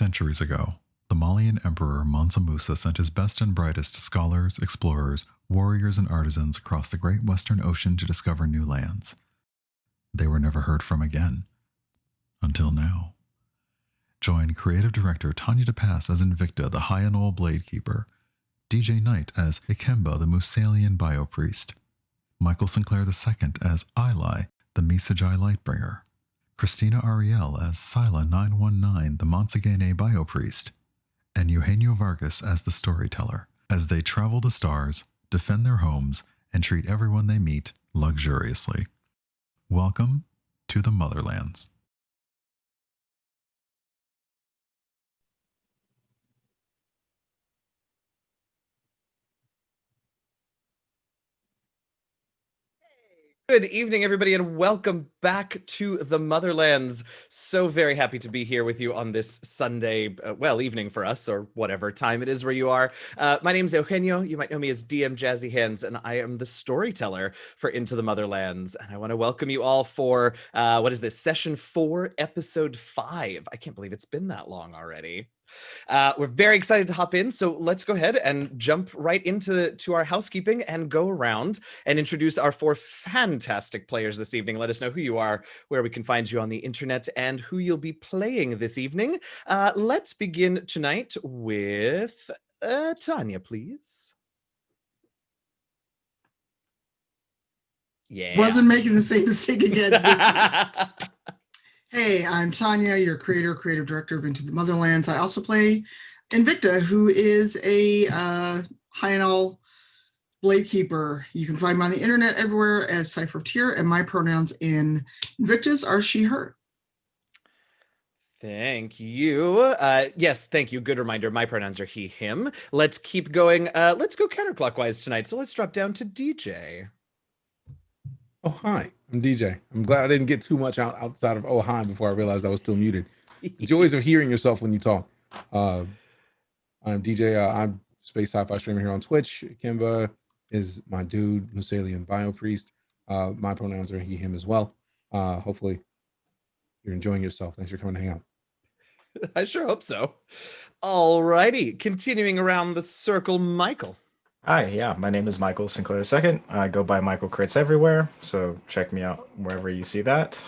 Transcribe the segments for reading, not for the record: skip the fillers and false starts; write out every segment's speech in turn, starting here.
Centuries ago, the Malian Emperor Mansa Musa sent his best and brightest scholars, explorers, warriors, and artisans across the great western ocean to discover new lands. They were never heard from again. Until now. Join creative director Tanya DePass as Invicta, the Hyanol Blade Keeper, DeejayKnight as Ikemba, the Musalian Biopriest, Michael Sinclair II as Ilay, the Misfits Lightbringer, Christina Arielle as Sila 919, the Musalian Biopriest, and Eugenio Vargas as the Storyteller, as they travel the stars, defend their homes, and treat everyone they meet luxuriously. Welcome to the Motherlands. Good evening, everybody, and welcome back to the Motherlands. So very happy to be here with you on this Sunday, evening for us, or whatever time it is where you are. My name is Eugenio. You might know me as DM Jazzy Hands, and I am the storyteller for Into the Motherlands. And I want to welcome you all for, Session 4, Episode 5. I can't believe it's been that long already. We're very excited to hop in, so let's go ahead and jump right into our housekeeping and go around and introduce our 4 fantastic players this evening. Let us know who you are, where we can find you on the internet, and who you'll be playing this evening. Let's begin tonight with Tanya, please. Yeah. Wasn't making the same mistake again this week. Hey, I'm Tanya, your creative director of Into the Motherlands. I also play Invicta, who is a Hyanol Blade Keeper. You can find me on the internet everywhere as Cypher of Tyr, and my pronouns in Invictus are she, her. Thank you. Yes, thank you. Good reminder. My pronouns are he, him. Let's keep going. Let's go counterclockwise tonight. So let's drop down to DJ. Oh, hi, I'm DJ. I'm glad I didn't get too much outside of oh, hi before I realized I was still muted. The joys of hearing yourself when you talk. I'm DJ. I'm space sci-fi streamer here on Twitch. Ikemba is my dude, Musalian Biopriest. My pronouns are he, him as well. Hopefully you're enjoying yourself. Thanks for coming to hang out. I sure hope so. All righty, continuing around the circle, Michael. Hi, yeah, my name is Michael Sinclair II. I go by Michael Crits everywhere, so check me out wherever you see that.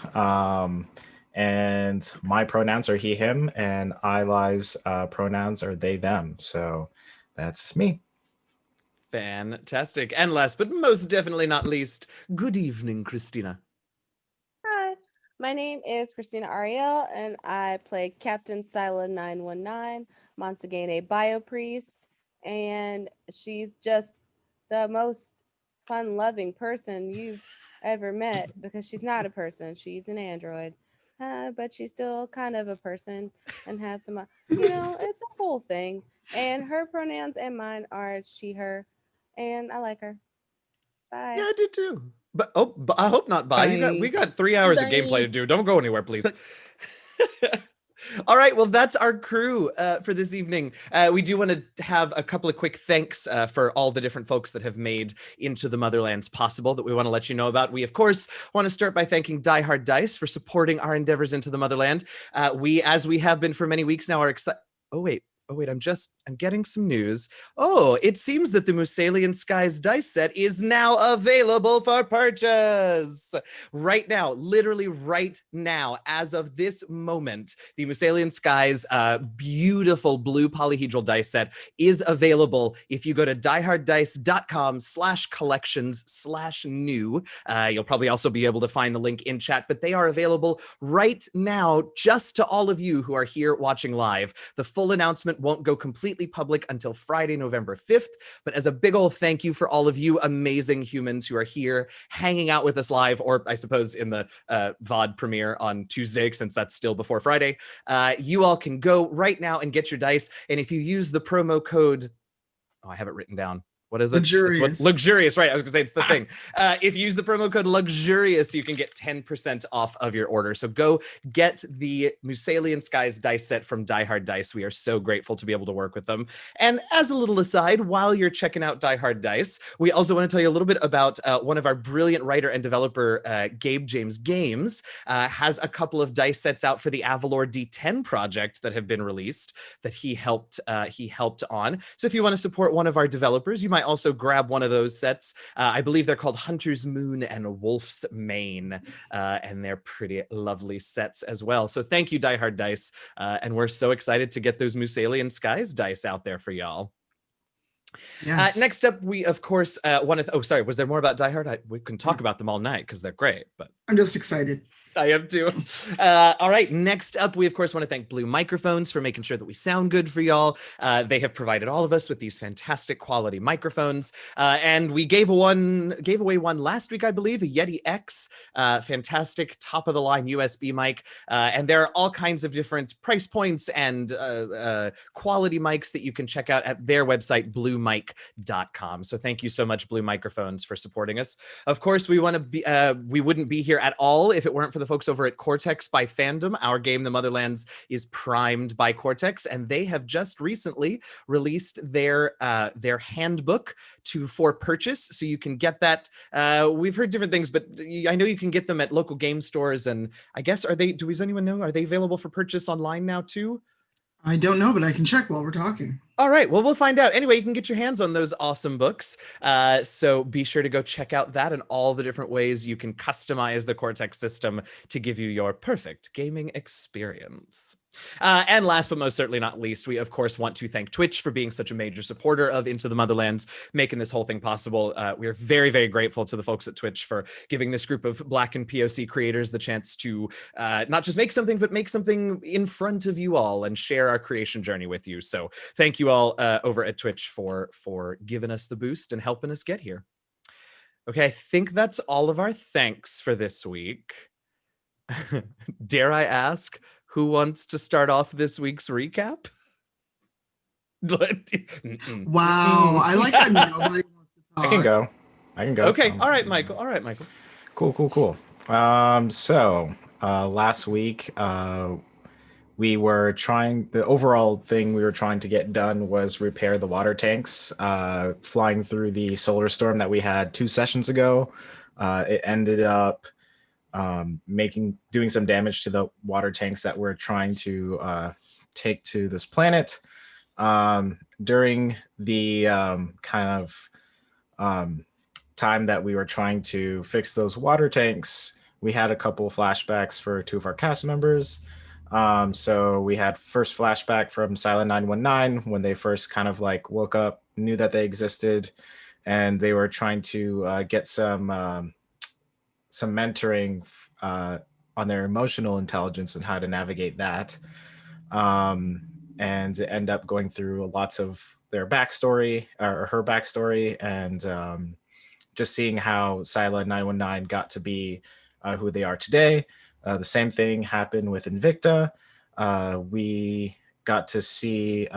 And my pronouns are he, him, and Ilay's pronouns are they, them. So that's me. Fantastic. And last but most definitely not least, good evening, Christina. Hi, my name is Christina Arielle, and I play Captain Sila 919, Musalian Biopriest. And she's just the most fun-loving person you've ever met, because she's not a person, she's an android, but she's still kind of a person and has some, it's a whole thing. And her pronouns and mine are she, her, and I like her. Bye. Yeah, I do too. But I hope not bye. We got 3 hours of gameplay to do. Don't go anywhere, please. All right, well, that's our crew for this evening. We do want to have a couple of quick thanks for all the different folks that have made Into the Motherlands possible that we want to let you know about. We, of course, want to start by thanking DieHard Dice for supporting our endeavors into the Motherland. We, as we have been for many weeks now, are excited. Oh, wait, I'm getting some news. Oh, it seems that the Musalian Skies Dice set is now available for purchase. Right now, literally right now, as of this moment, the Musalian Skies beautiful blue polyhedral dice set is available. If you go to dieharddice.com/collections/new, you'll probably also be able to find the link in chat, but they are available right now just to all of you who are here watching live. The full announcement won't go completely public until Friday, November 5th. But as a big old thank you for all of you amazing humans who are here hanging out with us live, or I suppose in the VOD premiere on Tuesday, since that's still before Friday, you all can go right now and get your dice. And if you use the promo code, I have it written down. What is it? Luxurious. Luxurious, right? I was gonna say it's the thing. If you use the promo code luxurious, you can get 10% off of your order. So go get the Musalian Skies dice set from Die Hard Dice. We are so grateful to be able to work with them. And as a little aside, while you're checking out Die Hard Dice, we also want to tell you a little bit about one of our brilliant writer and developer, Gabe James Games, has a couple of dice sets out for the Avalor D10 project that have been released that he helped on. So if you want to support one of our developers, you might also grab one of those sets. I believe they're called Hunter's Moon and Wolf's Mane, and they're pretty lovely sets as well. So thank you, Die Hard Dice, and we're so excited to get those Musalian Skies dice out there for y'all. Yes. Next up, we of course want to. Oh, sorry. Was there more about Die Hard? We can talk about them all night because they're great. But I'm just excited. I am too. All right. Next up, we of course want to thank Blue Microphones for making sure that we sound good for y'all. They have provided all of us with these fantastic quality microphones, and we gave away one last week, I believe, a Yeti X, fantastic top of the line USB mic. And there are all kinds of different price points and quality mics that you can check out at their website, bluemic.com. So thank you so much, Blue Microphones, for supporting us. Of course, we want to be. We wouldn't be here at all if it weren't for the folks over at Cortex by Fandom. Our game, The Motherlands, is primed by Cortex, and they have just recently released their handbook for purchase, so you can get that. We've heard different things, but I know you can get them at local game stores, and I guess does anyone know, are they available for purchase online now too? I don't know, but I can check while we're talking. All right, well, we'll find out. Anyway, you can get your hands on those awesome books. So be sure to go check out that and all the different ways you can customize the Cortex system to give you your perfect gaming experience. And last but most certainly not least, we of course want to thank Twitch for being such a major supporter of Into the Motherlands, making this whole thing possible. We are very, very grateful to the folks at Twitch for giving this group of Black and POC creators the chance to not just make something, but make something in front of you all and share our creation journey with you. So thank you all over at Twitch for giving us the boost and helping us get here. Okay, I think that's all of our thanks for this week. Dare I ask, who wants to start off this week's recap? Wow, I like that nobody wants to talk. I can go. Okay, all right, Michael. Cool. So last week, the overall thing we were trying to get done was repair the water tanks flying through the solar storm that we had 2 sessions ago. It ended up doing some damage to the water tanks that we're trying to take to this planet. During the time that we were trying to fix those water tanks, we had a couple of flashbacks for 2 of our cast members. So we had first flashback from Silent 919 when they first kind of like woke up, knew that they existed, and they were trying to get some mentoring on their emotional intelligence and how to navigate that, and end up going through lots of their backstory or her backstory, and just seeing how Silent 919 got to be who they are today. The same thing happened with Invicta. We got to see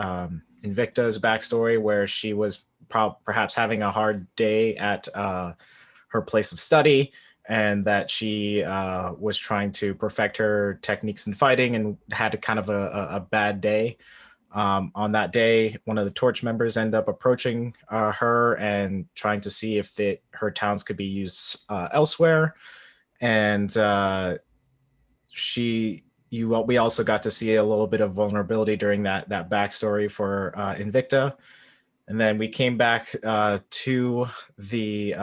Invicta's backstory, where she was perhaps having a hard day at her place of study, and that she was trying to perfect her techniques in fighting and had kind of a bad day. On that day, one of the Torch members ended up approaching her and trying to see if her talents could be used elsewhere. And we also got to see a little bit of vulnerability during that backstory for Invicta. And then we came back to the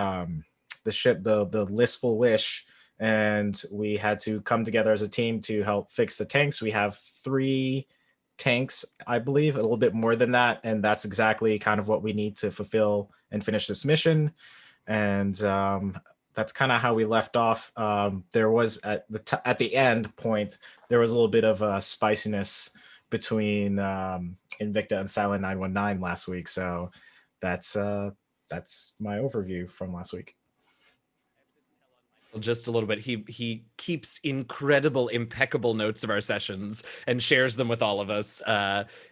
ship, the Listful Wish, and we had to come together as a team to help fix the tanks. We have 3 tanks, I believe, a little bit more than that, and that's exactly kind of what we need to fulfill and finish this mission. And that's kind of how we left off. There was at the end point, there was a little bit of spiciness between Invicta and Silent 919 last week. So that's my overview from last week. just a little bit. He keeps incredible, impeccable notes of our sessions and shares them with all of us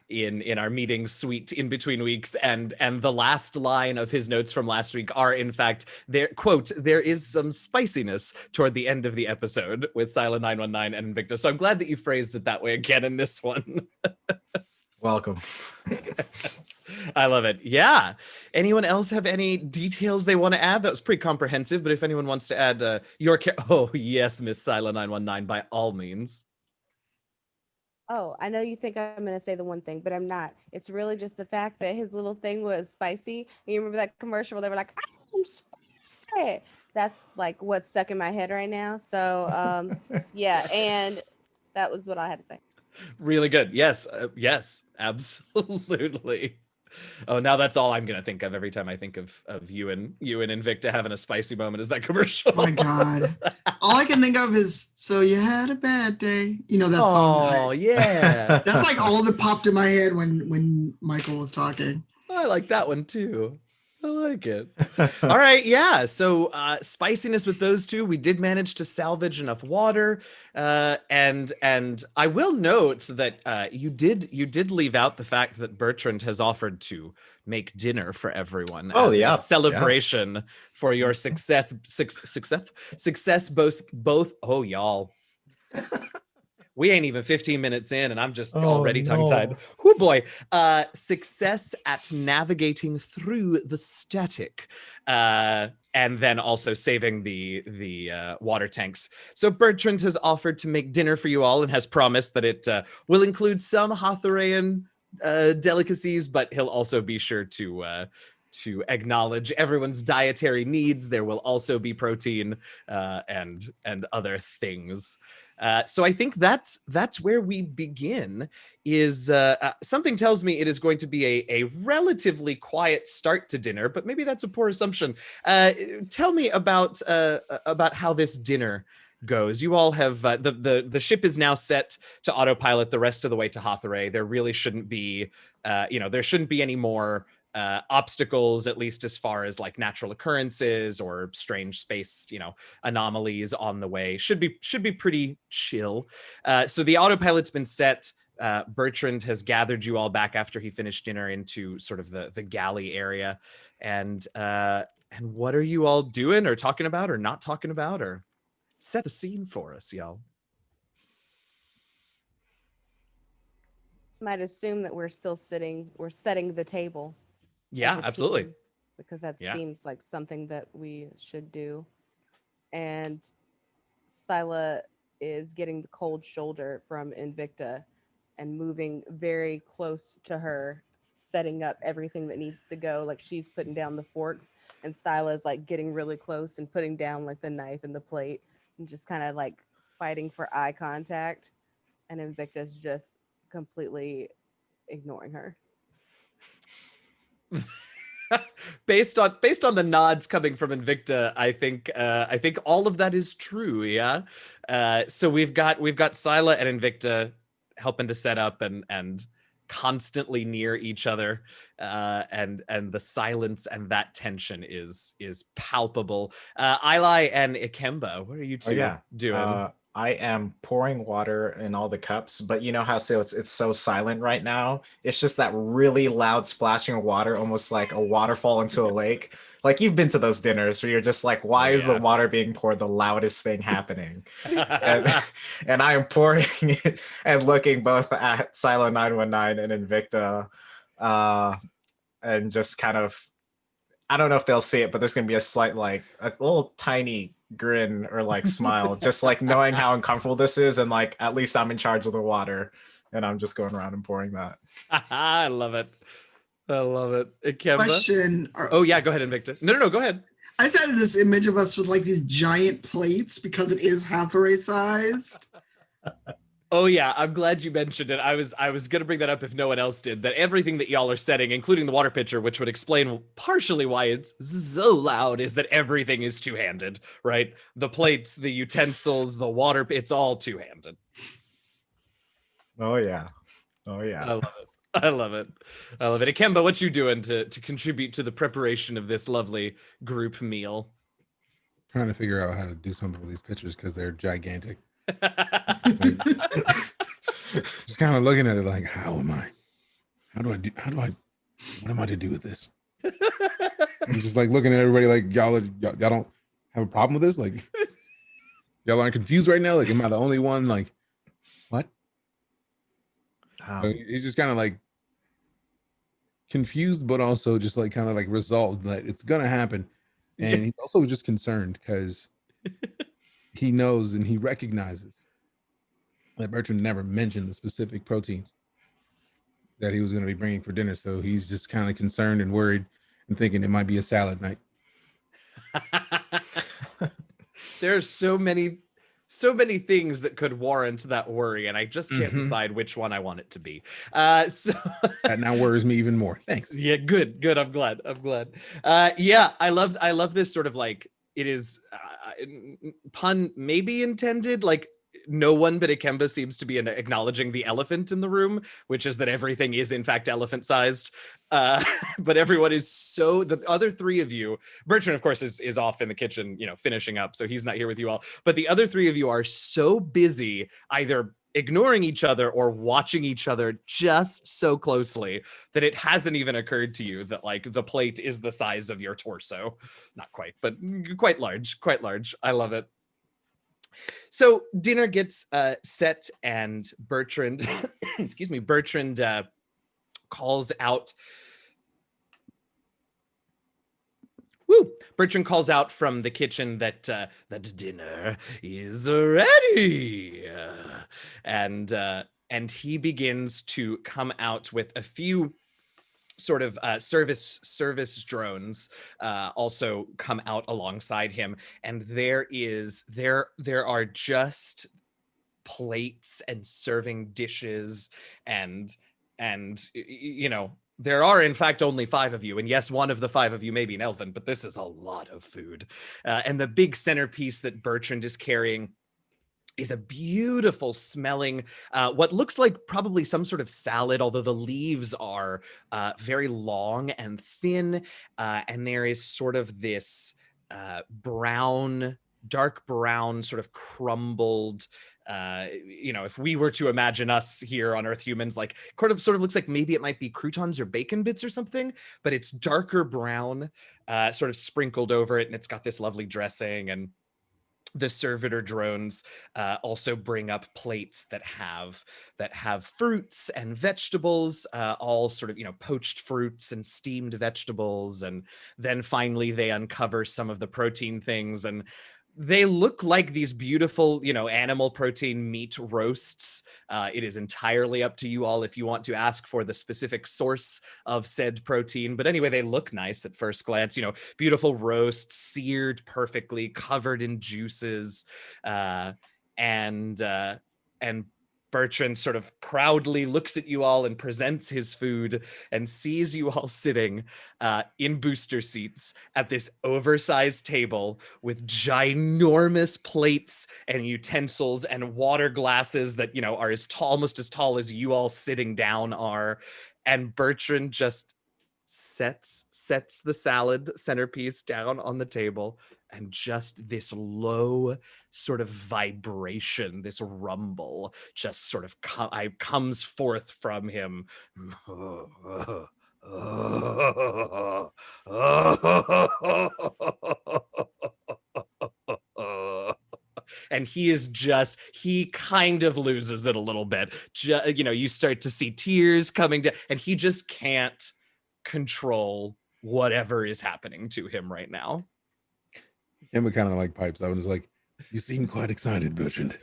in our meeting suite in between weeks. And the last line of his notes from last week are, in fact, there, quote, "There is some spiciness toward the end of the episode with Silent 919 and Invicta." So I'm glad that you phrased it that way again in this one. Welcome. I love it. Yeah. Anyone else have any details they want to add? That was pretty comprehensive, but if anyone wants to add oh yes, Miss Silent 919, by all means. Oh, I know you think I'm going to say the one thing, but I'm not. It's really just the fact that his little thing was spicy. And you remember that commercial where they were like, I'm spicy. That's like what's stuck in my head right now. So, yeah. And that was what I had to say. Really good. Yes. Yes, absolutely. Oh, now that's all I'm gonna think of every time I think of you and Invicta having a spicy moment is that commercial. Oh my God. All I can think of is, so you had a bad day. You know that song. Oh, yeah. That's like all that popped in my head when Michael was talking. I like that one too. I like it. All right, yeah. So spiciness with those two. We did manage to salvage enough water, and I will note that you did leave out the fact that Bertrand has offered to make dinner for everyone. Oh, as yeah. a celebration for your success. Both. Oh, y'all. We ain't even 15 minutes in and I'm just already tongue-tied. Oh boy. Success at navigating through the static. And then also saving the water tanks. So Bertrand has offered to make dinner for you all and has promised that it will include some Hothorayan delicacies, but he'll also be sure to acknowledge everyone's dietary needs. There will also be protein and other things. So I think that's where we begin. Is something tells me it is going to be a relatively quiet start to dinner, but maybe that's a poor assumption. Tell me about how this dinner goes. You all have the ship is now set to autopilot the rest of the way to Hothoray. There really shouldn't be there shouldn't be any more obstacles, at least as far as like natural occurrences or strange space, anomalies on the way. Should be pretty chill. So the autopilot's been set. Bertrand has gathered you all back after he finished dinner into sort of the galley area. And what are you all doing or talking about or not talking about, or set the scene for us, y'all? Might assume that we're setting the table. Yeah, absolutely. Because that seems like something that we should do. And Scylla is getting the cold shoulder from Invicta and moving very close to her, setting up everything that needs to go. Like she's putting down the forks and Scylla's like getting really close and putting down like the knife and the plate and just kind of like fighting for eye contact. And Invicta's just completely ignoring her. based on the nods coming from Invicta, I think all of that is true. Yeah. So we've got Scylla and Invicta helping to set up and constantly near each other, and the silence and that tension is palpable. Ilay and Ikemba, what are you two doing? I am pouring water in all the cups, but you know how it's so silent right now? It's just that really loud splashing of water, almost like a waterfall into a lake. Like you've been to those dinners where you're just like, why is the water being poured the loudest thing happening? and I am pouring it and looking both at Scylla 919 and Invicta, and just kind of, I don't know if they'll see it, but there's going to be a slight, like a little tiny grin or like smile, just like knowing how uncomfortable this is. And like, at least I'm in charge of the water and I'm just going around and pouring that. I love it. Ikemba? Question. Oh yeah, go ahead, Invicta. No, go ahead. I just had this image of us with like these giant plates because it is Hathaway sized. Oh yeah, I'm glad you mentioned it. I was gonna bring that up if no one else did. That everything that y'all are setting, including the water pitcher, which would explain partially why it's so loud, is that everything is two-handed, right? The plates, the utensils, the water, it's all two-handed. Oh yeah. I love it. Ikemba, what you doing to contribute to the preparation of this lovely group meal? trying to figure out how to do something with these pictures because they're gigantic. Just kind of looking at it like, how am I? What am I to do with this? I'm just like looking at everybody like, y'all don't have a problem with this? Like, y'all aren't confused right now? Like, am I the only one? Like, what? So he's just kind of like confused, but also just like kind of like resolved that it's gonna happen. And he's also just concerned because he knows and he recognizes that Bertrand never mentioned the specific proteins that he was going to be bringing for dinner. So he's just kind of concerned and worried and thinking it might be a salad night. There are so many things that could warrant that worry, and I just can't decide which one I want it to be. So that now worries me even more. Thanks. Yeah, good. I'm glad. Yeah, I love this sort of like, it is pun maybe intended, like no one but Ikemba seems to be acknowledging the elephant in the room, which is that everything is in fact elephant sized. But everyone is the other three of you, Bertrand of course is off in the kitchen, finishing up, so he's not here with you all, but the other three of you are so busy either ignoring each other or watching each other just so closely that it hasn't even occurred to you that like the plate is the size of your torso. Not quite, but quite large. I love it. So dinner gets set, and Bertrand, Bertrand calls out. Bertrand calls out from the kitchen that dinner is ready, and he begins to come out with a few sort of service drones also come out alongside him, and there are just plates and serving dishes and there are in fact only 5 of you, and yes, one of the 5 of you may be an elephant, but this is a lot of food. And the big centerpiece that Bertrand is carrying is a beautiful smelling, what looks like probably some sort of salad, although the leaves are very long and thin, and there is sort of this dark brown, sort of crumbled, if we were to imagine us here on Earth, humans, like sort of looks like maybe it might be croutons or bacon bits or something, but it's darker brown, sort of sprinkled over it, and it's got this lovely dressing. And the servitor drones also bring up plates that have fruits and vegetables, all sort of poached fruits and steamed vegetables, and then finally they uncover some of the protein things, and they look like these beautiful, animal protein meat roasts. It is entirely up to you all if you want to ask for the specific source of said protein. But anyway, they look nice at first glance, beautiful roasts, seared perfectly, covered in juices. And Bertrand sort of proudly looks at you all and presents his food and sees you all sitting in booster seats at this oversized table with ginormous plates and utensils and water glasses that, are almost as tall as you all sitting down are. And Bertrand just sets the salad centerpiece down on the table, and just this low sort of vibration, this rumble just sort of comes forth from him. And he kind of loses it a little bit. You start to see tears coming down, and he just can't control whatever is happening to him right now. Emma kind of like pipes up and is like, "You seem quite excited, Bertrand.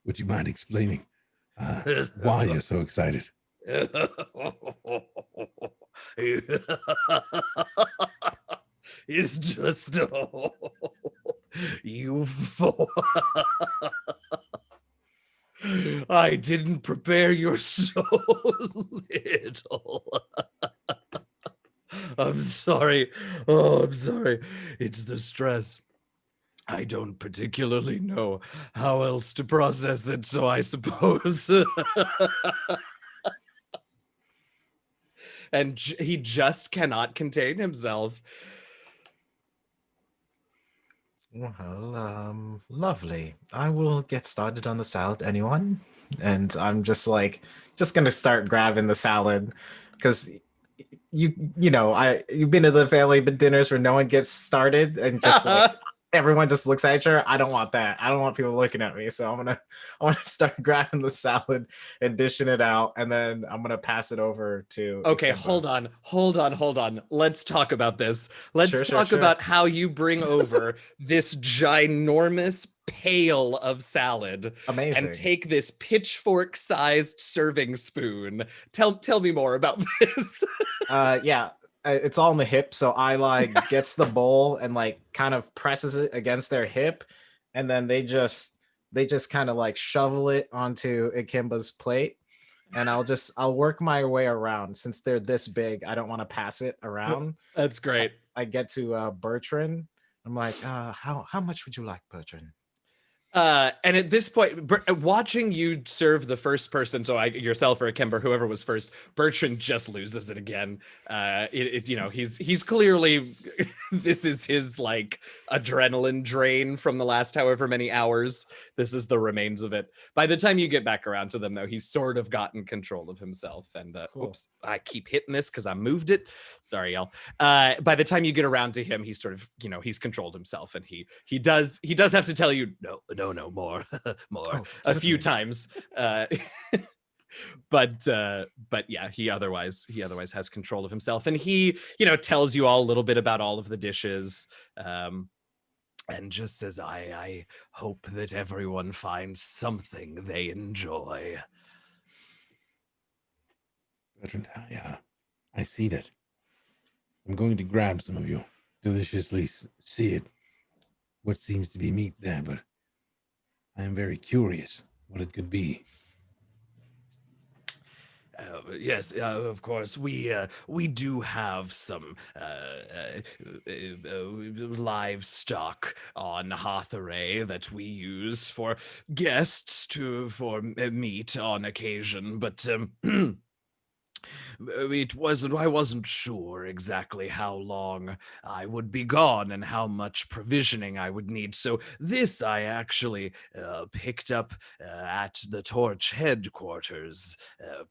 Would you mind explaining why you're so excited?" It's just you. I didn't prepare you so little. I'm sorry. Oh, I'm sorry. It's the stress. I don't particularly know how else to process it, so I suppose. And he just cannot contain himself. Well, lovely. I will get started on the salad. Anyone? And I'm just gonna start grabbing the salad because you've been to the family dinners where no one gets started and just like everyone just looks at each other. I don't want that. I don't want people looking at me. So I want to start grabbing the salad and dishing it out, and then I'm gonna pass it over to. Okay, Ikemba. hold on. Let's talk about this. Let's talk Sure. about how you bring over this ginormous pail of salad Amazing. and take this pitchfork-sized serving spoon. Tell me more about this. Yeah, it's all in the hip, so I like gets the bowl and like kind of presses it against their hip, and then they just kind of like shovel it onto Ikemba's plate, and I'll work my way around. Since they're this big, I don't want to pass it around. That's great. I get to Bertrand. I'm like, how much would you like, Bertrand? And at this point, watching you serve the first person, so yourself or Ikemba, whoever was first, Bertrand just loses it again. He's clearly this is his like adrenaline drain from the last however many hours. This is the remains of it. By the time you get back around to them, though, he's sort of gotten control of himself. And Cool. oops, I keep hitting this because I moved it. Sorry, y'all. By the time you get around to him, he's sort of he's controlled himself, and he does have to tell you no, more a few certainly. times. But yeah, he otherwise has control of himself, and he tells you all a little bit about all of the dishes, and just says, I hope that everyone finds something they enjoy. Bertrand, I see that. I'm going to grab some of you. Deliciously see it. What seems to be meat there, but I am very curious what it could be. Yes, of course. We do have some livestock on Hathaway that we use for guests for meat on occasion, but I wasn't sure exactly how long I would be gone and how much provisioning I would need. So this I actually picked up at the Torch headquarters,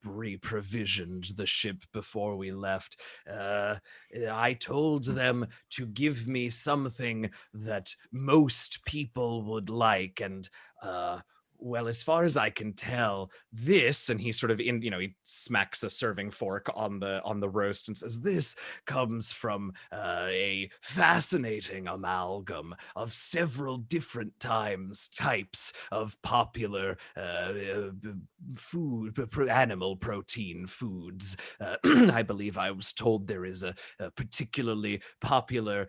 re-provisioned the ship before we left. I told them to give me something that most people would like, and well, as far as I can tell, this, and he sort of he smacks a serving fork on the roast and says, this comes from a fascinating amalgam of several different types of popular animal protein foods. I believe I was told there is a particularly popular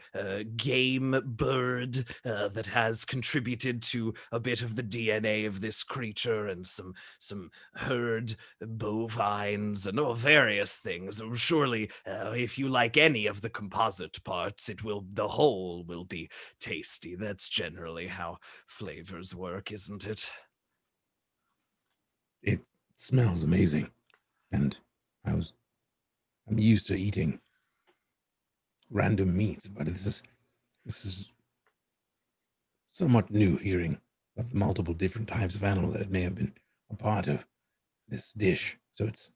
game bird that has contributed to a bit of the DNA of this creature, and some herd bovines and various things. Surely, if you like any of the composite parts, the whole will be tasty. That's generally how flavors work, isn't it? It smells amazing, and I'm used to eating random meats, but this is somewhat new, hearing of the multiple different types of animal that may have been a part of this dish. So it's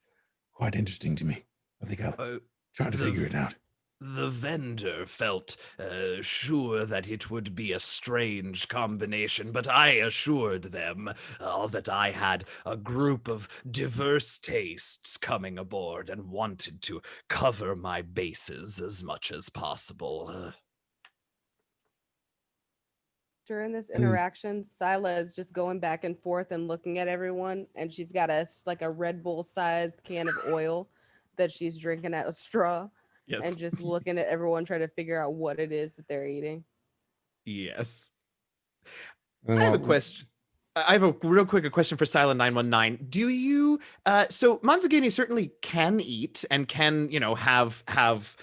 quite interesting to me. I think I'll try to figure it out. The vendor felt sure that it would be a strange combination, but I assured them that I had a group of diverse tastes coming aboard and wanted to cover my bases as much as possible. During this interaction, Sila is just going back and forth and looking at everyone, and she's got a Red Bull sized can of oil that she's drinking out of straw. Yes. And just looking at everyone trying to figure out what it is that they're eating. Yes. I have a question. I have a real quick question for Silent 919. Do you so Manzagini certainly can eat and can, have have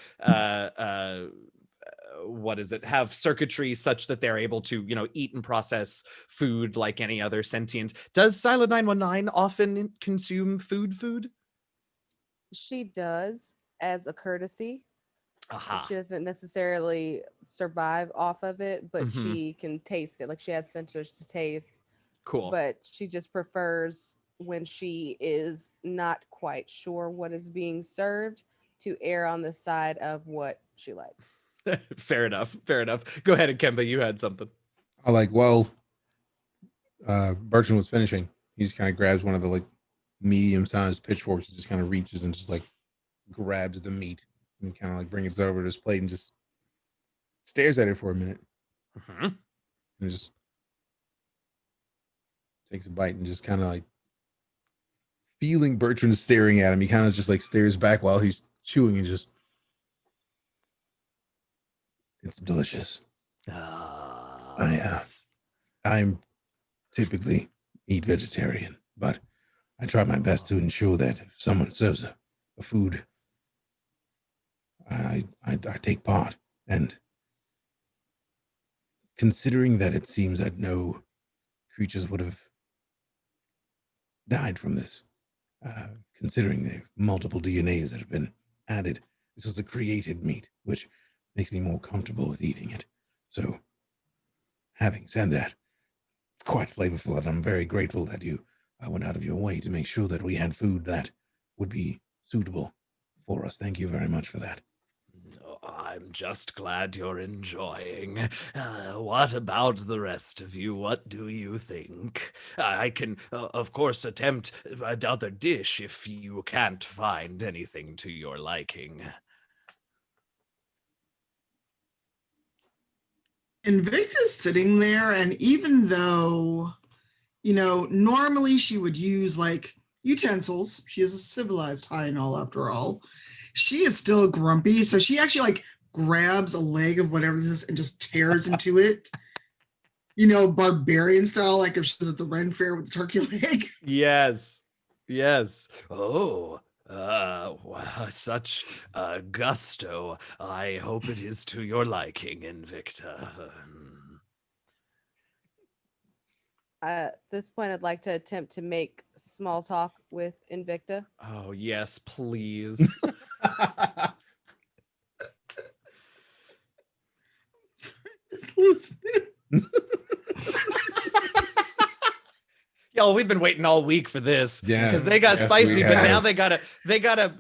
circuitry such that they're able to, eat and process food like any other sentient. Does Silent 919 often consume food? She does, as a courtesy. Aha. She doesn't necessarily survive off of it, but Mhm. she can taste it. Like she has sensors to taste, Cool. but she just prefers when she is not quite sure what is being served to err on the side of what she likes. Fair enough. Fair enough. Go ahead, Ikemba. You had something. I like, well, Bertrand was finishing. He just kind of grabs one of the like medium-sized pitchforks, and just kind of reaches and just like grabs the meat and kind of like brings it over to his plate and just stares at it for a minute Mhm. and just takes a bite and just kind of like feeling Bertrand staring at him. He kind of just like stares back while he's chewing and just, it's delicious. Yes. I'm typically eat vegetarian, but I try my best to ensure that if someone serves a food, I take part. And considering that it seems that no creatures would have died from this, considering the multiple DNAs that have been added, this was a created meat, which makes me more comfortable with eating it. So, having said that, it's quite flavorful, and I'm very grateful that you went out of your way to make sure that we had food that would be suitable for us. Thank you very much for that. Oh, I'm just glad you're enjoying. What about the rest of you? What do you think? I can, of course, attempt another dish if you can't find anything to your liking. Invicta's sitting there, and even though, normally she would use like utensils, she is a civilized Hyanol after all, she is still grumpy. So she actually like grabs a leg of whatever this is and just tears into it, barbarian style, like if she was at the Ren Fair with the turkey leg. Yes. Yes. Oh, such gusto. I hope it is to your liking, Invicta. At this point, I'd like to attempt to make small talk with Invicta. Oh, yes, please. Just listening. Yo, we've been waiting all week for this. Yeah, because they got yes, spicy, we but now have. they gotta.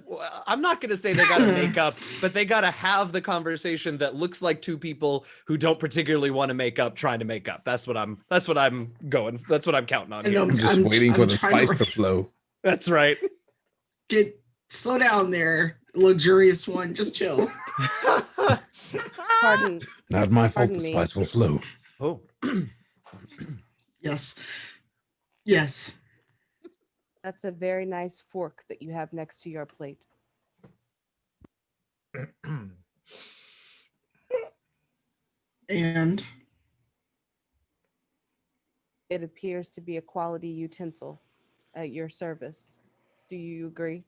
I'm not gonna say they gotta make up, but they gotta have the conversation that looks like two people who don't particularly want to make up trying to make up. That's what I'm going. That's what I'm counting on I know, here. I'm just waiting for the trying spice to flow. That's right. Slow down there, luxurious one. Just chill. Pardon. Not my fault. Pardon The me. spice will flow. Oh. Yes. Yes. That's a very nice fork that you have next to your plate. And It appears to be a quality utensil at your service. Do you agree?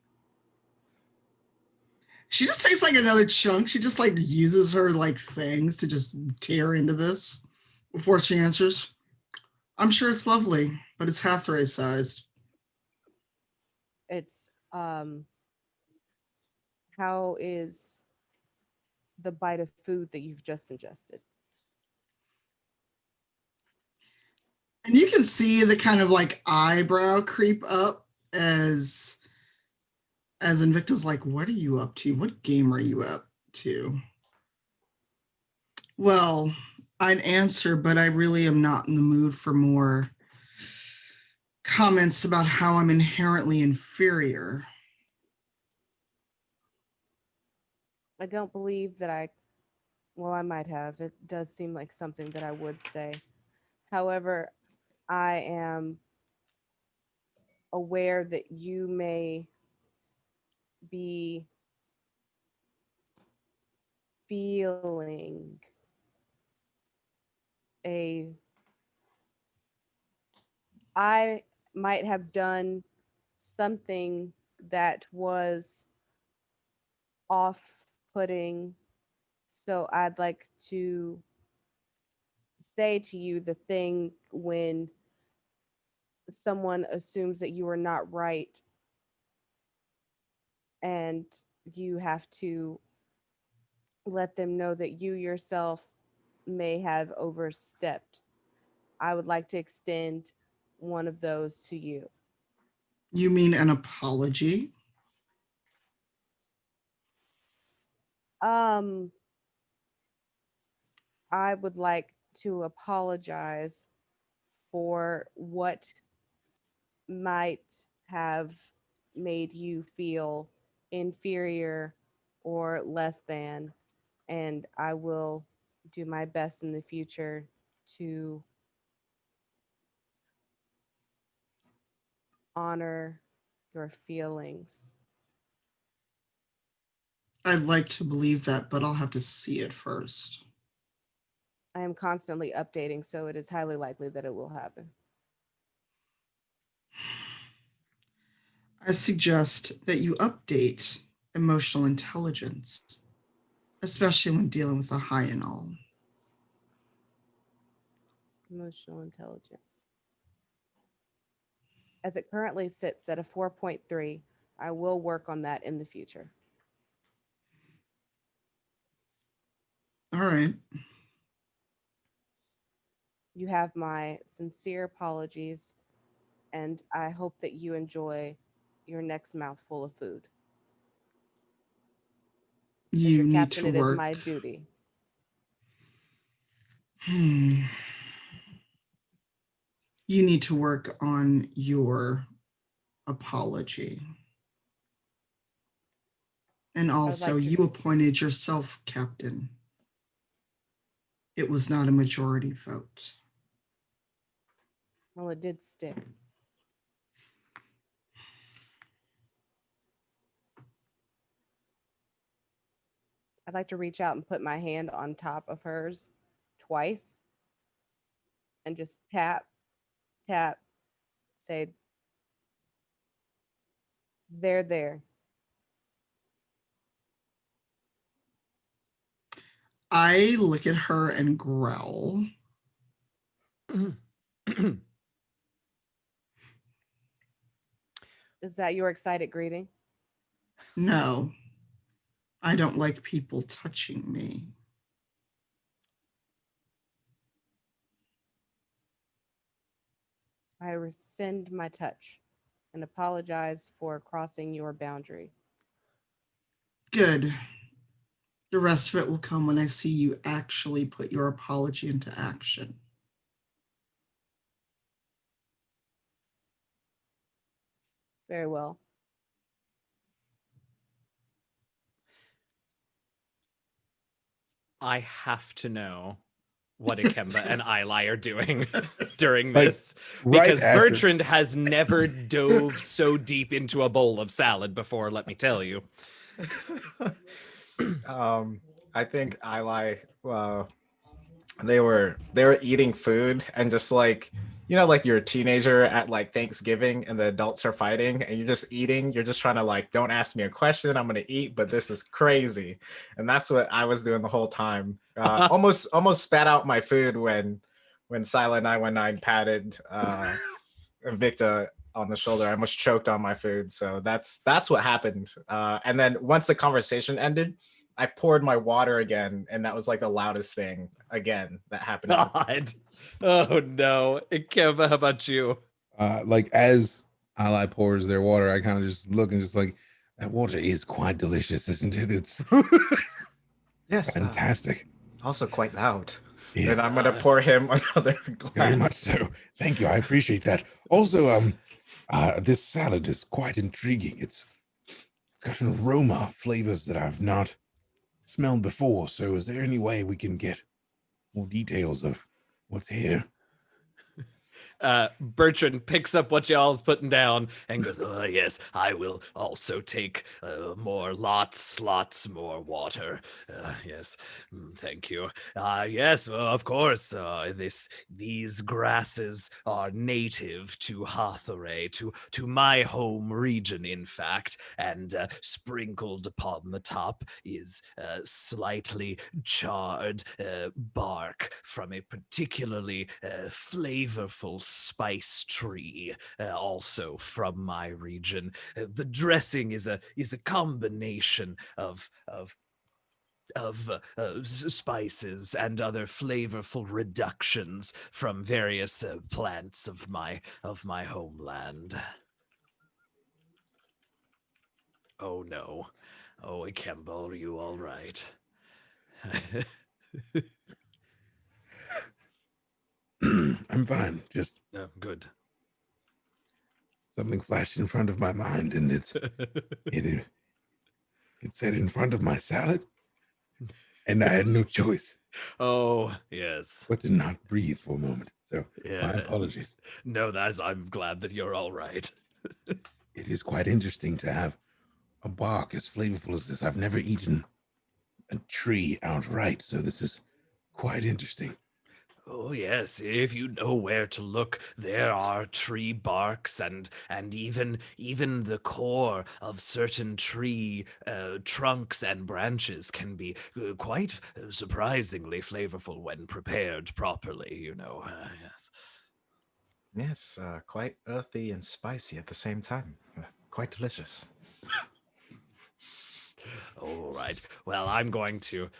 she just takes like another chunk. She just like uses her like fangs to just tear into this before she answers. I'm sure it's lovely, but it's Hathaway sized. It's how is the bite of food that you've just ingested? And you can see the kind of like eyebrow creep up as Invicta's like, what are you up to? What game are you up to? Well, I'd answer, but I really am not in the mood for more comments about how I'm inherently inferior. I don't believe that I might have. It does seem like something that I would say. However, I am aware that you may be feeling I might have done something that was off-putting, so I'd like to say to you the thing when someone assumes that you are not right and you have to let them know that you yourself may have overstepped. I would like to extend one of those to you. You mean an apology? Um, I would like to apologize for what might have made you feel inferior or less than, and I will do my best in the future to honor your feelings. I'd like to believe that, but I'll have to see it first. I am constantly updating, so it is highly likely that it will happen. I suggest that you update emotional intelligence, especially when dealing with a high and all. Emotional intelligence. As it currently sits at a 4.3, I will work on that in the future. All right. You have my sincere apologies, and I hope that you enjoy your next mouthful of food. As You your need captain, to it is work. my duty. You need to work on your apology. And also, like to- you appointed yourself captain. It was not a majority vote. Well, it did stick. I'd like to reach out and put my hand on top of hers twice and just tap, tap, say, they're there. I look at her and growl. Is that your excited greeting? No, I don't like people touching me. I rescind my touch and apologize for crossing your boundary. Good. The rest of it will come when I see you actually put your apology into action. Very well. I have to know what Ikemba and Ilay are doing during Like, this, right because after- Bertrand has never dove so deep into a bowl of salad before, let me tell you. I think Ilay, they were eating food and just like, you know, like you're a teenager at like Thanksgiving and the adults are fighting and you're just eating. You're just trying to like, don't ask me a question. I'm gonna eat, but this is crazy. And that's what I was doing the whole time. Almost spat out my food when Silent 919 patted Invicta on the shoulder. I almost choked on my food. So that's what happened. And then once the conversation ended, I poured my water again, and that was like the loudest thing again that happened. God. Oh no. Ikemba, how about you? Like as Ally pours their water, I kind of just look and just like, that water is quite delicious, isn't it? It's Yes, fantastic. also quite loud. Yeah. And I'm gonna pour him another glass. Very much so. Thank you. I appreciate that. Also, this salad is quite intriguing. It's got an aroma, flavors that I've not smelled before. So is there any way we can get more details of what's here? Bertrand picks up what y'all's putting down and goes, oh, yes, I will also take lots more water. Yes, thank you. Yes, of course, these grasses are native to Hathaway, to my home region, in fact, and sprinkled upon the top is slightly charred bark from a particularly flavorful spice tree, also from my region. The dressing is a combination of spices and other flavorful reductions from various plants of my homeland. Oh no. Oh, Ikemba, are you all right? I'm fine. Just Good. something flashed in front of my mind, and it said in front of my salad, and I had no choice Oh, yes. but to not breathe for a moment. So Yeah. my apologies. No, I'm glad that you're all right. It is quite interesting to have a bark as flavorful as this. I've never eaten a tree outright, so this is quite interesting. Oh yes, if you know where to look, there are tree barks and even the core of certain tree trunks and branches can be quite surprisingly flavorful when prepared properly. Yes. Yes, quite earthy and spicy at the same time. Quite delicious. All right. Well, I'm going to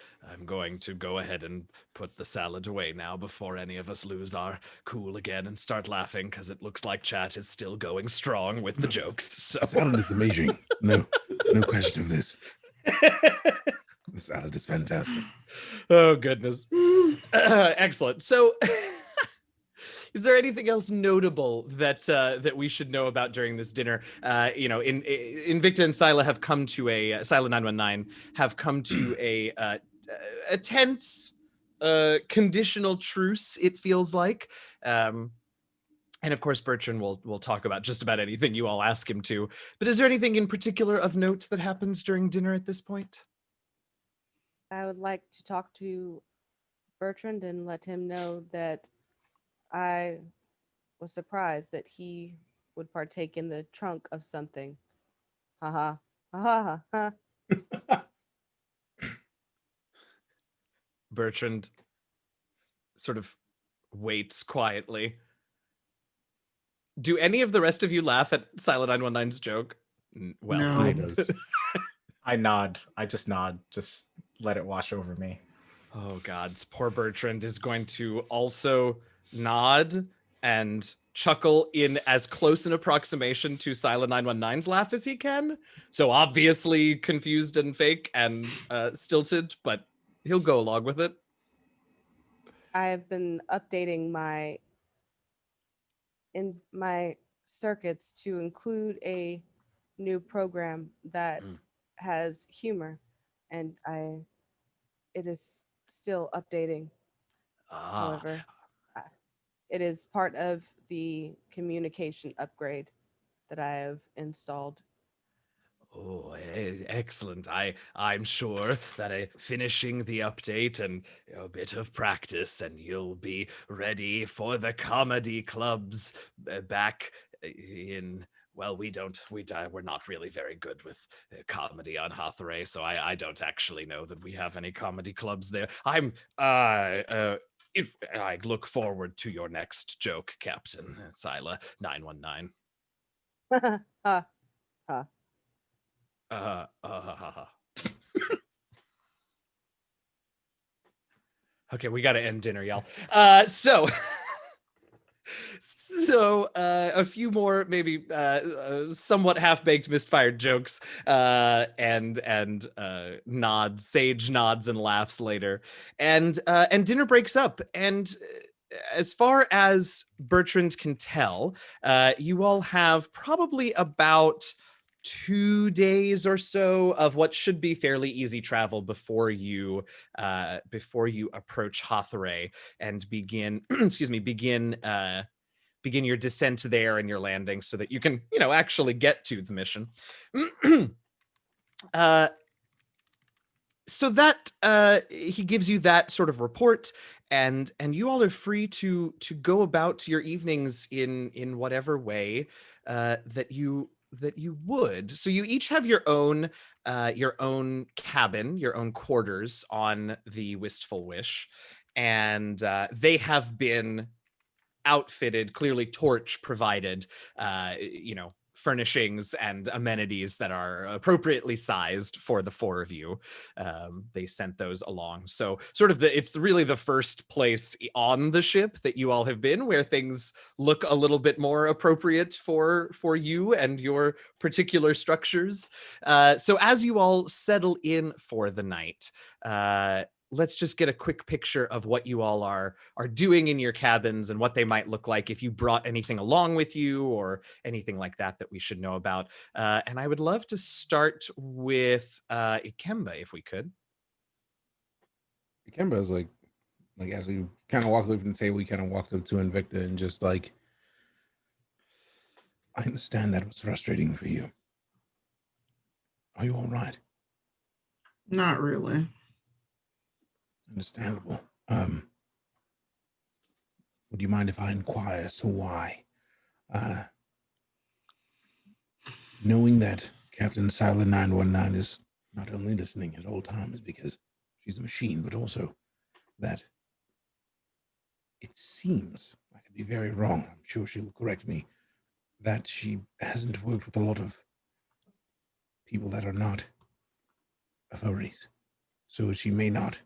go ahead and put the salad away now before any of us lose our cool again and start laughing, because it looks like chat is still going strong with the jokes. So The salad is amazing. No question of this. The salad is fantastic. Oh goodness. Excellent. So is there anything else notable that that we should know about during this dinner? Invicta and Sila have come to Sila 919 have come to a tense, conditional truce. It feels like, and of course Bertrand will talk about just about anything you all ask him to. But is there anything in particular of note that happens during dinner at this point? I would like to talk to Bertrand and let him know that I was surprised that he would partake in the trunk of something. Ha ha. Ha ha ha. Bertrand sort of waits quietly. Do any of the rest of you laugh at Silent 919's joke? Well, No. I does. I nod. I just nod. Just let it wash over me. Oh gods, poor Bertrand is going to also nod and chuckle in as close an approximation to Silent 919's laugh as he can. So obviously confused and fake and stilted, but he'll go along with it. I have been updating my circuits to include a new program that has humor, and it is still updating. However, it is part of the communication upgrade that I have installed. Oh, excellent. I'm sure that finishing the update and a bit of practice and you'll be ready for the comedy clubs back in, well, we're not really very good with comedy on Hathaway, so I don't actually know that we have any comedy clubs there. I look forward to your next joke, Captain Sila 919. Okay, we got to end dinner, y'all. So a few more maybe somewhat half-baked misfired jokes and nods, sage nods and laughs later, and dinner breaks up. And as far as Bertrand can tell, you all have probably about 2 days or so of what should be fairly easy travel before you approach Hathaway and begin begin your descent there and your landing, so that you can actually get to the mission. So that he gives you that sort of report, and you all are free to go about your evenings in whatever way that you would. So you each have your own cabin, your own quarters on the Wistful Wish, and they have been outfitted, clearly torch provided, furnishings and amenities that are appropriately sized for the four of you. They sent those along. So sort of it's really the first place on the ship that you all have been where things look a little bit more appropriate for you and your particular structures. So as you all settle in for the night, let's just get a quick picture of what you all are doing in your cabins and what they might look like if you brought anything along with you or anything like that that we should know about. And I would love to start with Ikemba, if we could. Ikemba is like as we kind of walked away from the table, we kind of walked up to Invicta and just like, I understand that was frustrating for you. Are you all right? Not really. Understandable. Would you mind if I inquire as to why? Knowing that Captain Silent 919 is not only listening at all times because she's a machine, but also that it seems, I could be very wrong, I'm sure she'll correct me, that she hasn't worked with a lot of people that are not furries. So she may not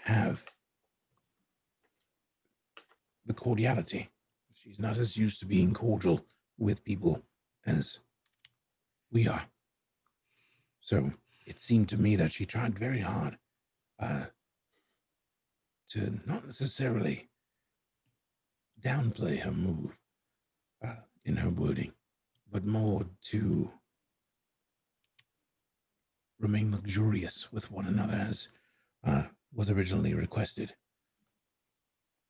have the cordiality. She's not as used to being cordial with people as we are. So it seemed to me that she tried very hard to not necessarily downplay her move in her wording, but more to remain luxurious with one another as was originally requested.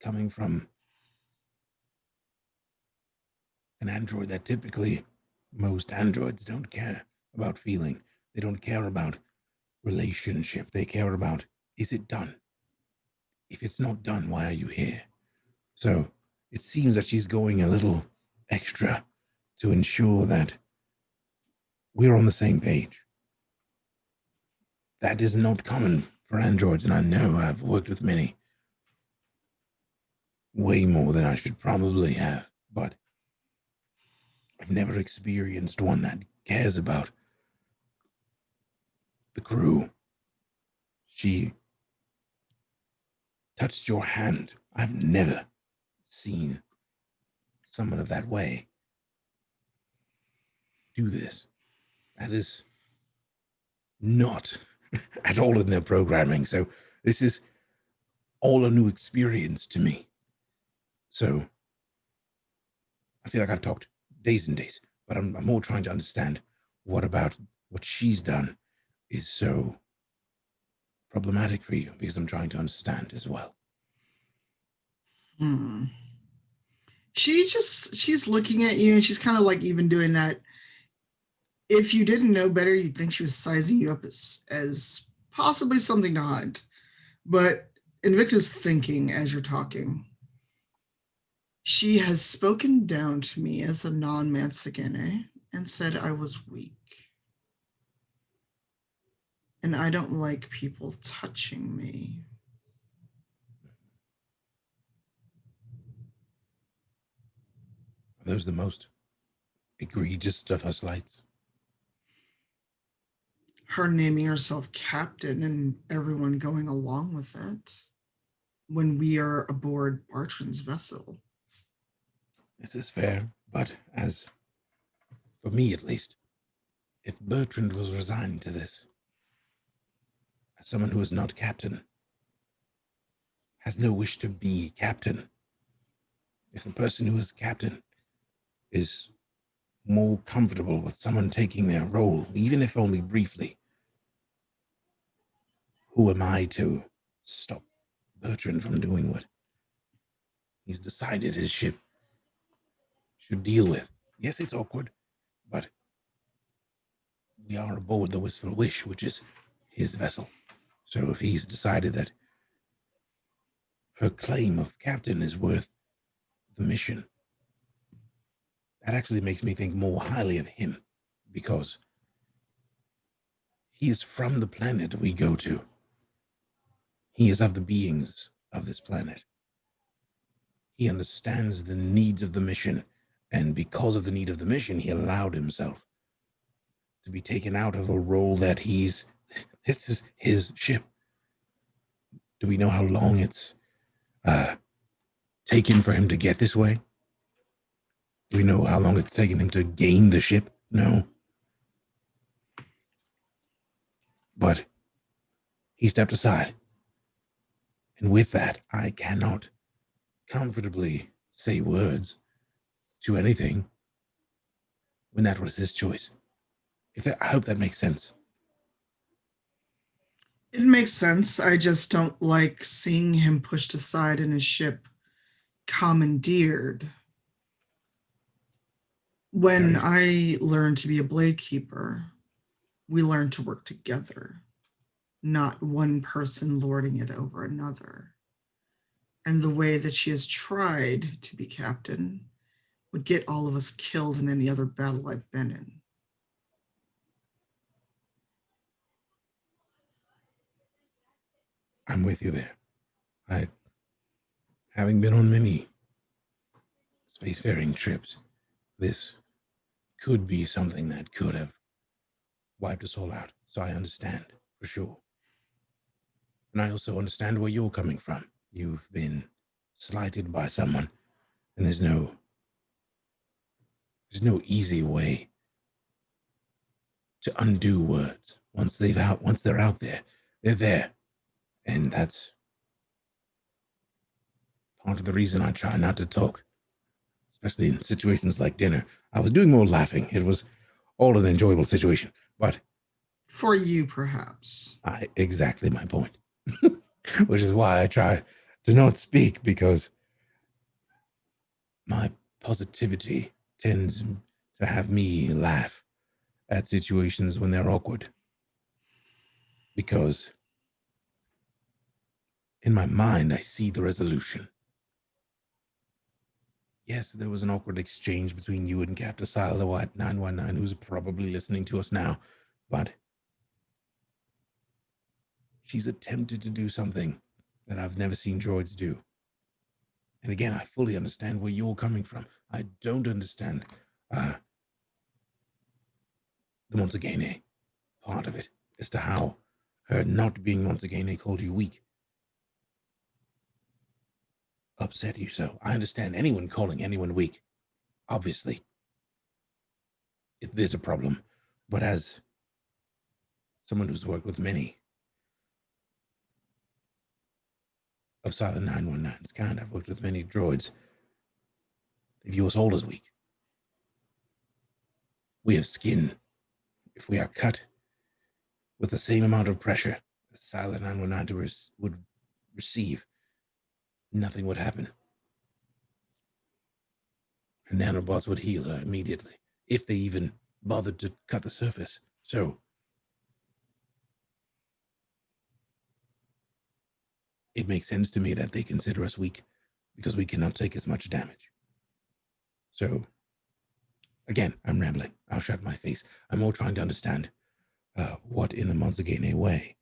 Coming from an android that typically most androids don't care about feeling. They don't care about relationship. They care about, is it done? If it's not done, why are you here? So it seems that she's going a little extra to ensure that we're on the same page. That is not common for androids, and I know I've worked with many. Way more than I should probably have, but I've never experienced one that cares about the crew. She touched your hand. I've never seen someone of that way do this. That is not at all in their programming. So this is all a new experience to me. So I feel like I've talked days and days, but I'm more trying to understand what about what she's done is so problematic for you, because I'm trying to understand as well. She's looking at you and she's kind of like even doing that. If you didn't know better, you'd think she was sizing you up as possibly something to hunt. But Invicta's thinking as you're talking. She has spoken down to me as a non-Mansagene and said I was weak. And I don't like people touching me. Are those the most egregious of her slights? Her naming herself captain and everyone going along with it when we are aboard Bartran's vessel. This is fair, but as for me at least, if Bertrand was resigned to this, as someone who is not captain, has no wish to be captain, if the person who is captain is more comfortable with someone taking their role, even if only briefly, who am I to stop Bertrand from doing what he's decided his ship should deal with? Yes, it's awkward, but we are aboard the Wistful Wish, which is his vessel. So if he's decided that her claim of captain is worth the mission, that actually makes me think more highly of him, because he is from the planet we go to. He is of the beings of this planet. He understands the needs of the mission And because of the need of the mission, he allowed himself to be taken out of a role that this is his ship. Do we know how long it's taken for him to get this way? Do we know how long it's taken him to gain the ship? No. But he stepped aside. And with that, I cannot comfortably say words to anything when that was his choice. I hope that makes sense. It makes sense. I just don't like seeing him pushed aside and his ship commandeered. When I learned to be a blade keeper, we learned to work together, not one person lording it over another. And the way that she has tried to be captain would get all of us killed in any other battle I've been in. I'm with you there. Having been on many spacefaring trips, this could be something that could have wiped us all out. So I understand for sure. And I also understand where you're coming from. You've been slighted by someone, and there's no easy way to undo words. Once they're out there, they're there. And that's part of the reason I try not to talk, especially in situations like dinner. I was doing more laughing. It was all an enjoyable situation, but for you, perhaps. Exactly my point, which is why I try to not speak, because my positivity tends to have me laugh at situations when they're awkward, because in my mind, I see the resolution. Yes, there was an awkward exchange between you and Captain Silo at 919, who's probably listening to us now, but she's attempted to do something that I've never seen droids do. And again, I fully understand where you're coming from. I don't understand the Montegane part of it, as to how her not being Montegane called you weak upset you so. I understand anyone calling anyone weak. Obviously, there's a problem. But as someone who's worked with many of Silent 919's kind, I've worked with many droids. They view us all as weak. We have skin. If we are cut with the same amount of pressure as Silent 919 would receive, nothing would happen. Her nanobots would heal her immediately, if they even bothered to cut the surface. So it makes sense to me that they consider us weak, because we cannot take as much damage. So, again, I'm rambling. I'll shut my face. I'm more trying to understand what in the Montegane way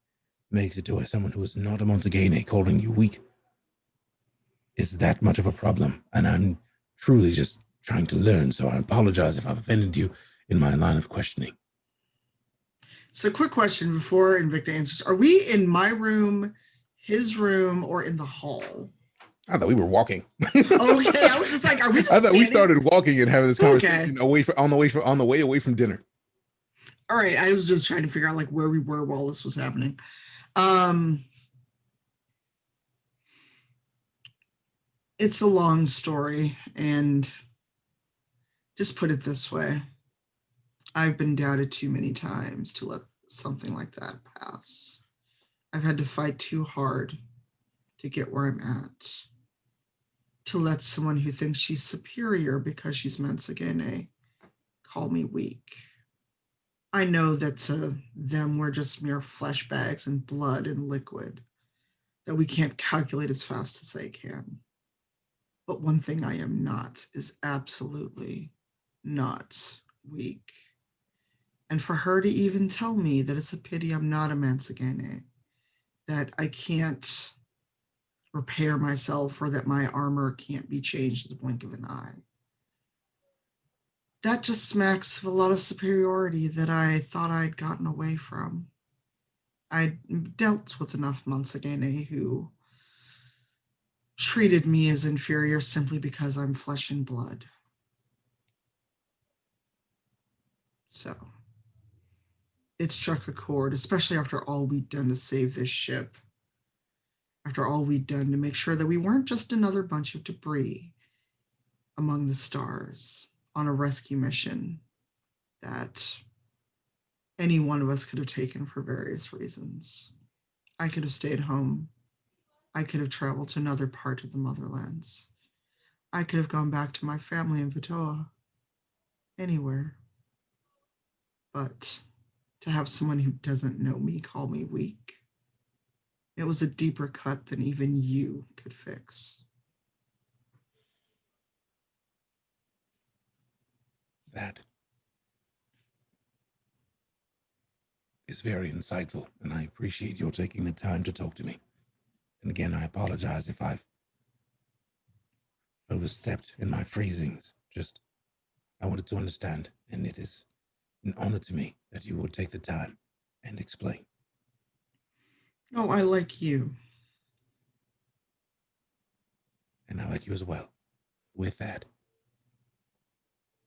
makes it to where someone who is not a Montegane calling you weak is that much of a problem. And I'm truly just trying to learn. So I apologize if I've offended you in my line of questioning. So quick question before Invicta answers. Are we in my room, his room, or in the hall? I thought we were walking. Okay, I was just like, are we just I thought we standing? started walking and having this conversation on the way away from dinner. All right, I was just trying to figure out like where we were while this was happening. It's a long story, and just put it this way. I've been doubted too many times to let something like that pass. I've had to fight too hard to get where I'm at. To let someone who thinks she's superior because she's Mensagene call me weak. I know that to them we're just mere flesh bags and blood and liquid that we can't calculate as fast as they can. But one thing I am not is absolutely not weak. And for her to even tell me that it's a pity I'm not a Mensagene, that I can't repair myself or that my armor can't be changed at the blink of an eye. That just smacks of a lot of superiority that I thought I'd gotten away from. I dealt with enough Musagene who treated me as inferior simply because I'm flesh and blood. So it struck a chord, especially after all we'd done to save this ship. After all we'd done to make sure that we weren't just another bunch of debris among the stars on a rescue mission that any one of us could have taken for various reasons. I could have stayed home. I could have traveled to another part of the motherlands. I could have gone back to my family in Vitoa. Anywhere. But to have someone who doesn't know me call me weak, it was a deeper cut than even you could fix. That is very insightful, and I appreciate your taking the time to talk to me. And again, I apologize if I've overstepped in my phrasings. Just, I wanted to understand, and it is an honor to me that you would take the time and explain. No, I like you. And I like you as well. With that,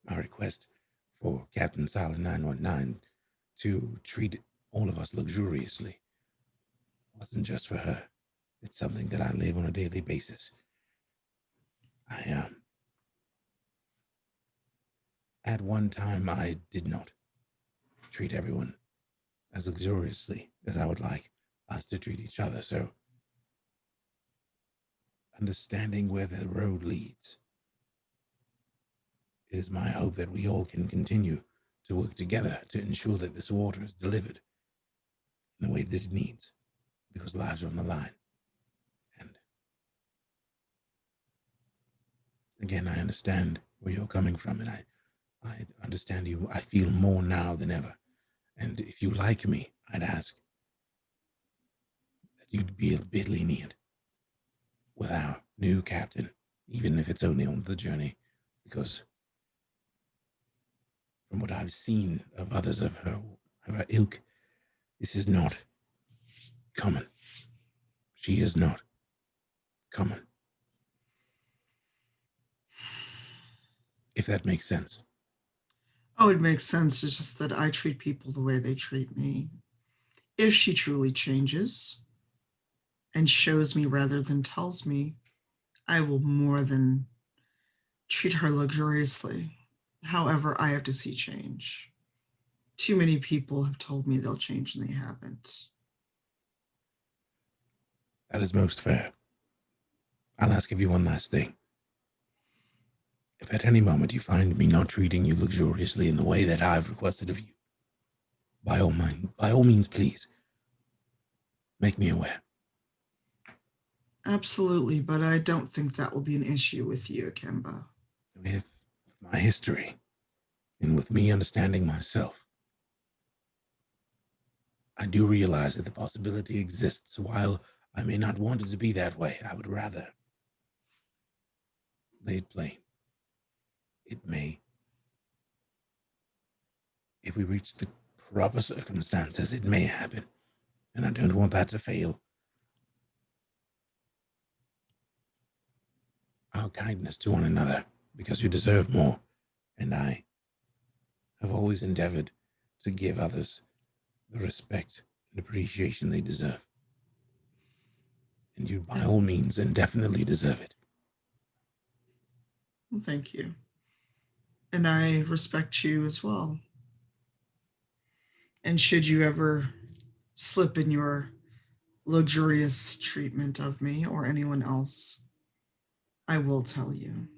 my request for Captain Silent 919 to treat all of us luxuriously wasn't just for her. It's something that I live on a daily basis. At one time, I did not treat everyone as luxuriously as I would like us to treat each other. So, understanding where the road leads, it is my hope that we all can continue to work together to ensure that this water is delivered in the way that it needs, because lives are on the line. And again, I understand where you're coming from, and I understand you. I feel more now than ever. And if you like me, I'd ask that you'd be a bit lenient with our new captain, even if it's only on the journey, because from what I've seen of others of her ilk, this is not common. She is not common. If that makes sense. Oh, it makes sense. It's just that I treat people the way they treat me. If she truly changes and shows me rather than tells me, I will more than treat her luxuriously. However, I have to see change. Too many people have told me they'll change and they haven't. That is most fair. I'll ask of you one last thing. If at any moment you find me not treating you luxuriously in the way that I've requested of you, by all means, please, make me aware. Absolutely, but I don't think that will be an issue with you, Ikemba. With my history, and with me understanding myself, I do realize that the possibility exists. While I may not want it to be that way, I would rather lay it plain. It may, if we reach the proper circumstances, it may happen. And I don't want that to fail. Our kindness to one another, because you deserve more. And I have always endeavored to give others the respect and appreciation they deserve. And you, by all means, indefinitely deserve it. Well, thank you. And I respect you as well. And should you ever slip in your luxurious treatment of me or anyone else, I will tell you.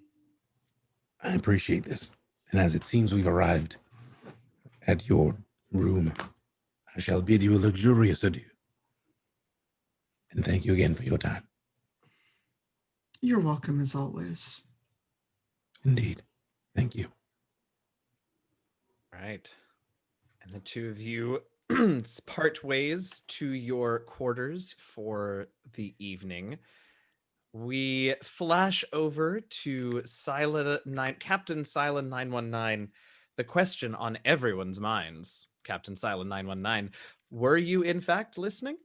I appreciate this. And as it seems we've arrived at your room, I shall bid you a luxurious adieu. And thank you again for your time. You're welcome as always. Indeed. Thank you. All right. And the two of you part ways to your quarters for the evening. we flash over to Captain Sila 919. The question on everyone's minds, Captain Sila 919, were you in fact listening?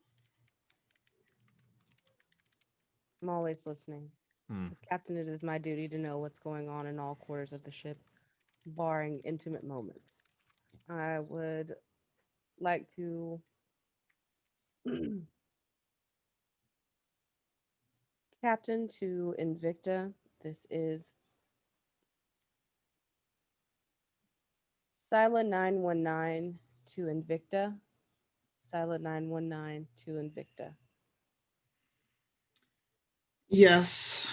I'm always listening. Hmm. As captain, it is my duty to know what's going on in all quarters of the ship, barring intimate moments. I would like to Captain to Invicta. This is Sila 919 to Invicta. Sila 919 to Invicta. Yes.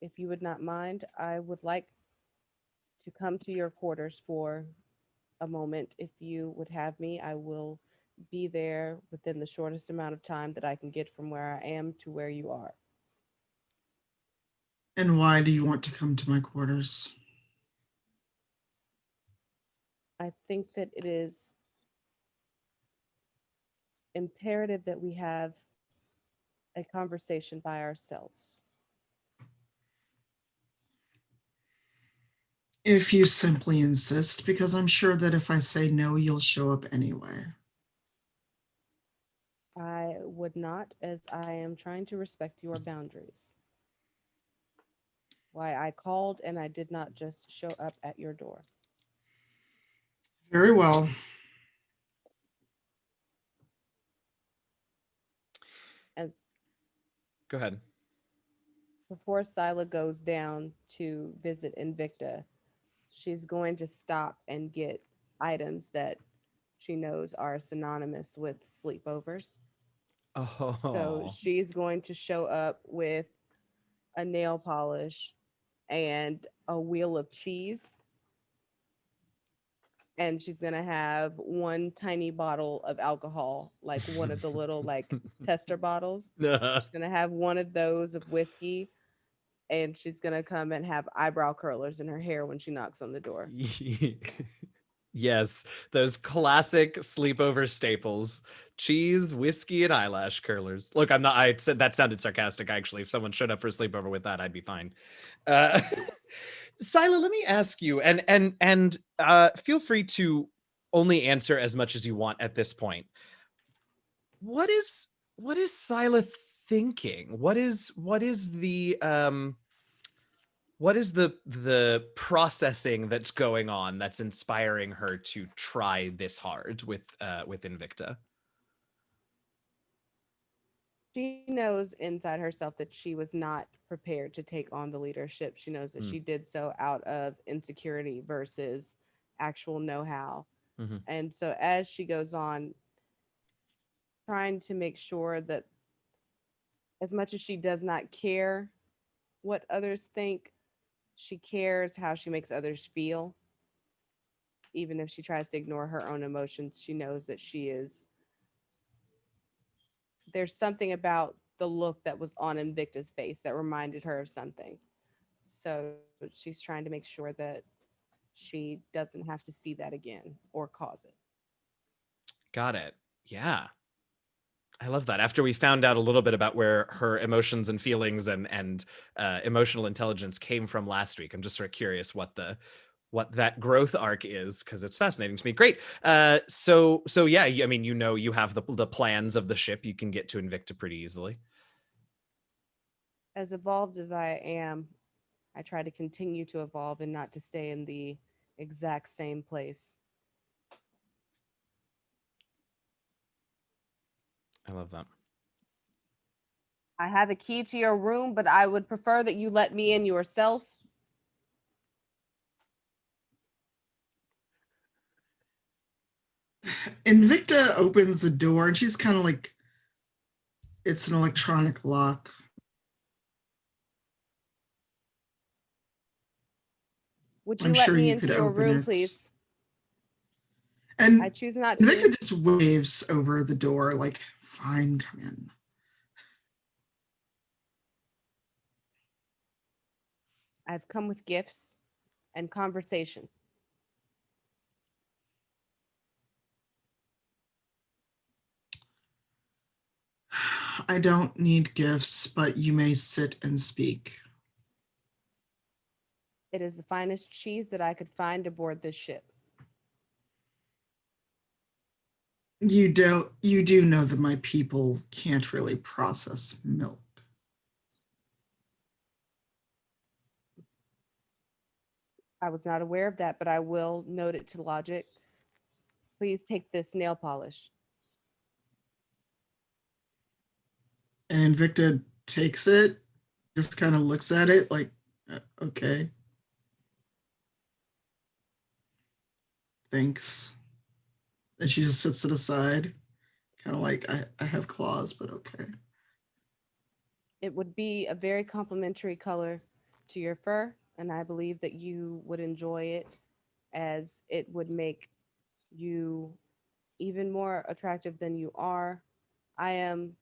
If you would not mind, I would like to come to your quarters for a moment. If you would have me, I will be there within the shortest amount of time that I can get from where I am to where you are. And why do you want to come to my quarters? I think that it is imperative that we have a conversation by ourselves. If you simply insist, because I'm sure that if I say no, you'll show up anyway. I would not, as I am trying to respect your boundaries. Why I called and I did not just show up at your door. Very well. And Go ahead. before Sila goes down to visit Invicta, she's going to stop and get items that she knows are synonymous with sleepovers. Oh. So she's going to show up with a nail polish and a wheel of cheese. And she's going to have one tiny bottle of alcohol, like one of the little like tester bottles. She's going to have one of those of whiskey. And she's going to come and have eyebrow curlers in her hair when she knocks on the door. Yes, those classic sleepover staples: cheese, whiskey, and eyelash curlers. Look, I said that sounded sarcastic, actually. If someone showed up for a sleepover with that, I'd be fine. Sila, let me ask you, and feel free to only answer as much as you want at this point. What is Sila thinking? What is the processing that's going on that's inspiring her to try this hard with Invicta? She knows inside herself that she was not prepared to take on the leadership. She knows that she did so out of insecurity versus actual know-how. Mm-hmm. And so as she goes on, trying to make sure that as much as she does not care what others think, she cares how she makes others feel. Even if she tries to ignore her own emotions, she knows that there's something about the look that was on Invicta's face that reminded her of something. So she's trying to make sure that she doesn't have to see that again or cause it. Got it. Yeah. I love that. After we found out a little bit about where her emotions and feelings and emotional intelligence came from last week, I'm just sort of curious what that growth arc is, because it's fascinating to me. Great. So yeah, I mean, you have the plans of the ship. You can get to Invicta pretty easily. As evolved as I am, I try to continue to evolve and not to stay in the exact same place. I love that. I have a key to your room, but I would prefer that you let me in yourself. Invicta opens the door and she's kind of like, it's an electronic lock. Would you I'm let sure me you into could your open room, it. please? And I choose not Invicta to. just waves over the door like, fine, come in. I've come with gifts and conversation. I don't need gifts, but you may sit and speak. It is the finest cheese that I could find aboard this ship. You do know that my people can't really process milk. I was not aware of that, but I will note it to logic. Please take this nail polish. And Invicta takes it, just kind of looks at it like, okay. Thanks. And she just sits it aside, kind of like, I have claws, but okay. It would be a very complimentary color to your fur, and I believe that you would enjoy it, as it would make you even more attractive than you are. I am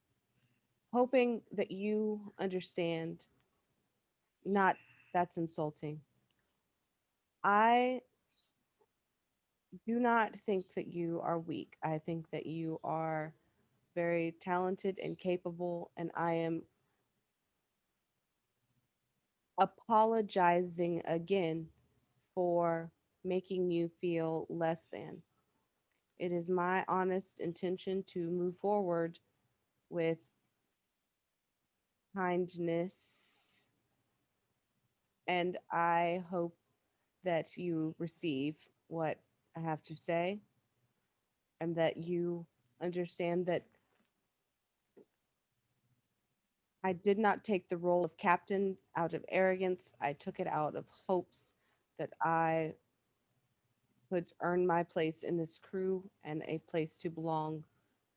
hoping that you understand. Not that's insulting. I do not think that you are weak. I think that you are very talented and capable, and I am apologizing again for making you feel less than. It is my honest intention to move forward with kindness, and I hope that you receive what I have to say and that you understand that I did not take the role of captain out of arrogance. I took it out of hopes that I could earn my place in this crew and a place to belong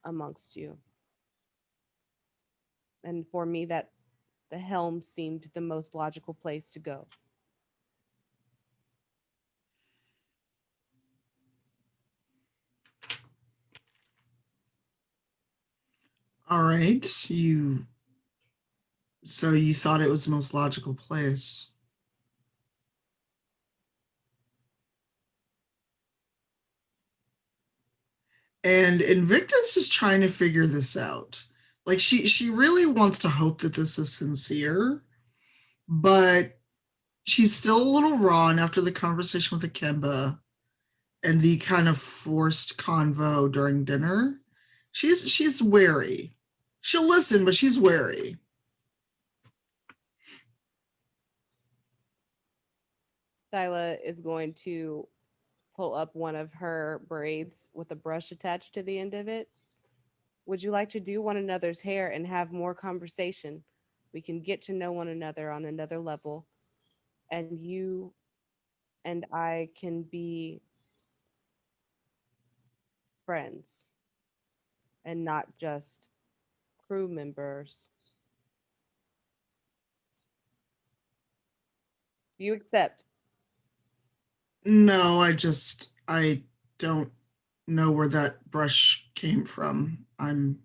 amongst you. And for me, that the helm seemed the most logical place to go. All right, so you thought it was the most logical place. And Invicta's just trying to figure this out. Like she really wants to hope that this is sincere, but she's still a little raw. And after the conversation with Ikemba and the kind of forced convo during dinner, she's wary. She'll listen, but she's wary. Scylla is going to pull up one of her braids with a brush attached to the end of it. Would you like to do one another's hair and have more conversation? We can get to know one another on another level, and you and I can be friends and not just crew members. Do you accept? No, I don't know where that brush came from. I'm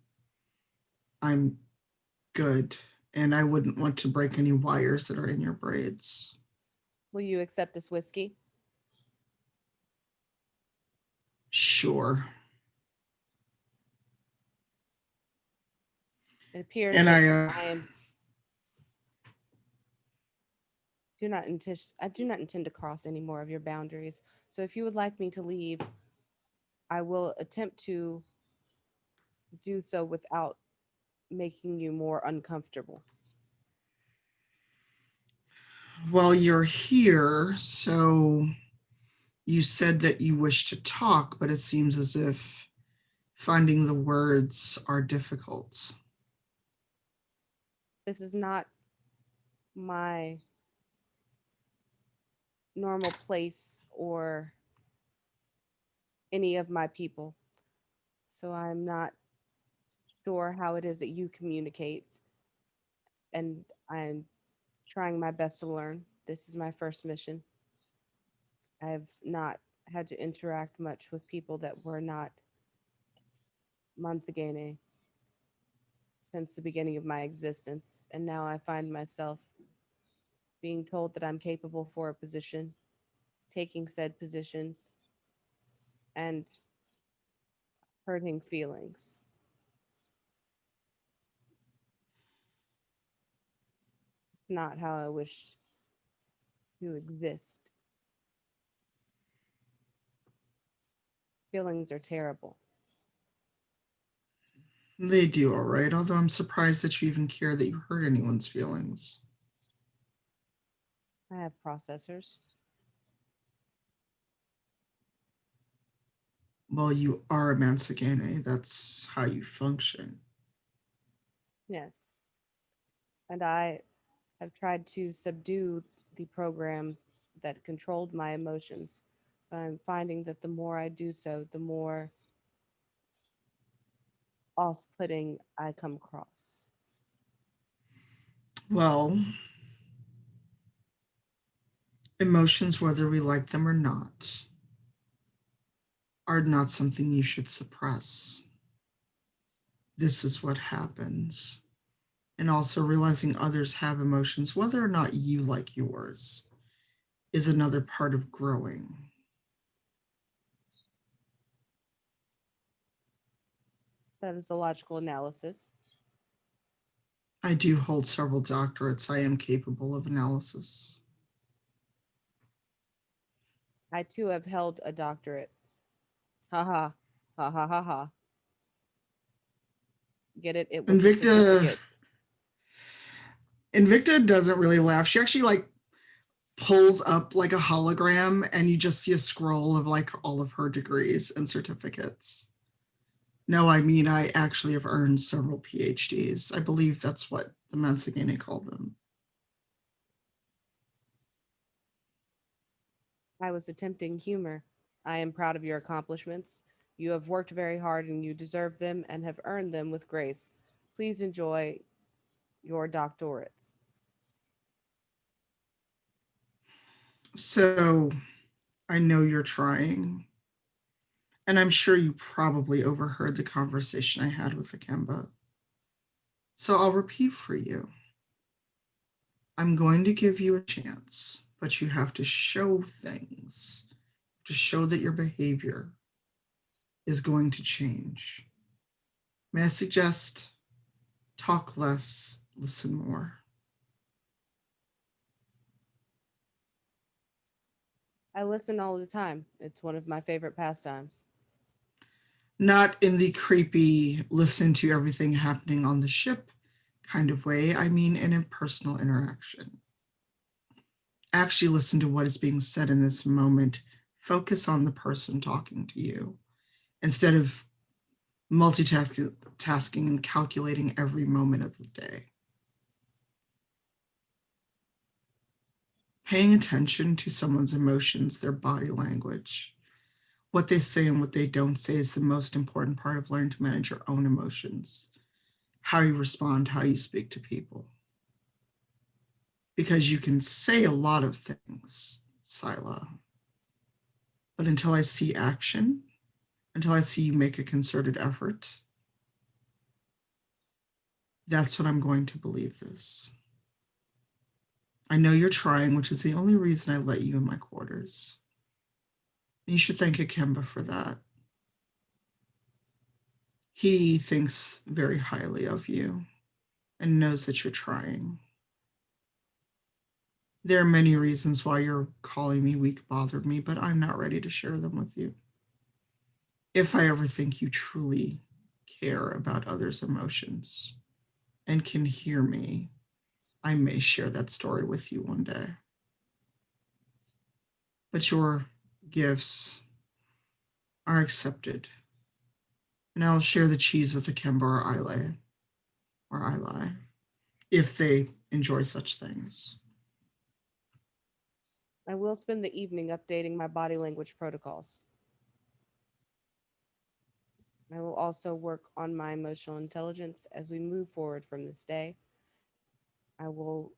good, and I wouldn't want to break any wires that are in your braids. Will you accept this whiskey? Sure. It appears And that I I am I do not intend to cross any more of your boundaries. So if you would like me to leave, I will attempt to do so without making you more uncomfortable. well, you're here, so you said that you wish to talk, but it seems as if finding the words are difficult. This is not my normal place or any of my people. So I'm not sure how it is that you communicate, and I'm trying my best to learn. This is my first mission. I have not had to interact much with people that were not Monthagene since the beginning of my existence, and now I find myself being told that I'm capable for a position, taking said position, and hurting feelings. Not how I wished to exist. Feelings are terrible. They do all right, although I'm surprised that you even care that you hurt anyone's feelings. I have processors. Well, you are a Mansagane. That's how you function. Yes. And I have tried to subdue the program that controlled my emotions. But I'm finding that the more I do so, the more off putting I come across. Well, emotions, whether we like them or not, are not something you should suppress. This is what happens. And also realizing others have emotions, whether or not you like yours, is another part of growing. That is the logical analysis. I do hold several doctorates. I am capable of analysis. I too have held a doctorate. Ha ha. Ha ha ha ha. Get it? It was a Invicta certificate. Invicta doesn't really laugh. She actually like pulls up like a hologram and you just see a scroll of like all of her degrees and certificates. No, I mean, I actually have earned several PhDs. I believe that's what the Mansagane call them. I was attempting humor. I am proud of your accomplishments. You have worked very hard and you deserve them and have earned them with grace. Please enjoy your doctorates. So I know you're trying. And I'm sure you probably overheard the conversation I had with Ikemba. So I'll repeat for you. I'm going to give you a chance, but you have to show things to show that your behavior is going to change. May I suggest talk less, listen more? I listen all the time. It's one of my favorite pastimes. Not in the creepy, listen to everything happening on the ship kind of way. I mean, in a personal interaction. Actually, listen to what is being said in this moment. Focus on the person talking to you instead of multitasking and calculating every moment of the day. Paying attention to someone's emotions, their body language, what they say and what they don't say is the most important part of learning to manage your own emotions, how you respond, how you speak to people. Because you can say a lot of things, Sila, but until I see action, until I see you make a concerted effort, that's when I'm going to believe this. I know you're trying, which is the only reason I let you in my quarters. And you should thank Ikemba for that. He thinks very highly of you and knows that you're trying. There are many reasons why you're calling me weak bothered me, but I'm not ready to share them with you. If I ever think you truly care about others' emotions and can hear me, I may share that story with you one day. But your gifts are accepted. And I'll share the cheese with Ikemba or Ilay, if they enjoy such things. I will spend the evening updating my body language protocols. I will also work on my emotional intelligence as we move forward from this day. I will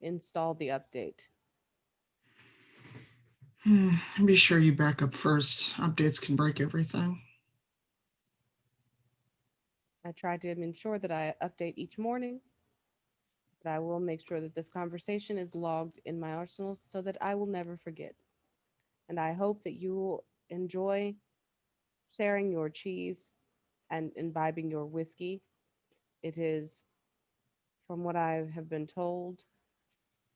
install the update. Be sure you back up first. Updates can break everything. I try to ensure that I update each morning, but I will make sure that this conversation is logged in my arsenal so that I will never forget. And I hope that you will enjoy sharing your cheese and imbibing your whiskey. It is from what I have been told,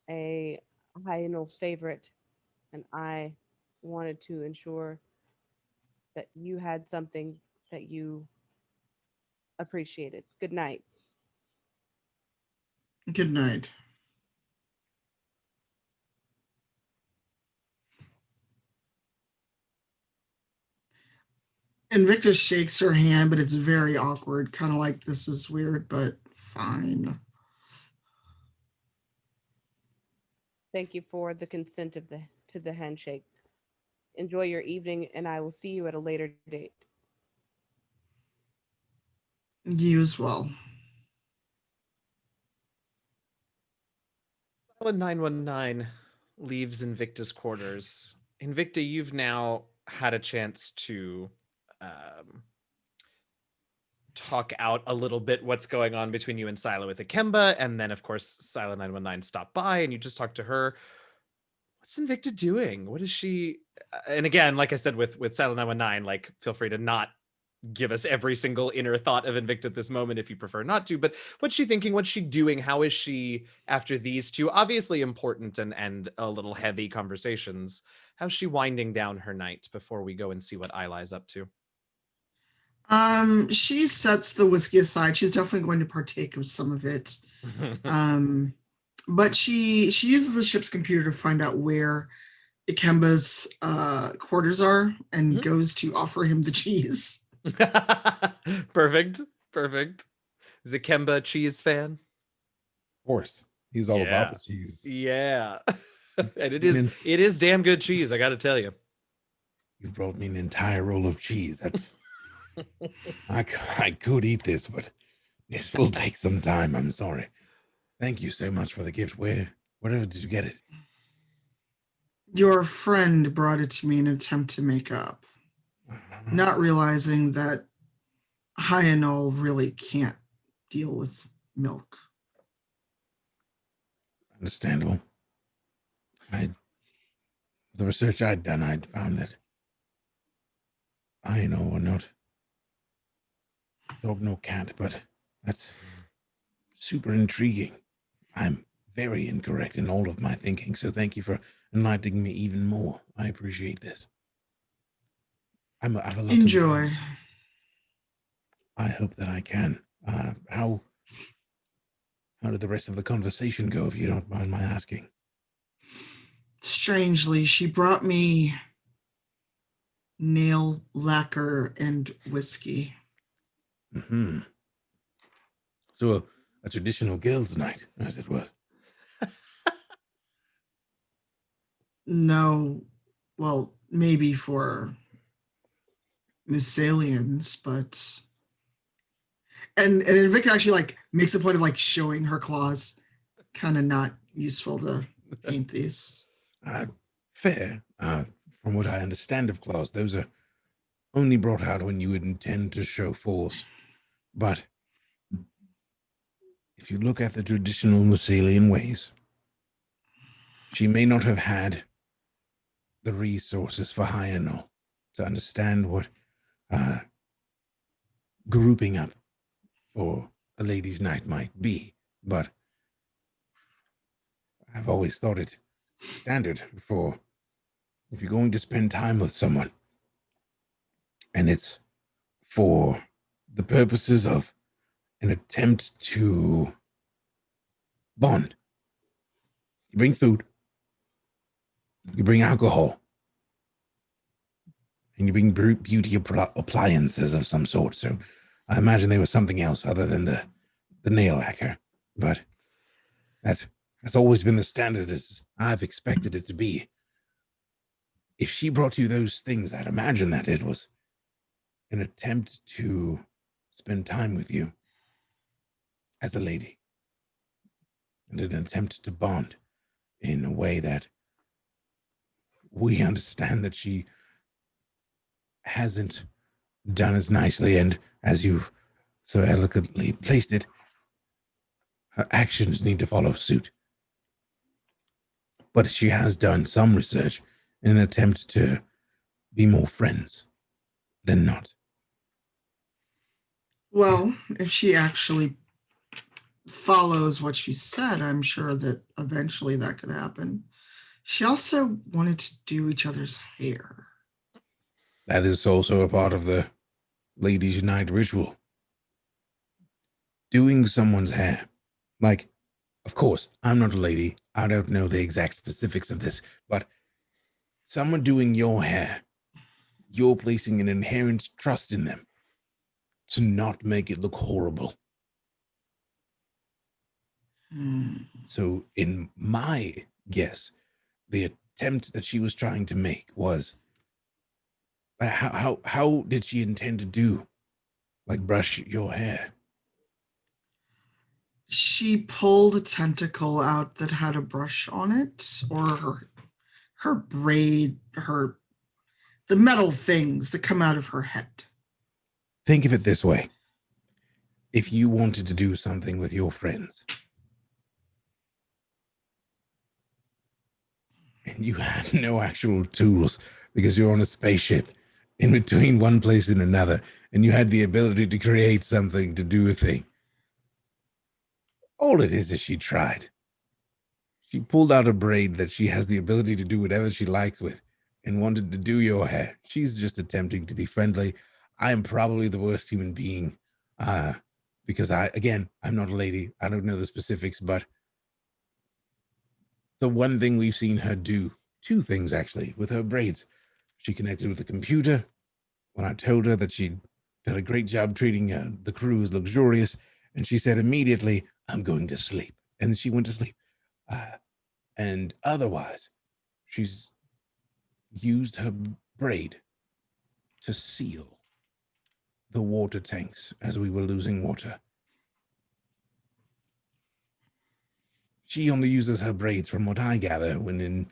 a Hyanal favorite, and I wanted to ensure that you had something that you appreciated. Good night. Good night. Invicta shakes her hand, but it's very awkward, kind of like this is weird, but fine. Thank you for the consent of the handshake. Enjoy your evening, and I will see you at a later date. You as well. Silent 919 leaves Invicta's quarters. Invicta, you've now had a chance to talk out a little bit what's going on between you and Sila with Ikemba, and then of course Silent 919 stopped by and you just talked to her. What's Invicta doing? What is she? And again, like I said with Silent 919, like feel free to not give us every single inner thought of Invicta at this moment if you prefer not to, but what's she thinking? What's she doing? How is she after these two obviously important and a little heavy conversations? How's she winding down her night before we go and see what Ilay's up to? She sets the whiskey aside. She's definitely going to partake of some of it. But she uses the ship's computer to find out where Ikemba's quarters are and goes to offer him the cheese. Perfect. Is Ikemba a cheese fan? Of course. He's all about the cheese. Yeah. And it is damn good cheese, I gotta tell you. You brought me an entire roll of cheese. That's I could eat this, but this will take some time. I'm sorry. Thank you so much for the gift. Wherever did you get it? Your friend brought it to me in an attempt to make up, not realizing that Hyanol really can't deal with milk. Understandable. The research I'd done, I'd found that Hyanol were not dog, no cat, but that's super intriguing. I'm very incorrect in all of my thinking, so thank you for enlightening me even more. I appreciate this. I have a lot Enjoy. I hope that I can. How did the rest of the conversation go, if you don't mind my asking? Strangely, she brought me nail lacquer and whiskey. Mm-hmm. So a traditional girls' night, as it were. No, well, maybe for Musalians, but and Invicta actually like makes a point of like showing her claws. Kind of not useful to paint these. Fair. From what I understand of claws, those are only brought out when you would intend to show force. But if you look at the traditional Musalian ways, she may not have had the resources for Hyanol to understand what grouping up for a ladies' night might be. But I've always thought it standard for if you're going to spend time with someone and it's for the purposes of an attempt to bond. You bring food, you bring alcohol, and you bring beauty appliances of some sort. So I imagine there was something else other than the nail lacquer. But that's always been the standard as I've expected it to be. If she brought you those things, I'd imagine that it was an attempt to spend time with you as a lady and an attempt to bond in a way that we understand that she hasn't done as nicely, and as you've so eloquently placed it, her actions need to follow suit. But she has done some research in an attempt to be more friends than not. Well, if she actually follows what she said, I'm sure that eventually that could happen. She also wanted to do each other's hair. That is also a part of the Ladies' Night ritual. Doing someone's hair. Like, of course, I'm not a lady. I don't know the exact specifics of this, but someone doing your hair, you're placing an inherent trust in them to not make it look horrible. So, in my guess, the attempt that she was trying to make was how did she intend to do, like, brush your hair? She pulled a tentacle out that had a brush on it, or her braid, the metal things that come out of her head. Think of it this way. If you wanted to do something with your friends and you had no actual tools because you're on a spaceship in between one place and another, and you had the ability to create something to do a thing, all it is she tried. She pulled out a braid that she has the ability to do whatever she likes with and wanted to do your hair. She's just attempting to be friendly. I am probably the worst human being because I'm not a lady. I don't know the specifics, but the one thing we've seen her do, two things actually, with her braids. She connected with the computer when I told her that she'd done a great job treating the crew as luxurious, and she said immediately, "I'm going to sleep." And she went to sleep. And otherwise, she's used her braid to seal the water tanks as we were losing water. She only uses her braids, from what I gather, when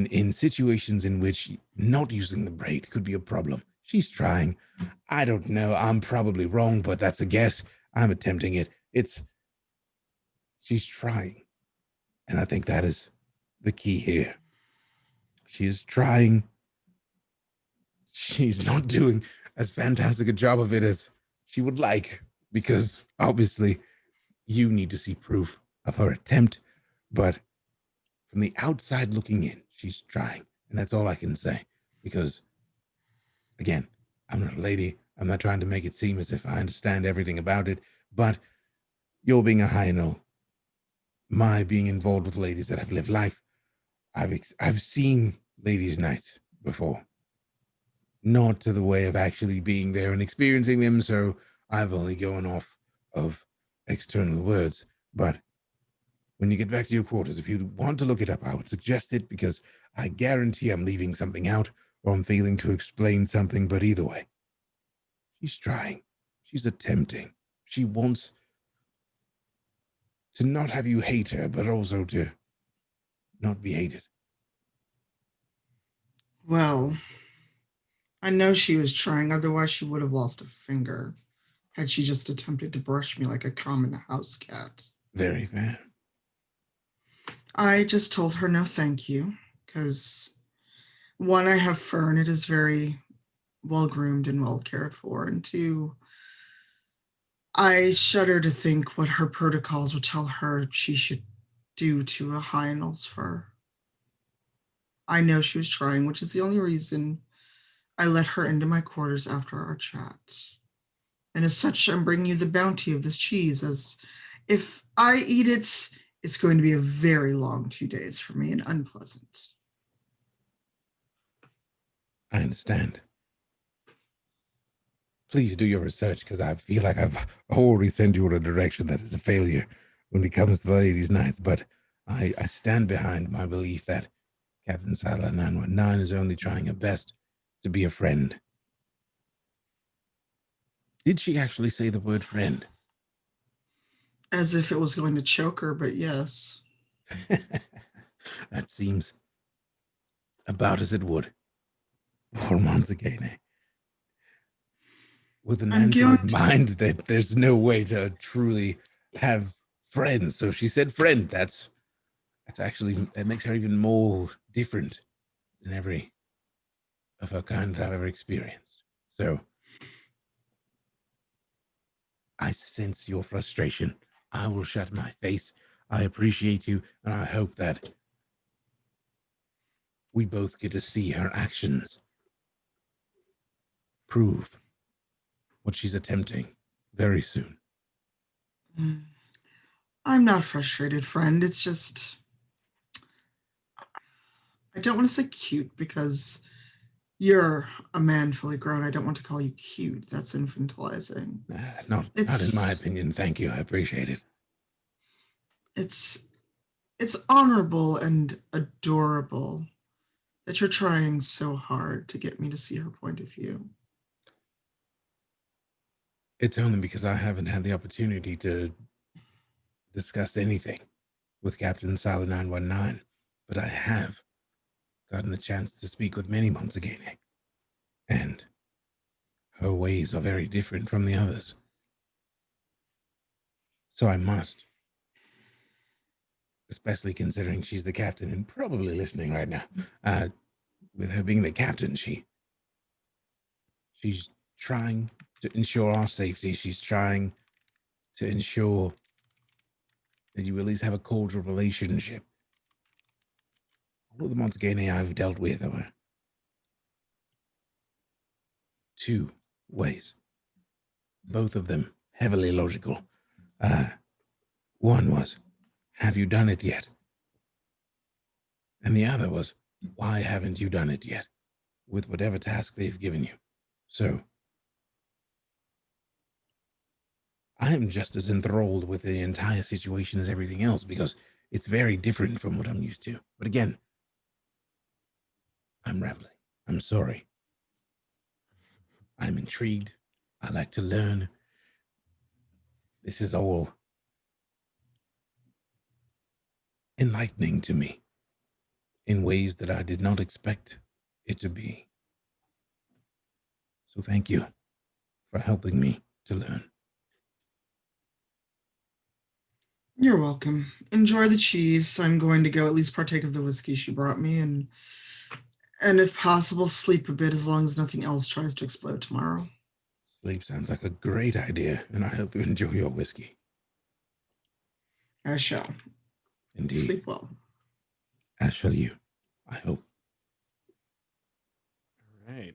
in situations in which not using the braid could be a problem. She's trying. I don't know. I'm probably wrong, but that's a guess. I'm attempting it. She's trying. And I think that is the key here. She is trying. She's not doing as fantastic a job of it as she would like, because obviously you need to see proof of her attempt. But from the outside looking in, she's trying. And that's all I can say. Because, again, I'm not a lady. I'm not trying to make it seem as if I understand everything about it. But you're being a Hyanal. My being involved with ladies that have lived life. I've seen ladies' nights before. Not to the way of actually being there and experiencing them. So I've only gone off of external words. But when you get back to your quarters, if you want to look it up, I would suggest it, because I guarantee I'm leaving something out or I'm failing to explain something. But either way, she's trying. She's attempting. She wants to not have you hate her, but also to not be hated. Well, I know she was trying, otherwise she would have lost a finger had she just attempted to brush me like a common house cat. Very fair. I just told her no thank you, because one, I have fur and it is very well groomed and well cared for, and two, I shudder to think what her protocols would tell her she should do to a Hyanal's fur. I know she was trying, which is the only reason I let her into my quarters after our chat. And as such, I'm bringing you the bounty of this cheese, as if I eat it, it's going to be a very long 2 days for me and unpleasant. I understand. Please do your research, because I feel like I've already sent you in a direction that is a failure when it comes to the ladies' nights. But I stand behind my belief that Captain Sila 919 is only trying her best to be a friend. Did she actually say the word friend? As if it was going to choke her, but yes. That seems about as it would for Monzagene. With an android mind, that there's no way to truly have friends. So she said friend. That's actually, that makes her even more different than every of her kind that I've ever experienced. So I sense your frustration. I will shut my face. I appreciate you, and I hope that we both get to see her actions prove what she's attempting very soon. I'm not frustrated, friend. It's just, I don't want to say cute because you're a man fully grown. I don't want to call you cute. That's infantilizing. Not in my opinion. Thank you. I appreciate it. It's honorable and adorable that you're trying so hard to get me to see her point of view. It's only because I haven't had the opportunity to discuss anything with Captain Silent 919, but I have gotten the chance to speak with many Musagene, and her ways are very different from the others. So I must, especially considering she's the captain and probably listening right now. With her being the captain, she's trying to ensure our safety. She's trying to ensure that you at least have a cordial relationship. All of the Musagene I've dealt with are two ways, both of them heavily logical. One was, have you done it yet? And the other was, why haven't you done it yet? With whatever task they've given you. So, I am just as enthralled with the entire situation as everything else because it's very different from what I'm used to. But again, I'm rambling. I'm sorry. I'm intrigued. I like to learn. This is all enlightening to me in ways that I did not expect it to be. So thank you for helping me to learn. You're welcome. Enjoy the cheese. I'm going to go at least partake of the whiskey she brought me and if possible, sleep a bit as long as nothing else tries to explode tomorrow. Sleep sounds like a great idea, and I hope you enjoy your whiskey. I shall. Indeed. Sleep well. As shall you, I hope. All right.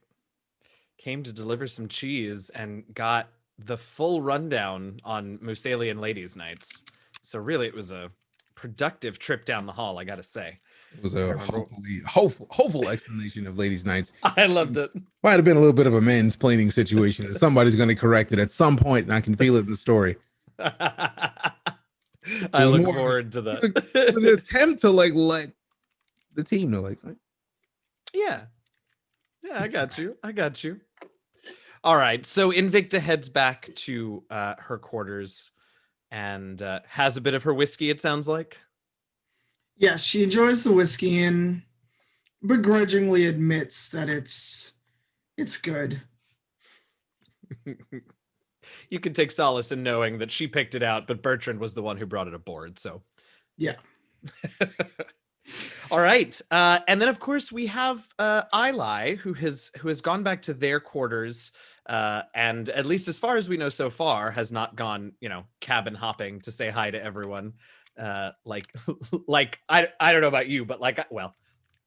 Came to deliver some cheese and got the full rundown on Musalian ladies' nights. So really, it was a productive trip down the hall, I gotta say. It was a hopeful explanation of ladies' nights. I loved it. Might have been a little bit of a mansplaining situation, and somebody's going to correct it at some point, and I can feel it in the story. I look forward to that. It's an attempt to let the team know, Yeah, I got you. All right, so Invicta heads back to her quarters and has a bit of her whiskey, it sounds like. Yes, she enjoys the whiskey and begrudgingly admits that it's good. You can take solace in knowing that she picked it out, but Bertrand was the one who brought it aboard. So, yeah. All right, and then of course we have Ilay, who has gone back to their quarters, and at least as far as we know so far, has not gone, cabin hopping to say hi to everyone. Like I don't know about you, but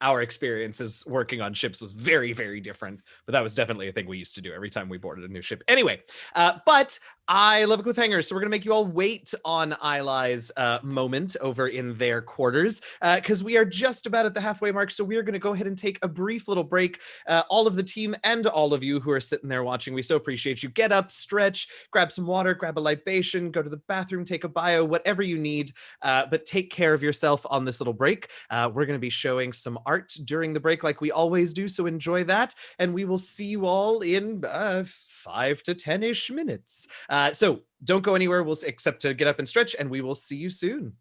our experiences working on ships was very, very different, but that was definitely a thing we used to do every time we boarded a new ship. Anyway, but I love a cliffhanger, so we're gonna make you all wait on Ilay's moment over in their quarters, because we are just about at the halfway mark, so we are gonna go ahead and take a brief little break. All of the team and all of you who are sitting there watching, we so appreciate you. Get up, stretch, grab some water, grab a libation, go to the bathroom, take a bio, whatever you need, but take care of yourself on this little break. We're gonna be showing some art during the break like we always do, so enjoy that, and we will see you all in 5 to 10-ish minutes. So don't go anywhere, except to get up and stretch, and we will see you soon.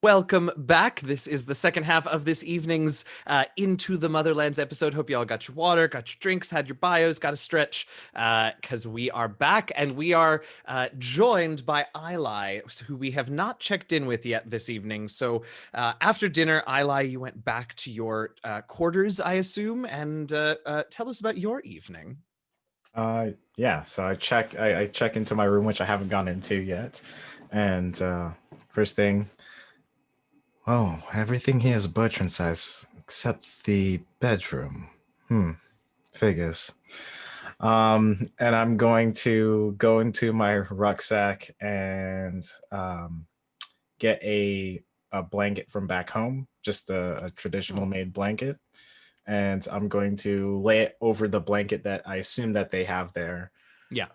Welcome back. This is the second half of this evening's Into the Motherlands episode. Hope you all got your water, got your drinks, had your bios, got a stretch, because we are back and we are joined by Ilay, who we have not checked in with yet this evening. So after dinner, Ilay, you went back to your quarters, I assume, and tell us about your evening. Yeah, so I check into my room, which I haven't gone into yet, and first thing, oh, everything here is Bertrand size except the bedroom. Figures. And I'm going to go into my rucksack and get a blanket from back home, just a traditional made blanket, and I'm going to lay it over the blanket that I assume that they have there. Yeah.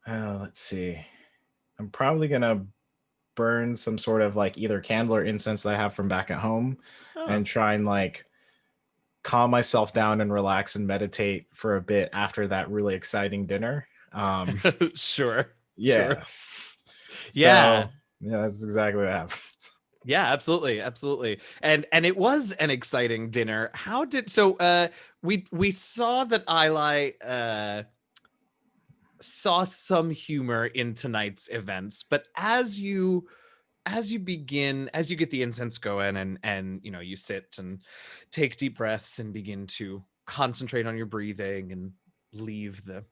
Let's see. I'm probably gonna burn some sort of like either candle or incense that I have from back at home, and try and like calm myself down and relax and meditate for a bit after that really exciting dinner. Sure. Yeah. Sure. Yeah, that's exactly what happens. Yeah, absolutely. And it was an exciting dinner. How did we saw that Ilay saw some humor in tonight's events, but as you get the incense going and you sit and take deep breaths and begin to concentrate on your breathing and leave the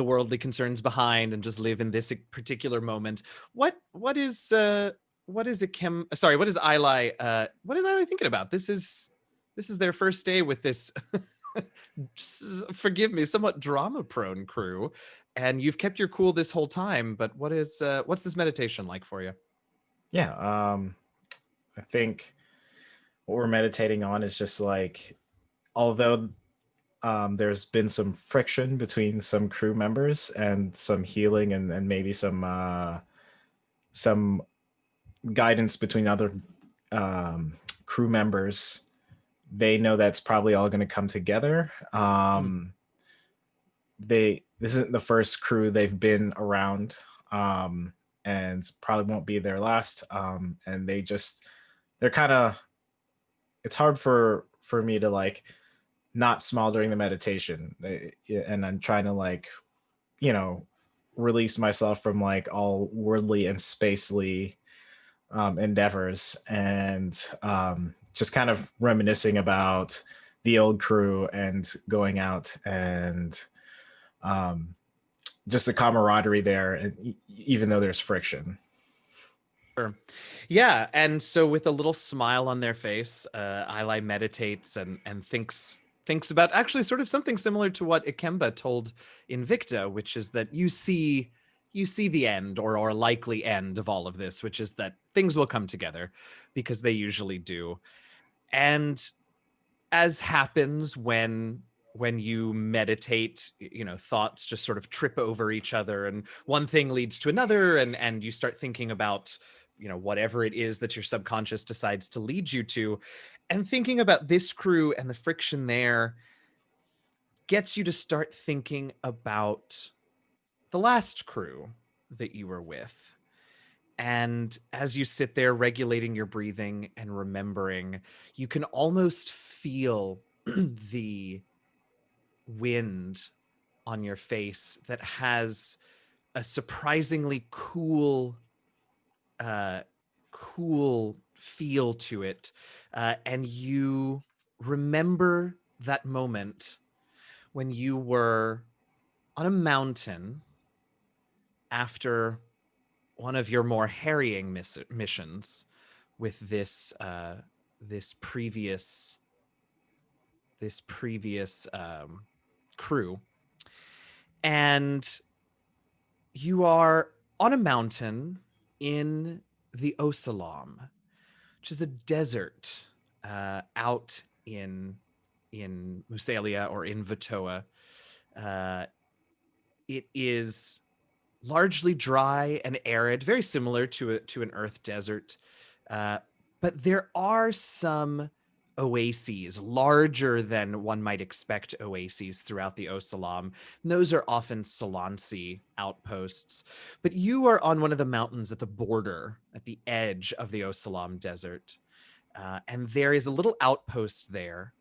worldly concerns behind and just live in this particular moment. What is Ilay thinking about? This is their first day with this forgive me, somewhat drama prone crew, and you've kept your cool this whole time, but what's this meditation like for you? Yeah, I think what we're meditating on is just like, although there's been some friction between some crew members and some healing and maybe some guidance between other crew members, they know that's probably all going to come together. This isn't the first crew they've been around, and probably won't be their last. And they're kind of, it's hard for me to like not smile during the meditation, and I'm trying to like, release myself from like all worldly and spacely endeavors, and just kind of reminiscing about the old crew and going out and just the camaraderie there, and even though there's friction. Sure. Yeah, and so with a little smile on their face, Ilay meditates and thinks about actually sort of something similar to what Ikemba told Invicta, which is that you see the end or likely end of all of this, which is that things will come together because they usually do. And as happens when you meditate, thoughts just sort of trip over each other and one thing leads to another, and you start thinking about whatever it is that your subconscious decides to lead you to, and thinking about this crew and the friction there gets you to start thinking about the last crew that you were with. And as you sit there regulating your breathing and remembering, you can almost feel the wind on your face that has a surprisingly cool feel to it. And you remember that moment when you were on a mountain after one of your more harrying missions with this previous crew, and you are on a mountain in the Osalam, which is a desert out in Musalia or in Vitoa. It is largely dry and arid, very similar to an earth desert, but there are some oases, larger than one might expect oases throughout the Osalam. And those are often Solansi outposts. But you are on one of the mountains at the border, at the edge of the Osalam Desert. And there is a little outpost there.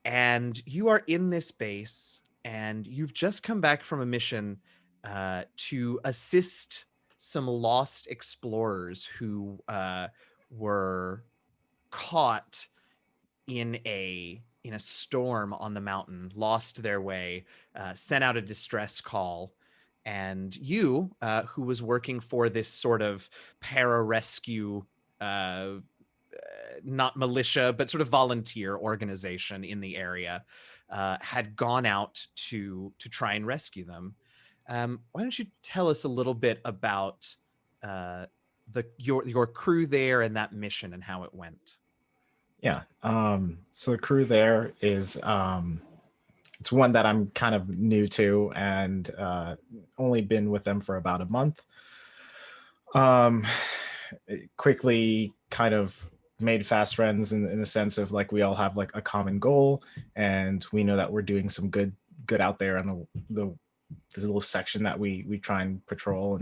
And you are in this base, and you've just come back from a mission to assist some lost explorers who were caught in a storm on the mountain, lost their way, sent out a distress call. And you, who was working for this sort of para-rescue, not militia, but sort of volunteer organization in the area, had gone out to try and rescue them. Why don't you tell us a little bit about your crew there and that mission and how it went? Yeah. So the crew there is it's one that I'm kind of new to, and only been with them for about a month. Quickly kind of made fast friends in the sense of like we all have like a common goal, and we know that we're doing some good out there on this little section that we try and patrol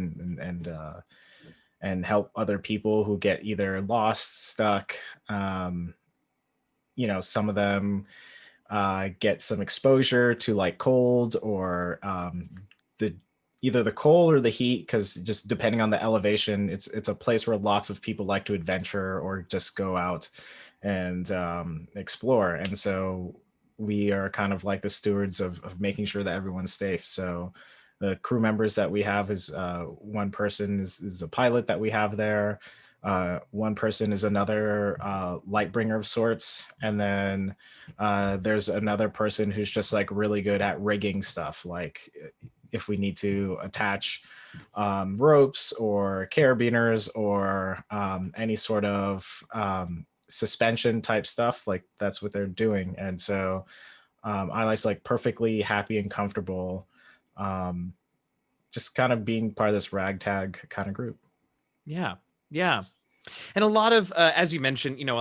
and help other people who get either lost, stuck. Some of them get some exposure to like cold or either the cold or the heat, because just depending on the elevation, it's a place where lots of people like to adventure or just go out and explore. And so we are kind of like the stewards of making sure that everyone's safe. So the crew members that we have is one person is a pilot that we have there. One person is another light bringer of sorts. And then there's another person who's just like really good at rigging stuff. Like if we need to attach ropes or carabiners or any sort of suspension type stuff, like that's what they're doing. And so Ilay's like perfectly happy and comfortable just kind of being part of this ragtag kind of group. Yeah. And a lot of, as you mentioned, a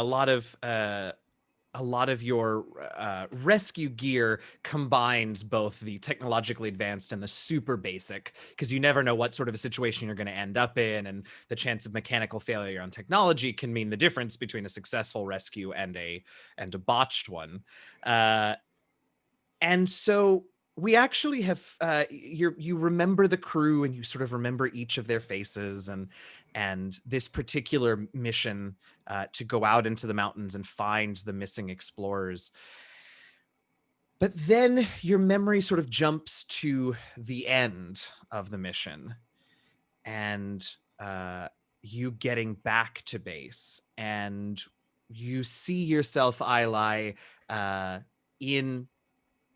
lot of your rescue gear combines both the technologically advanced and the super basic, because you never know what sort of a situation you're going to end up in, and the chance of mechanical failure on technology can mean the difference between a successful rescue and a botched one. And so we actually have you remember the crew, and you sort of remember each of their faces, and this particular mission to go out into the mountains and find the missing explorers. But then your memory sort of jumps to the end of the mission, and you getting back to base, and you see yourself, Ilay,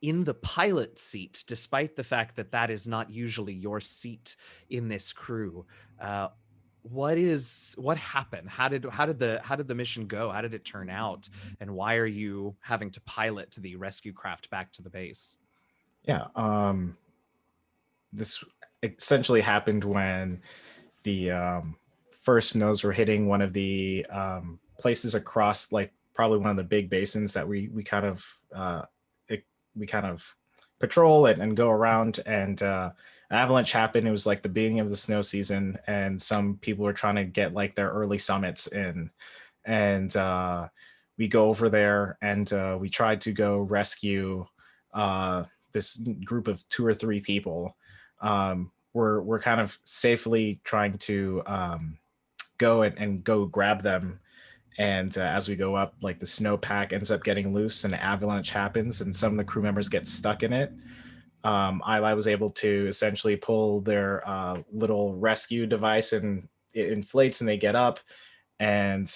in the pilot seat, despite the fact that that is not usually your seat in this crew. What happened? How did the mission go? How did it turn out? And why are you having to pilot the rescue craft back to the base? Yeah. This essentially happened when the first snows were hitting one of the places across, like probably one of the big basins that we kind of patrol it and go around, and avalanche happened. It was like the beginning of the snow season, and some people were trying to get like their early summits in, and we go over there, and we tried to go rescue this group of 2 or 3 people. We're kind of safely trying to go and go grab them. And as we go up, like the snowpack ends up getting loose and an avalanche happens, and some of the crew members get stuck in it. Ilay was able to essentially pull their little rescue device, and it inflates, and they get up, and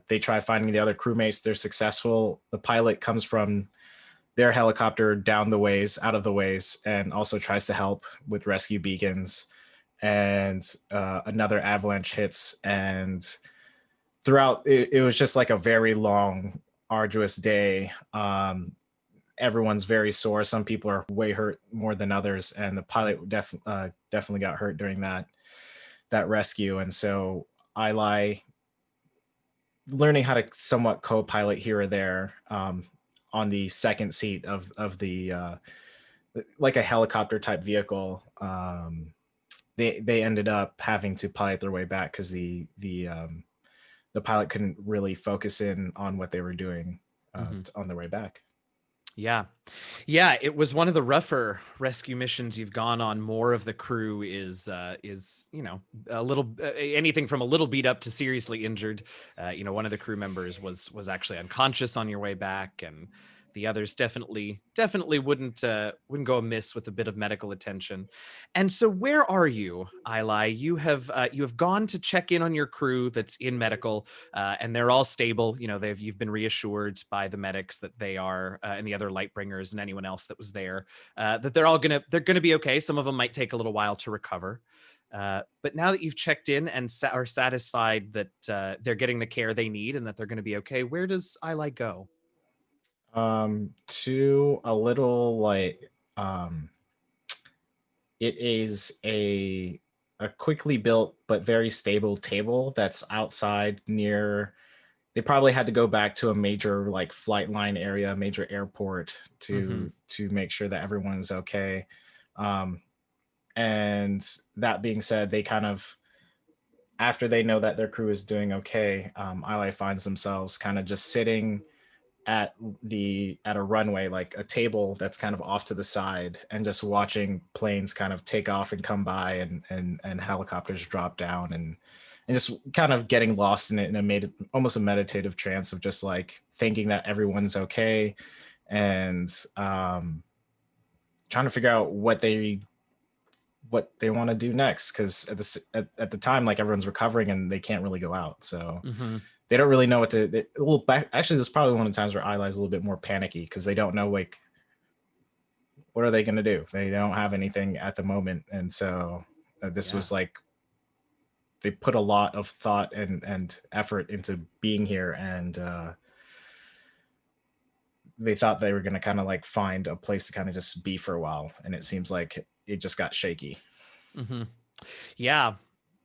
they try finding the other crewmates. They're successful. The pilot comes from their helicopter down the ways, out of the ways, and also tries to help with rescue beacons. And another avalanche hits, and throughout it was just like a very long, arduous day. Everyone's very sore. Some people are way hurt more than others, and the pilot definitely got hurt during that rescue. And so Ilay learning how to somewhat co-pilot here or there on the second seat of the like a helicopter type vehicle. They ended up having to pilot their way back because the pilot couldn't really focus in on what they were doing on their way back. Yeah. Yeah, it was one of the rougher rescue missions you've gone on. More of the crew is you know, a little anything from a little beat up to seriously injured. You know, one of the crew members was actually unconscious on your way back, and the others definitely wouldn't go amiss with a bit of medical attention. And so, where are you, Ilay? You have gone to check in on your crew that's in medical, and they're all stable. You know, you've been reassured by the medics that they are, and the other light bringers and anyone else that was there, that they're gonna be okay. Some of them might take a little while to recover. But now that you've checked in and are satisfied that they're getting the care they need and that they're going to be okay, where does Ilay go? To a little like it is a quickly built but very stable table that's outside near. They probably had to go back to a major like flight line area, major airport to make sure that everyone's okay. And that being said, they kind of, after they know that their crew is doing okay, Ilay finds themselves kind of just sitting at a runway, like a table that's kind of off to the side, and just watching planes kind of take off and come by, and helicopters drop down, and just kind of getting lost in it, and almost a meditative trance of just like thinking that everyone's okay, and trying to figure out what they want to do next, because at the time, like, everyone's recovering and they can't really go out, so they don't really know what to. Actually, this is probably one of the times where Ilay's a little bit more panicky, because they don't know, like, what are they going to do? They don't have anything at the moment, and so this was like, they put a lot of thought and effort into being here, and they thought they were going to kind of like find a place to kind of just be for a while, and it seems like it just got shaky.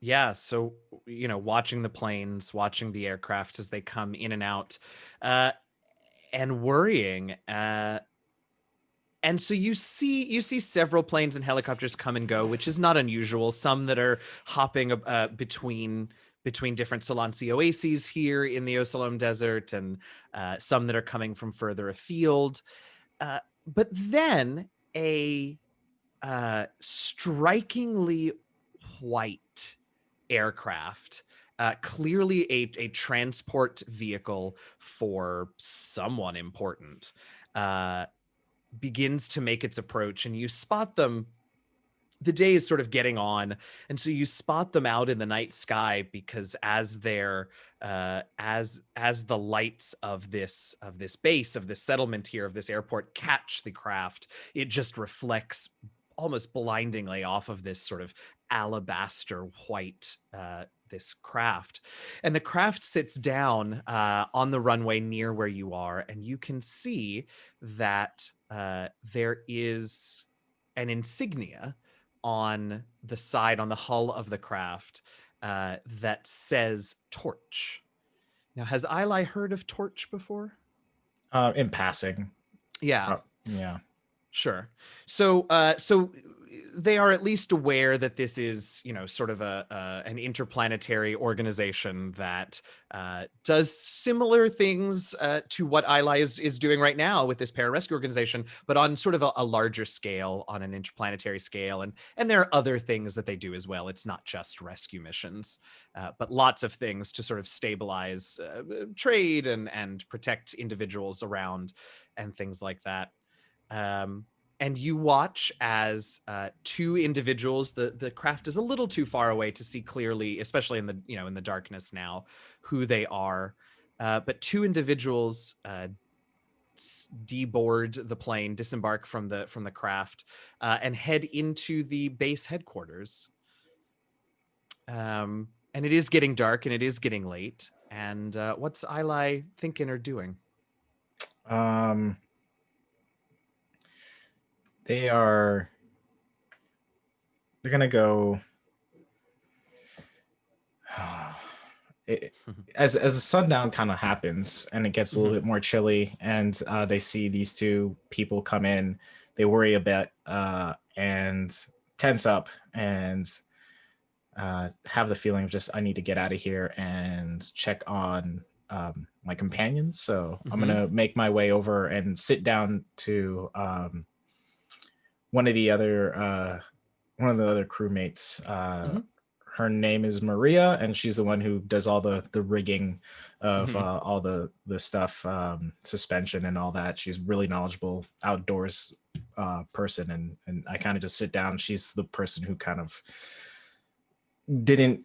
Yeah. So, you know, watching the planes, watching the aircraft as they come in and out, and worrying. And so you see several planes and helicopters come and go, which is not unusual. Some that are hopping between different Solansi oases here in the Osalom Desert, and some that are coming from further afield. But then a strikingly white aircraft, clearly a transport vehicle for someone important, begins to make its approach, and you spot them. The day is sort of getting on, and so you spot them out in the night sky, because as they're as the lights of this base, of this settlement here, of this airport, catch the craft, it just reflects almost blindingly off of this sort of alabaster white this craft. And the craft sits down on the runway near where you are, and you can see that there is an insignia on the side, on the hull of the craft, that says Torch. Now, has Ilay heard of Torch before? In passing. Yeah. Yeah. Sure. So they are at least aware that this is, you know, sort of an interplanetary organization that does similar things to what Ilay is doing right now with this pararescue organization, but on sort of a larger scale, on an interplanetary scale. And there are other things that they do as well. It's not just rescue missions, but lots of things to sort of stabilize trade and protect individuals around, and things like that. And you watch as two individuals, the craft is a little too far away to see clearly, especially in the darkness now, who they are. But two individuals deboard the plane, disembark from the craft, and head into the base headquarters. And it is getting dark, and it is getting late. And what's Ilay thinking or doing? They're gonna go. as the sundown kind of happens and it gets a little Mhm. bit more chilly, and they see these two people come in, they worry a bit and tense up and have the feeling of just, I need to get out of here and check on my companions. So I'm gonna make my way over and sit down to one of the other crewmates. Her name is Maria, and she's the one who does all the rigging of all the stuff, suspension and all that. She's really knowledgeable outdoors person, and I kind of just sit down. She's the person who kind of didn't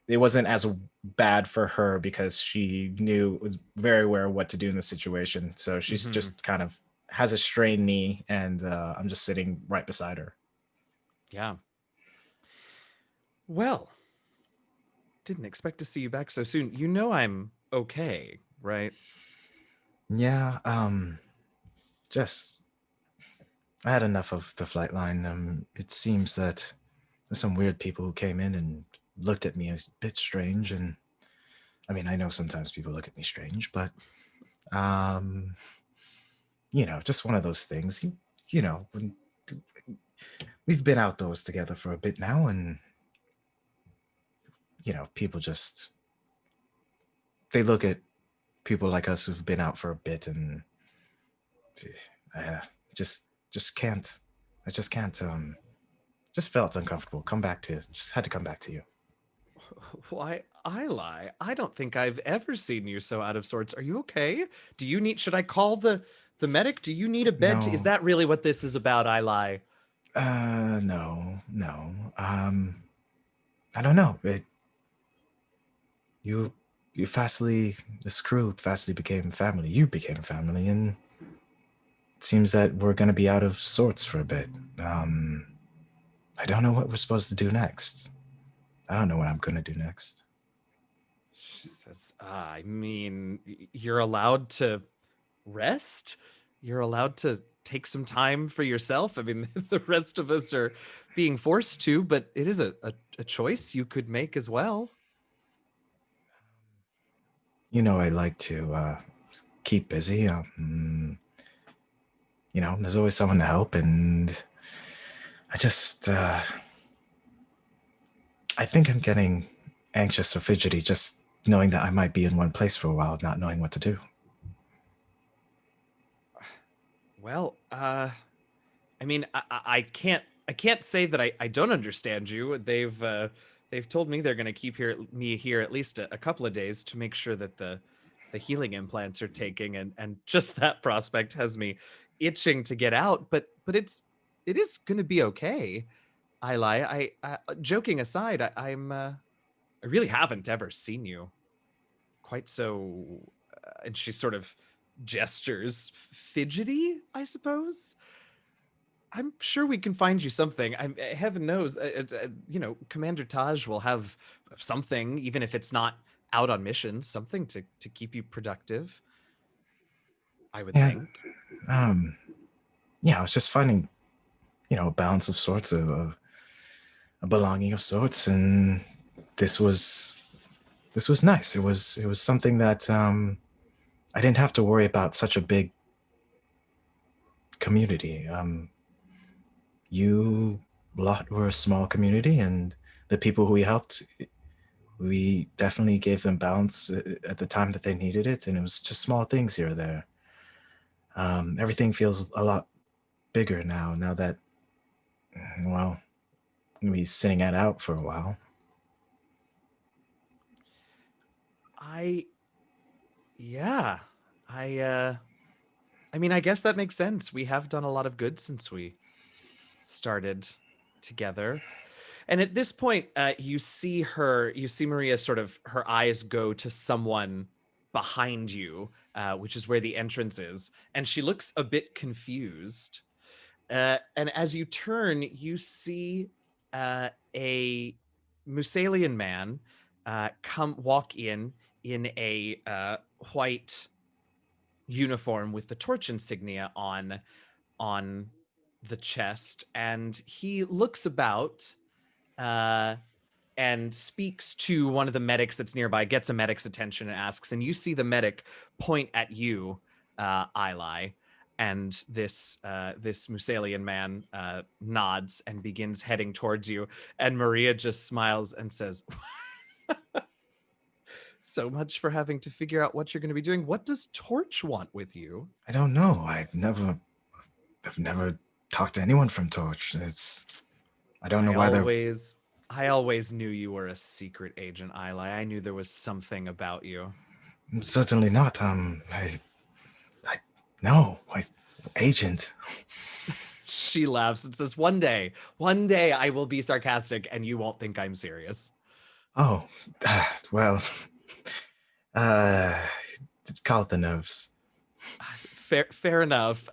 it wasn't as bad for her because she was very aware of what to do in the situation. So she's just kind of has a strained knee, and I'm just sitting right beside her. Yeah. Well, didn't expect to see you back so soon. You know I'm okay, right? Yeah, just I had enough of the flight line. It seems that there's some weird people who came in and looked at me a bit strange, and I mean, I know sometimes people look at me strange, but just one of those things. When we've been outdoors together for a bit now, and people just they look at people like us who've been out for a bit, and I just can't. I just can't. Just felt uncomfortable. Just had to come back to you. Why, Ilay, I don't think I've ever seen you so out of sorts. Are you okay? Should I call the medic? Do you need a bed? Is No. that really what this is about, Ilay? No. I don't know. This crew fastly became family. You became family, and it seems that we're going to be out of sorts for a bit. I don't know what we're supposed to do next. I don't know what I'm going to do next. She says, I mean, you're allowed to rest. You're allowed to take some time for yourself. I mean, the rest of us are being forced to, but it is a choice you could make as well. I like to keep busy. There's always someone to help, and I just, I think I'm getting anxious or fidgety just knowing that I might be in one place for a while, not knowing what to do. Well, I mean, I can't say that I don't understand you. They've told me they're going to keep me here at least a couple of days to make sure that the healing implants are taking, and just that prospect has me itching to get out. But it is going to be okay. Ilay, joking aside, I really haven't ever seen you quite so, and she sort of gestures fidgety, I suppose. I'm sure we can find you something. Heaven knows, Commander Taj will have something, even if it's not out on missions, something to keep you productive, I would think. I was just finding, a balance of sorts, of a belonging of sorts, and this was nice. It was something that I didn't have to worry about such a big community. You lot were a small community, and the people who we helped, we definitely gave them balance at the time that they needed it, and it was just small things here or there. Everything feels a lot bigger now that, well, I'm gonna be sitting it out for a while. I mean, I guess that makes sense. We have done a lot of good since we started together. And at this point, you see Maria sort of, her eyes go to someone behind you, which is where the entrance is. And she looks a bit confused. And as you turn, you see a Musalian man walk in a white uniform with the torch insignia on the chest, and he looks about, and speaks to one of the medics that's nearby, gets a medic's attention and asks, and you see the medic point at you, Ilay, and this Musalian man nods and begins heading towards you, and Maria just smiles and says, so much for having to figure out what you're going to be doing. What does Torch want with you? I don't know. I've never talked to anyone from Torch. I don't know why they're... I always knew you were a secret agent, Ilay. I knew there was something about you. Certainly not. Agent. She laughs and says, one day I will be sarcastic and you won't think I'm serious. Oh, well, call it the nerves. Fair enough.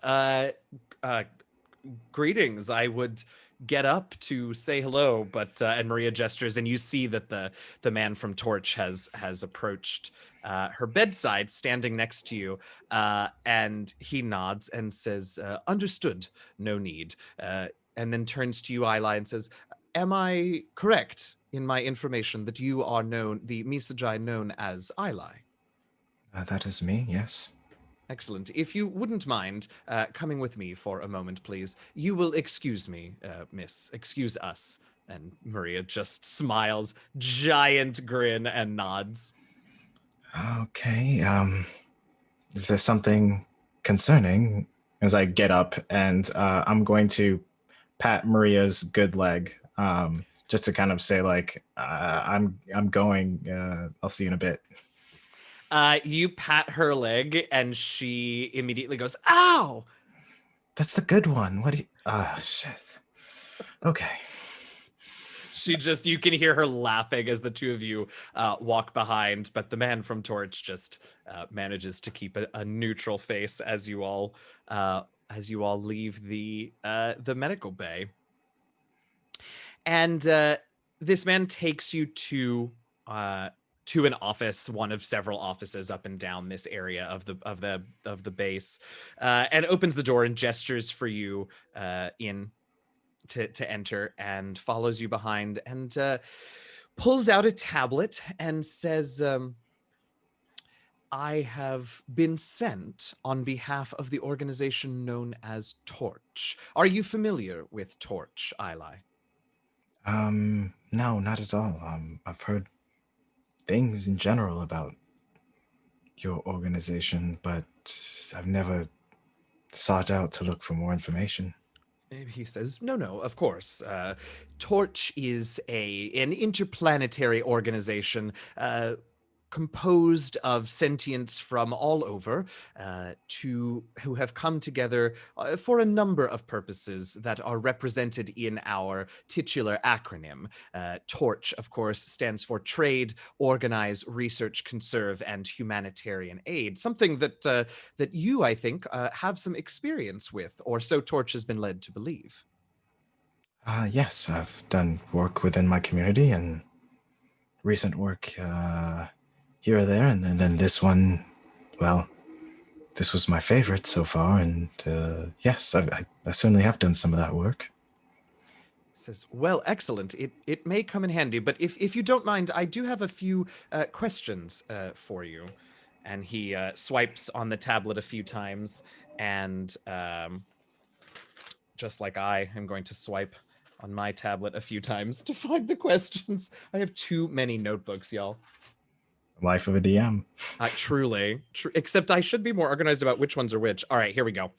Greetings. I would get up to say hello, but and Maria gestures, and you see that the man from Torch has approached her bedside, standing next to you, and he nods and says, understood, no need, and then turns to you, Ilay, and says, am I correct in my information that you are the Misajai known as Ilay? That is me, yes. Excellent. If you wouldn't mind coming with me for a moment, please. You will excuse me, miss. Excuse us. And Maria just smiles, giant grin, and nods. Okay. Is there something concerning? As I get up, and I'm going to pat Maria's good leg, just to kind of say, like, I'm going. I'll see you in a bit. You pat her leg, and she immediately goes, ow! That's the good one. What do you... shit. Okay. You can hear her laughing as the two of you walk behind, but the man from Torch just manages to keep a neutral face as you all leave the medical bay. And this man takes you to an office, one of several offices up and down this area of the base, and opens the door and gestures for you in to enter, and follows you behind, and pulls out a tablet and says, I have been sent on behalf of the organization known as Torch. Are you familiar with Torch, Ilay? No, not at all. I've heard things in general about your organization, but I've never sought out to look for more information. He says, no, of course. Torch is an interplanetary organization composed of sentients from all over who have come together for a number of purposes that are represented in our titular acronym. TORCH, of course, stands for Trade, Organize, Research, Conserve, and Humanitarian Aid, something that you, I think, have some experience with, or so Torch has been led to believe. Yes, I've done work within my community and recent work here or there, and then this one, well, this was my favorite so far, and yes, I certainly have done some of that work. Says, well, excellent. It may come in handy, but if you don't mind, I do have a few questions for you. And he swipes on the tablet a few times, and just like I am going to swipe on my tablet a few times to find the questions. I have too many notebooks, y'all. Life of a DM. Truly. Except I should be more organized about which ones are which. All right, here we go.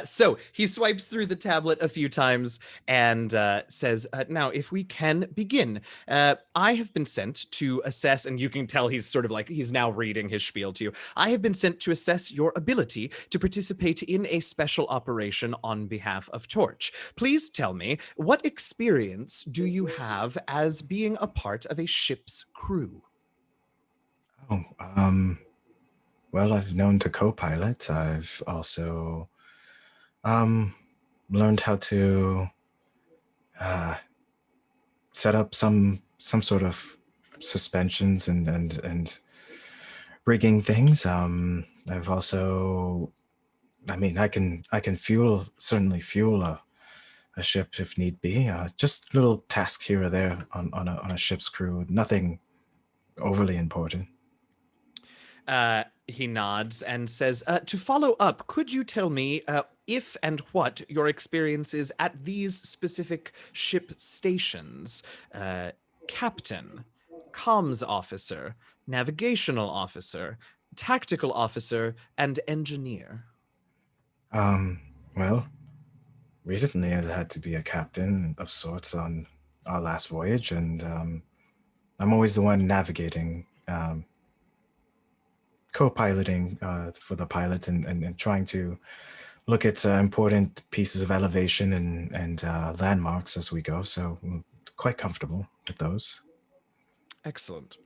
So he swipes through the tablet a few times and says, now, if we can begin. I have been sent to assess, and you can tell he's sort of like, he's now reading his spiel to you. I have been sent to assess your ability to participate in a special operation on behalf of Torch. Please tell me, what experience do you have as being a part of a ship's crew? Oh, well, I've known to co-pilot. I've also learned how to set up some sort of suspensions and rigging things. I've also, I mean, I can certainly fuel a ship if need be. Just little tasks here or there on a ship's crew. Nothing overly important. He nods and says, to follow up, could you tell me if and what your experience is at these specific ship stations? Captain, comms officer, navigational officer, tactical officer, and engineer. Well, recently I had to be a captain of sorts on our last voyage, and I'm always the one navigating, co-piloting for the pilot and trying to look at important pieces of elevation and landmarks as we go. So I'm quite comfortable with those. Excellent.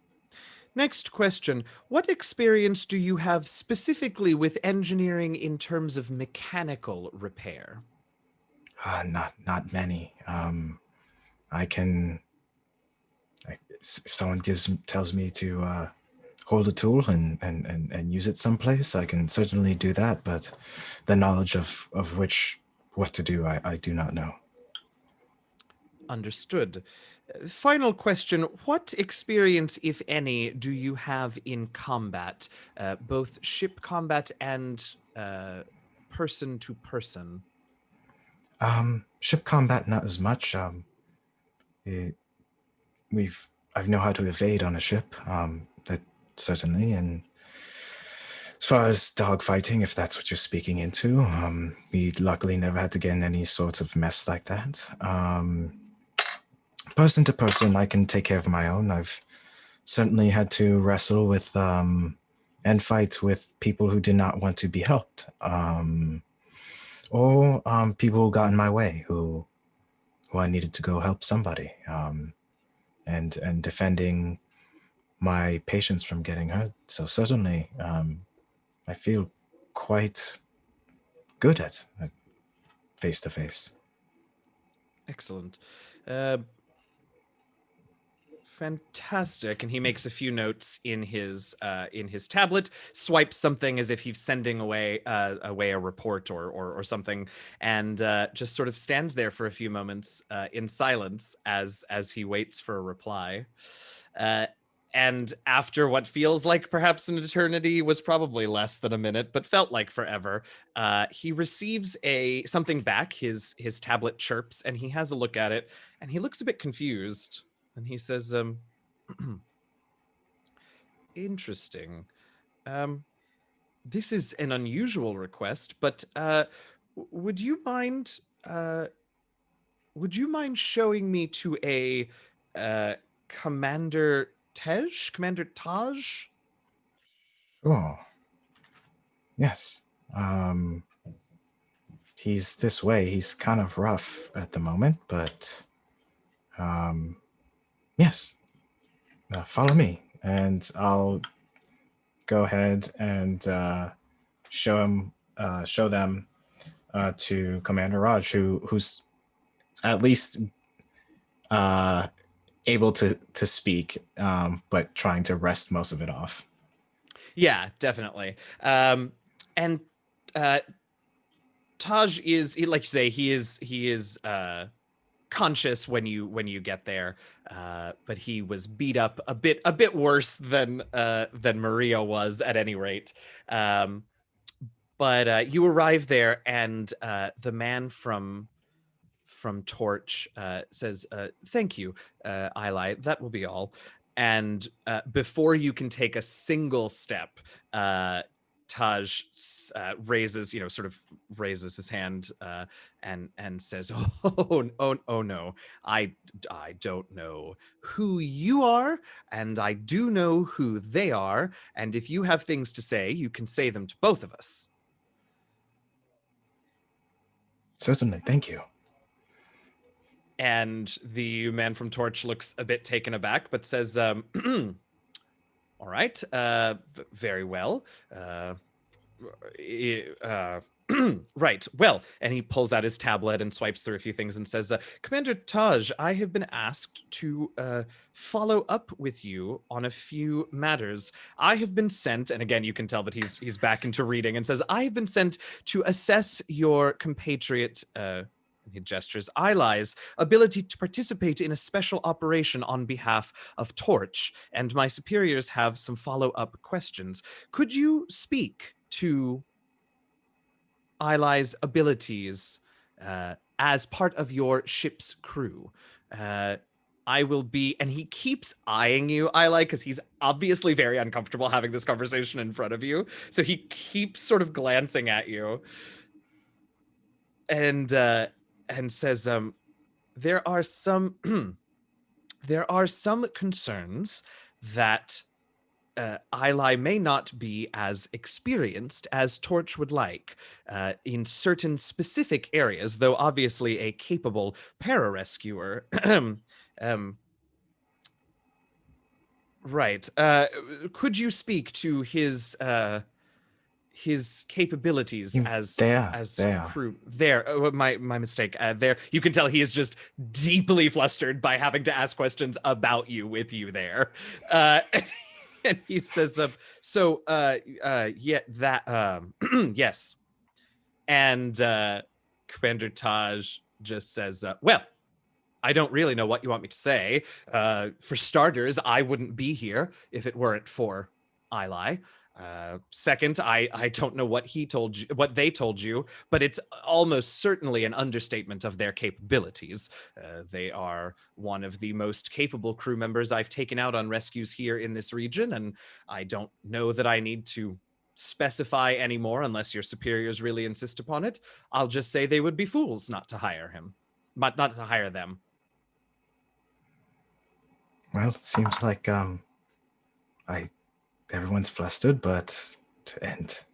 Next question. What experience do you have specifically with engineering in terms of mechanical repair? Not many. If someone tells me to hold a tool and use it someplace, I can certainly do that. But the knowledge of what to do, I do not know. Understood. Final question. What experience, if any, do you have in combat, both ship combat and person to person? Ship combat, not as much. I know how to evade on a ship. That certainly. And as far as dogfighting, if that's what you're speaking into, we luckily never had to get in any sorts of mess like that. Person to person, I can take care of my own. I've certainly had to wrestle with and fight with people who did not want to be helped, or people who got in my way, who I needed to go help somebody, and defending my patients from getting hurt. So certainly, I feel quite good at face to face. Excellent. Fantastic. And he makes a few notes in his tablet, swipes something as if he's sending away a report or something, and just sort of stands there for a few moments in silence as he waits for a reply. And after what feels like perhaps an eternity, was probably less than a minute, but felt like forever, he receives something back. His tablet chirps, and he has a look at it, and he looks a bit confused. And he says, interesting. This is an unusual request, but would you mind showing me to a Commander Taj? Sure. Yes. He's this way. He's kind of rough at the moment, but yes. Follow me, and I'll go ahead and show them to Commander Raj, who's at least able to speak, but trying to rest most of it off. Yeah, definitely. And Taj is, like you say, he is conscious when you get there, but he was beat up a bit worse than Maria was, at any rate. But you arrive there, and the man from Torch says, "Thank you, Ilay. That will be all." And before you can take a single step, Taj raises his hand and says, "Oh no, I don't know who you are, and I do know who they are. And if you have things to say, you can say them to both of us." Certainly, thank you. And the man from Torch looks a bit taken aback, but says, "All right, very well. Right, well," and he pulls out his tablet and swipes through a few things and says, "Commander Taj, I have been asked to follow up with you on a few matters. I have been sent," and again, you can tell that he's back into reading, and says, "I have been sent to assess your compatriot he gestures, Ilay's ability to participate in a special operation on behalf of Torch, and my superiors have some follow-up questions. Could you speak to Ilay's abilities as part of your ship's crew? I will be, and he keeps eyeing you, Ilay, because he's obviously very uncomfortable having this conversation in front of you. So he keeps sort of glancing at you, and says, there are some there are some concerns that Ilay may not be as experienced as Torch would like in certain specific areas, though obviously a capable pararescuer. Right. Could you speak to his capabilities as crew? There, my mistake. There, you can tell he is just deeply flustered by having to ask questions about you with you there. And he says, yeah, that, yes. And Commander Taj just says, well, I don't really know what you want me to say. For starters, I wouldn't be here if it weren't for Ilay. Second, I don't know what they told you, but it's almost certainly an understatement of their capabilities. They are one of the most capable crew members I've taken out on rescues here in this region, and I don't know that I need to specify anymore unless your superiors really insist upon it. I'll just say they would be fools not to hire him, not to hire them. Well, it seems like everyone's flustered, and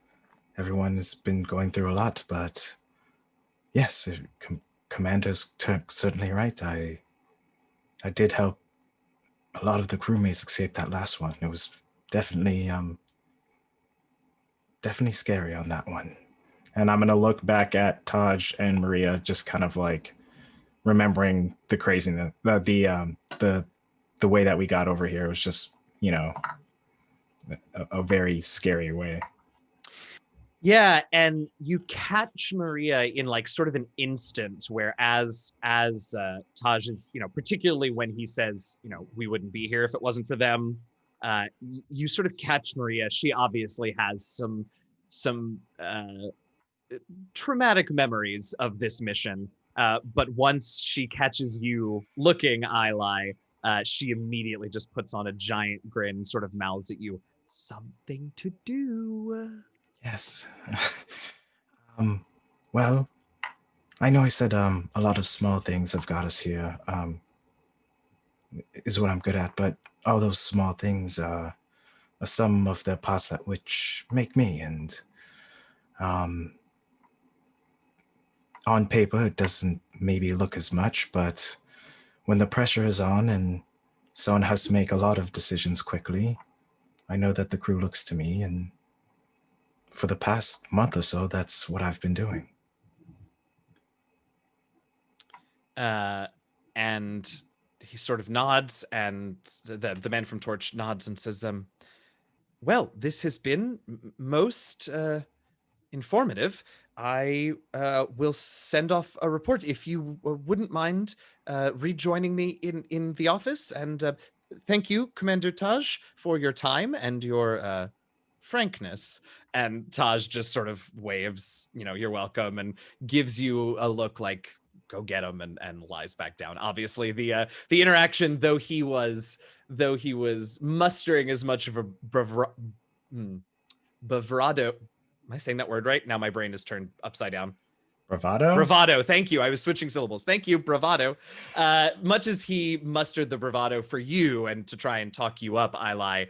everyone has been going through a lot. But yes, Commander's certainly right. I did help a lot of the crewmates escape that last one. It was definitely scary on that one. And I'm gonna look back at Taj and Maria, just kind of like remembering the craziness, the way that we got over here. It was just, a very scary way. Yeah, and you catch Maria in like sort of an instant where as Taj is, particularly when he says, we wouldn't be here if it wasn't for them, you sort of catch Maria. She obviously has some traumatic memories of this mission. But once she catches you looking, Ilay, she immediately just puts on a giant grin, sort of mouths at you, something to do. Yes. Well, I know I said a lot of small things have got us here, is what I'm good at, but all those small things are some of the parts that which make me. And on paper, it doesn't maybe look as much, but when the pressure is on and someone has to make a lot of decisions quickly, I know that the crew looks to me, and for the past month or so, that's what I've been doing. And he sort of nods, and the man from Torch nods and says, well, this has been most informative. I will send off a report if you wouldn't mind rejoining me in the office. And thank you, Commander Taj, for your time and your frankness. And Taj just sort of waves, you're welcome, and gives you a look like, go get him, and lies back down. Obviously, the interaction, though he was mustering as much of a bravado. Am I saying that word right? Now my brain is turned upside down. Bravado? Bravado. Thank you. I was switching syllables. Thank you. Bravado. Much as he mustered the bravado for you and to try and talk you up, Ilay,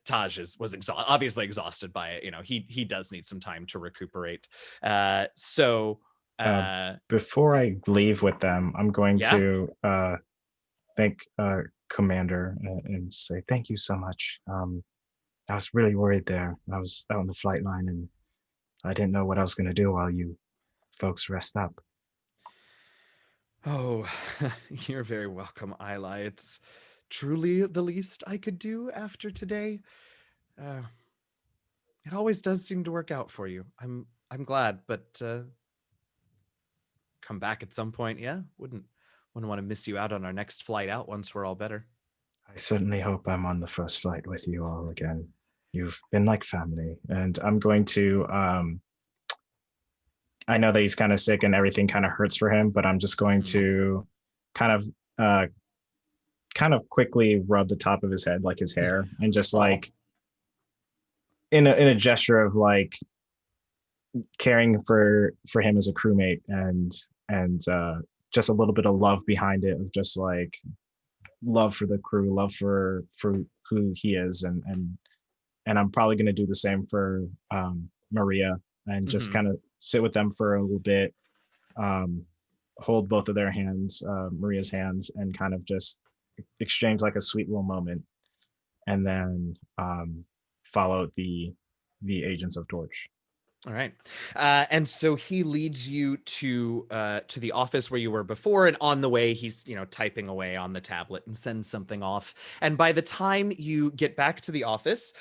Taj was obviously exhausted by it. He does need some time to recuperate. Before I leave with them, I'm going to thank Commander and say thank you so much. I was really worried there. I was out on the flight line and I didn't know what I was going to do while you folks rest up. Oh, you're very welcome, Ilay. It's truly the least I could do after today. It always does seem to work out for you. I'm glad, but come back at some point. Yeah, wouldn't want to miss you out on our next flight out once we're all better. I certainly hope I'm on the first flight with you all again. You've been like family, and I'm going to. I know that he's kind of sick and everything kind of hurts for him, but I'm just going to kind of, kind of quickly rub the top of his head, like his hair, and just like in a gesture of like caring for him as a crewmate, and just a little bit of love behind it, of just like love for the crew, love for who he is, and I'm probably going to do the same for Maria, and just kind of sit with them for a little bit, hold both of their hands, Maria's hands, and kind of just exchange like a sweet little moment, and then follow the agents of Torch. All right. And so he leads you to the office where you were before, and on the way he's, typing away on the tablet and sends something off. And by the time you get back to the office,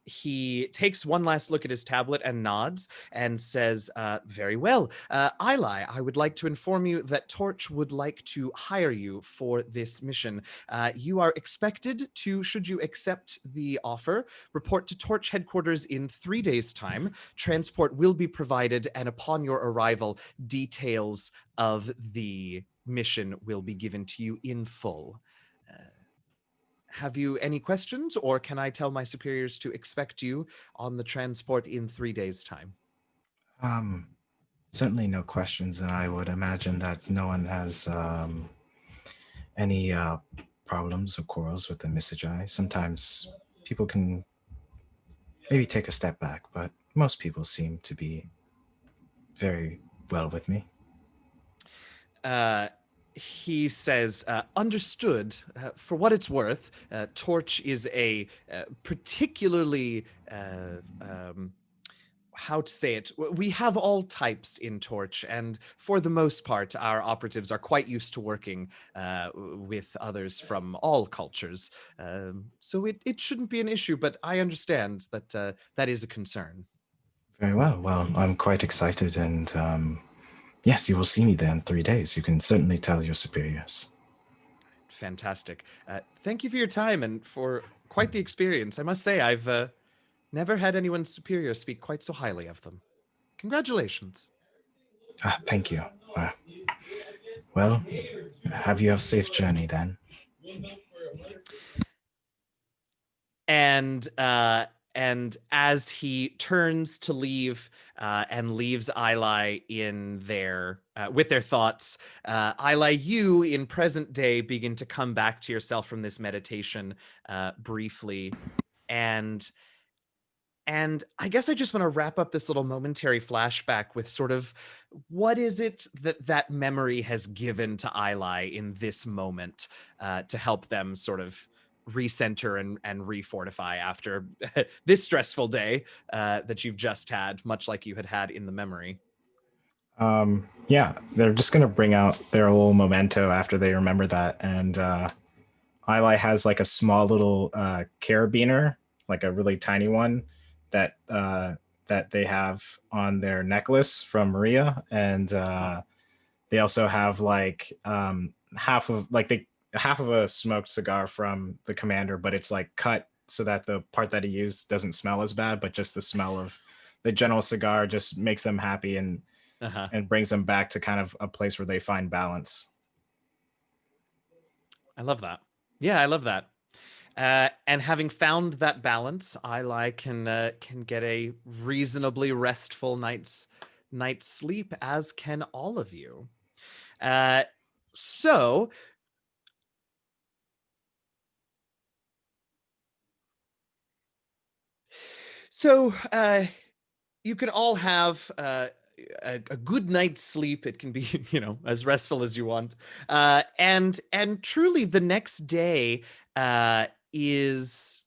he takes one last look at his tablet and nods and says, very well. Ilay, I would like to inform you that Torch would like to hire you for this mission. You are expected to, should you accept the offer, report to Torch headquarters in 3 days' time. Transport will be provided, and upon your arrival, details of the mission will be given to you in full. Have you any questions, or can I tell my superiors to expect you on the transport in 3 days' time? Certainly no questions, and I would imagine that no one has any problems or quarrels with the Misajai. Sometimes people can maybe take a step back, but most people seem to be very well with me. He says, understood. For what it's worth, Torch is a particularly, how to say it? We have all types in Torch, and for the most part, our operatives are quite used to working with others from all cultures. So it shouldn't be an issue, but I understand that that is a concern. Very well. Well, I'm quite excited, and yes, you will see me there in 3 days. You can certainly tell your superiors. Fantastic. Thank you for your time and for quite the experience. I must say, I've never had anyone's superior speak quite so highly of them. Congratulations. Thank you. Well, have you a safe journey then? And as he turns to leave and leaves Ilay in there with their thoughts, Ilay, you in present day begin to come back to yourself from this meditation briefly. And I guess I just want to wrap up this little momentary flashback with sort of what is it that memory has given to Ilay in this moment to help them sort of recenter and refortify after this stressful day that you've just had, much like you had in the memory. Yeah, they're just going to bring out their little memento after they remember that. And Ilay has like a small little carabiner, like a really tiny one that they have on their necklace from Maria. And they also have like half of a smoked cigar from the commander, but it's like cut so that the part that he used doesn't smell as bad, but just the smell of the general cigar just makes them happy and brings them back to kind of a place where they find balance. I love that. Yeah, I love that. And having found that balance, Ilay can get a reasonably restful night's sleep, as can all of you. So you can all have a good night's sleep. It can be, as restful as you want. And truly the next day is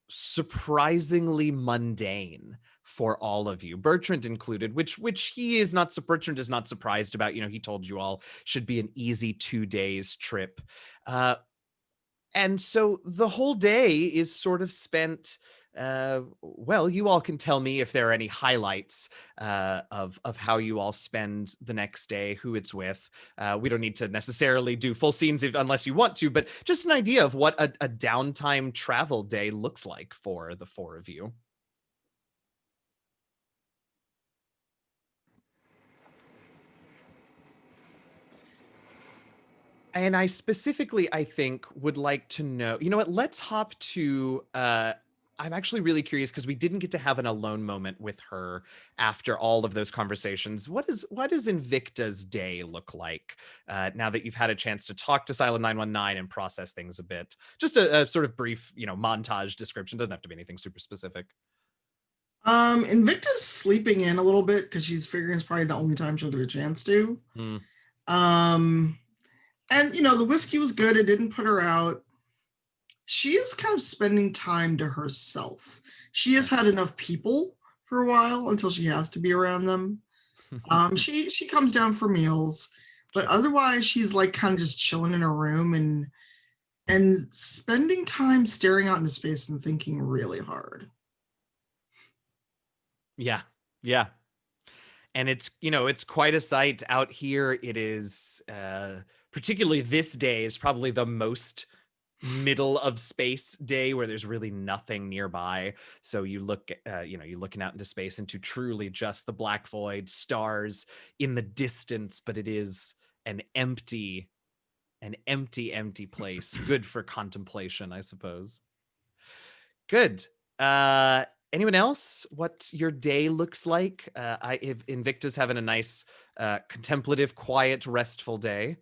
surprisingly mundane for all of you, Bertrand included, which Bertrand is not surprised about. He told you all should be an easy 2 days trip. And so the whole day is sort of spent well, you all can tell me if there are any highlights of how you all spend the next day, who it's with. We don't need to necessarily do full scenes unless you want to, but just an idea of what a downtime travel day looks like for the four of you. And I specifically, I think, would like to know, you know what, let's hop to, I'm actually really curious because we didn't get to have an alone moment with her after all of those conversations. What does Invicta's day look like now that you've had a chance to talk to Silo 919 and process things a bit? Just a sort of brief, montage description. Doesn't have to be anything super specific. Invicta's sleeping in a little bit because she's figuring it's probably the only time she'll get a chance to. And the whiskey was good. It didn't put her out. She is kind of spending time to herself. She has had enough people for a while until she has to be around them. She comes down for meals, but otherwise she's like kind of just chilling in her room and spending time staring out into space and thinking really hard. Yeah. And it's quite a sight out here. It is, particularly this day is probably the most middle of space day where there's really nothing nearby. So you look, you're looking out into space into truly just the black void, stars in the distance, but it is an empty place. Good for contemplation, I suppose. Good. Anyone else? What your day looks like? If Invicta's having a nice, contemplative, quiet, restful day.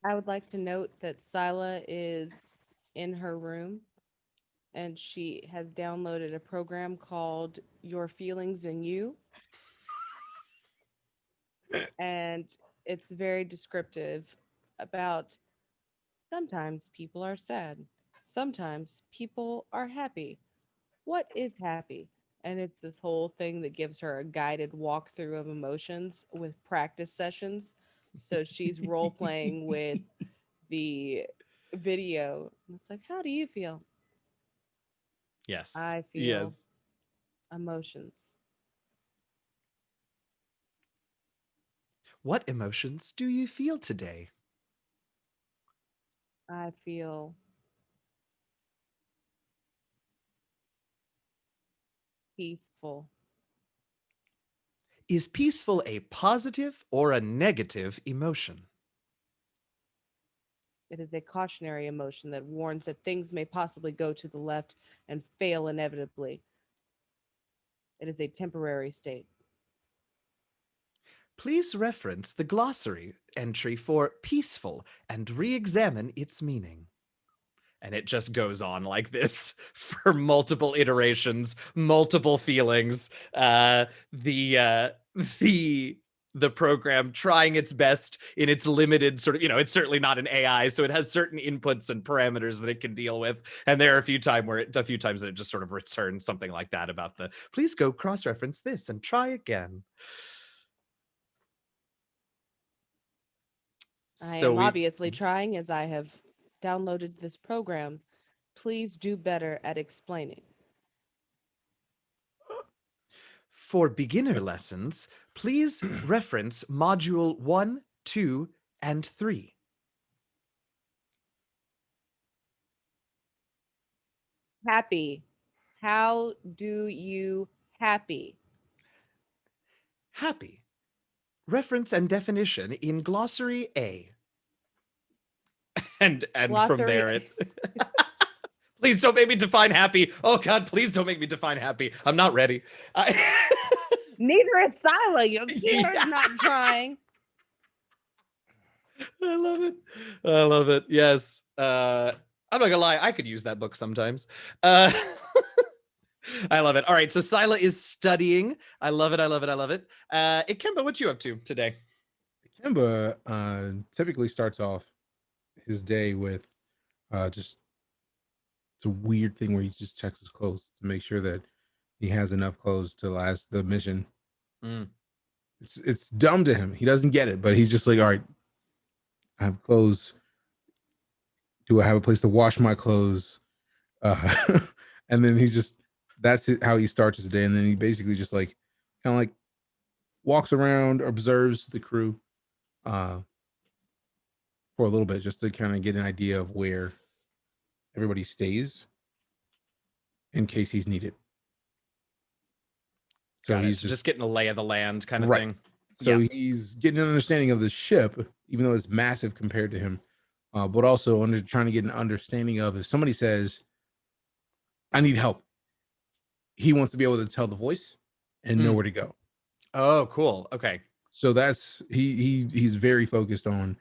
I would like to note that Sila is in her room and she has downloaded a program called Your Feelings and You. And it's very descriptive about sometimes people are sad. Sometimes people are happy. What is happy? And it's this whole thing that gives her a guided walkthrough of emotions with practice sessions. So she's role playing with the video. It's like, how do you feel? Yes. I feel emotions. What emotions do you feel today? I feel peaceful. Is peaceful a positive or a negative emotion? It is a cautionary emotion that warns that things may possibly go to the left and fail inevitably. It is a temporary state. Please reference the glossary entry for peaceful and re-examine its meaning. And it just goes on like this for multiple iterations, multiple feelings. The program trying its best in its limited sort of, it's certainly not an AI, so it has certain inputs and parameters that it can deal with. And there are a few times that it just sort of returns something like that about please go cross-reference this and try again. I am obviously trying, as I have downloaded this program. Please do better at explaining. For beginner lessons, please reference module 1, 2, and 3. Happy. How do you happy? Happy. Reference and definition in glossary A. And glossary. From there please don't make me define happy. Oh God, please don't make me define happy. I'm not ready. Neither is Sila. Your computer's not trying. I love it. Yes. I'm not gonna lie, I could use that book sometimes. I love it. All right, so Sila is studying. I love it. Ikemba, what you up to today? Ikemba typically starts off his day with just it's a weird thing where he just checks his clothes to make sure that he has enough clothes to last the mission. It's dumb to him. He doesn't get it, but he's just like, all right, I have clothes Do I have a place to wash my clothes? And then that's how he starts his day. And then he basically just like kind of like walks around, observes the crew for a little bit, just to kind of get an idea of where everybody stays in case he's needed. So he's just getting a lay of the land kind of right. thing. So he's getting an understanding of the ship, even though it's massive compared to him, but also trying to get an understanding of if somebody says, I need help, he wants to be able to tell the voice and know where to go. Oh, cool. Okay. So that's he's very focused on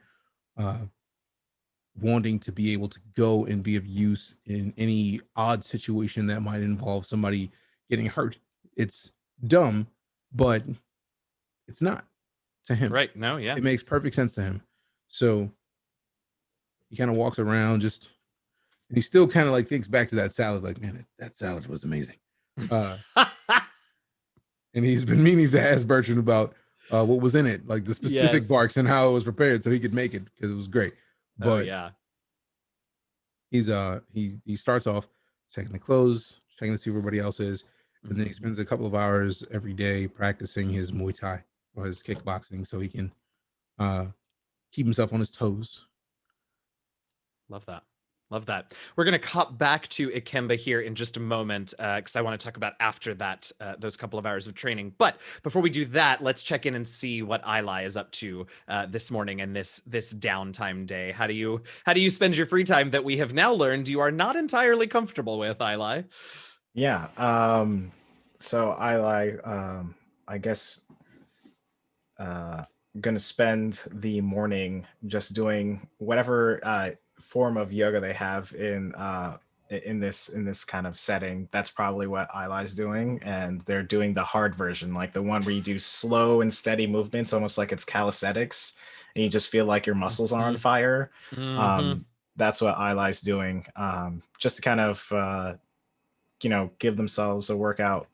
wanting to be able to go and be of use in any odd situation that might involve somebody getting hurt. It's dumb, but it's not to him. Right. No, yeah. It makes perfect sense to him. So he kind of walks around and he still kind of like thinks back to that salad, like, man, that salad was amazing. And he's been meaning to ask Bertrand about what was in it, like the specific barks and how it was prepared so he could make it because it was great. But he starts off checking the clothes, checking to see where everybody else is. And then he spends a couple of hours every day practicing his Muay Thai or his kickboxing so he can keep himself on his toes. Love that. Love that. We're going to cut back to Ikemba here in just a moment because I want to talk about after that, those couple of hours of training. But before we do that, let's check in and see what Ilay is up to this morning and this downtime day. How do you spend your free time that we have now learned you are not entirely comfortable with, Ilay? Yeah. So Ilay, I guess, gonna spend the morning just doing whatever form of yoga they have in this kind of setting. That's probably what Ilay's doing, and they're doing the hard version, like the one where you do slow and steady movements, almost like it's calisthenics, and you just feel like your muscles are on fire. That's what Ilay's doing, just to kind of give themselves a workout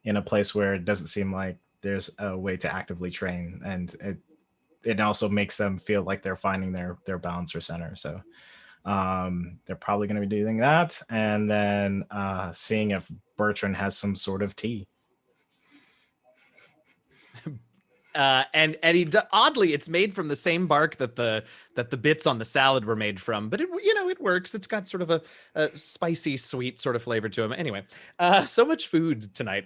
in a place where it doesn't seem like there's a way to actively train, and it also makes them feel like they're finding their balance or center. So they're probably going to be doing that, and then seeing if Bertrand has some sort of tea. And oddly, it's made from the same bark that the bits on the salad were made from, but it works. It's got sort of a spicy, sweet sort of flavor to them. Anyway, so much food tonight.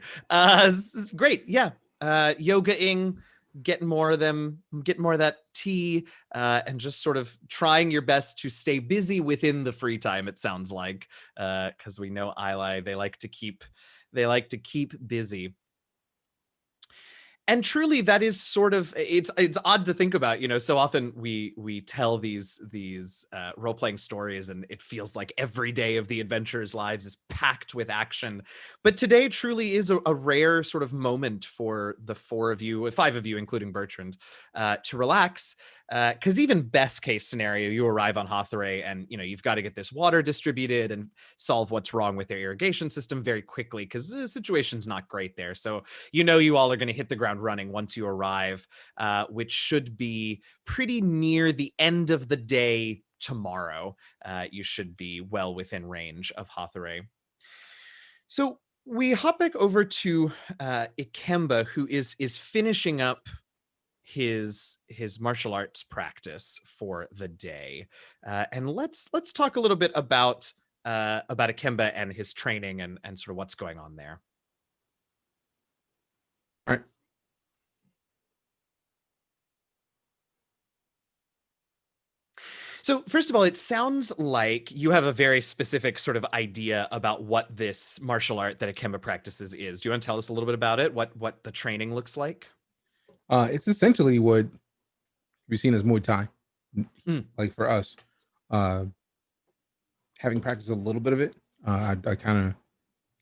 Great, yeah. Yogaing, getting more of that tea, and just sort of trying your best to stay busy within the free time. It sounds like, because we know Ilay, they like to keep busy. And truly, that is sort of, it's odd to think about, so often we tell these role-playing stories and it feels like every day of the adventurers' lives is packed with action. But today truly is a rare sort of moment for the five of you, including Bertrand, to relax. Because even best case scenario, you arrive on Hathaway and you've got to get this water distributed and solve what's wrong with their irrigation system very quickly because the situation's not great there. So you all are going to hit the ground running once you arrive, which should be pretty near the end of the day tomorrow. You should be well within range of Hathaway. So we hop back over to Ikemba, who is finishing up his martial arts practice for the day, and let's talk a little bit about Ikemba and his training and sort of what's going on there. All right. So first of all, it sounds like you have a very specific sort of idea about what this martial art that Ikemba practices is. Do you want to tell us a little bit about it? What the training looks like? It's essentially what we've seen as Muay Thai, like for us. Having practiced a little bit of it, I kind of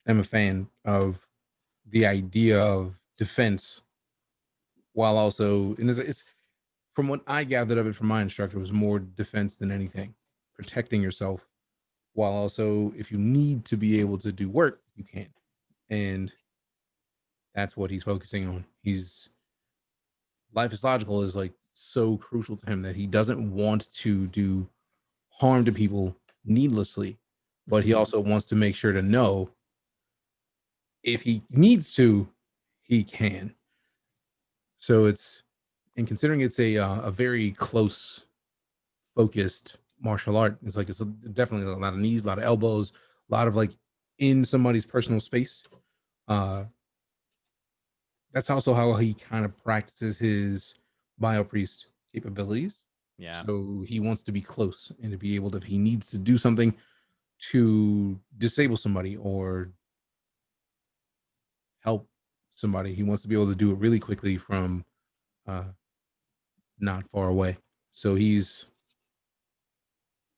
am a fan of the idea of defense, while also, and it's from what I gathered of it from my instructor, was more defense than anything, protecting yourself, while also, if you need to be able to do work, you can, and that's what he's focusing on. Life is logical is like so crucial to him that he doesn't want to do harm to people needlessly, but he also wants to make sure to know if he needs to, he can. So it's, and considering it's a very close focused martial art, it's like it's definitely a lot of knees, a lot of elbows, a lot of like in somebody's personal space. That's also how he kind of practices his biopriest capabilities. Yeah. So he wants to be close and to be able to, if he needs to do something to disable somebody or help somebody, he wants to be able to do it really quickly from not far away. So he's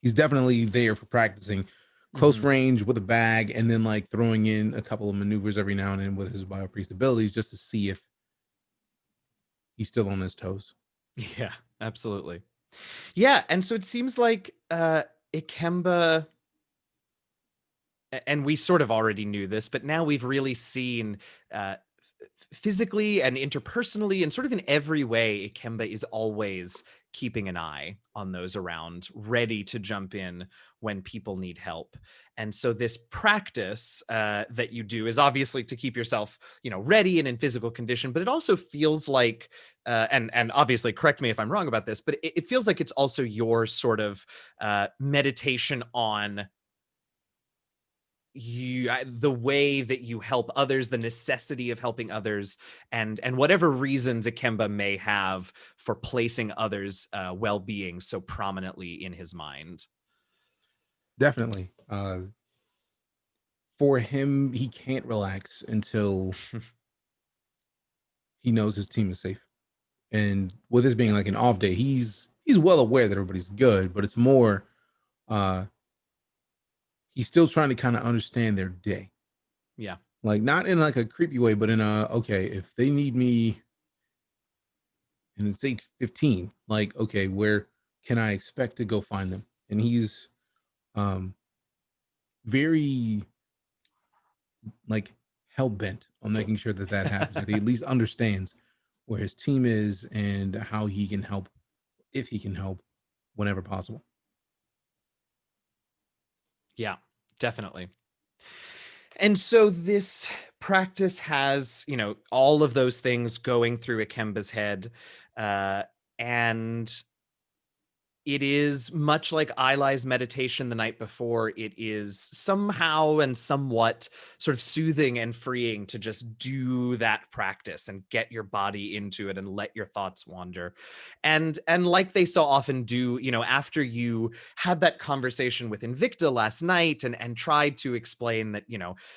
definitely there for practicing close range with a bag, and then like throwing in a couple of maneuvers every now and then with his biopriest abilities just to see if he's still on his toes. Yeah, absolutely. Yeah, and so it seems like Ikemba, and we sort of already knew this, but now we've really seen physically and interpersonally and sort of in every way, Ikemba is always keeping an eye on those around, ready to jump in when people need help. And so this practice that you do is obviously to keep yourself, ready and in physical condition, but it also feels like, and obviously correct me if I'm wrong about this, but it feels like it's also your sort of meditation on the way that you help others, the necessity of helping others, and whatever reasons Ikemba may have for placing others' well-being so prominently in his mind. Definitely. For him, he can't relax until he knows his team is safe. And with this being like an off day, he's well aware that everybody's good, but it's more he's still trying to kind of understand their day. Yeah. Like not in like a creepy way, but in a, okay, if they need me and it's 8:15, like, okay, where can I expect to go find them? And he's very like hell-bent on making sure that happens, that he at least understands where his team is and how he can help, if he can help, whenever possible. Yeah, definitely. And so this practice has, all of those things going through Ikemba's head. And it is much like Ilay's meditation the night before. It is somehow and somewhat sort of soothing and freeing to just do that practice and get your body into it and let your thoughts wander. And like they so often do, after you had that conversation with Invicta last night and tried to explain that,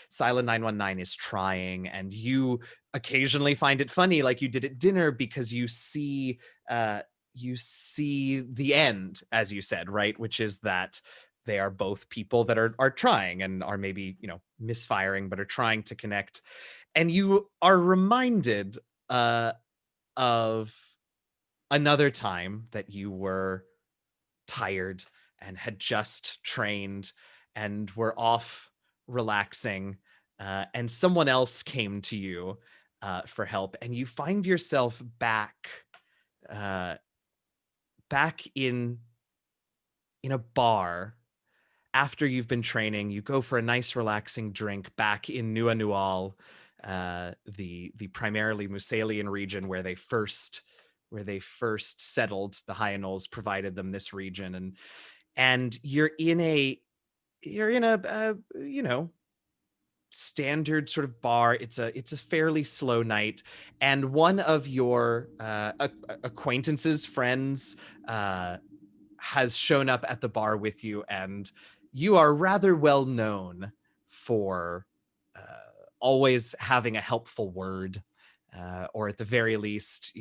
Silent 919 is trying, and you occasionally find it funny like you did at dinner because you see the end, as you said, right? Which is that they are both people that are trying and are maybe, misfiring, but are trying to connect. And you are reminded of another time that you were tired and had just trained and were off relaxing, and someone else came to you for help, and you find yourself back in a bar after you've been training. You go for a nice relaxing drink back in Nua Nual, the primarily Musalian region where they first settled. The Hyenols provided them this region, and you're in a standard sort of bar. It's a fairly slow night, and one of your acquaintances, friends, has shown up at the bar with you, and you are rather well known for always having a helpful word, or at the very least,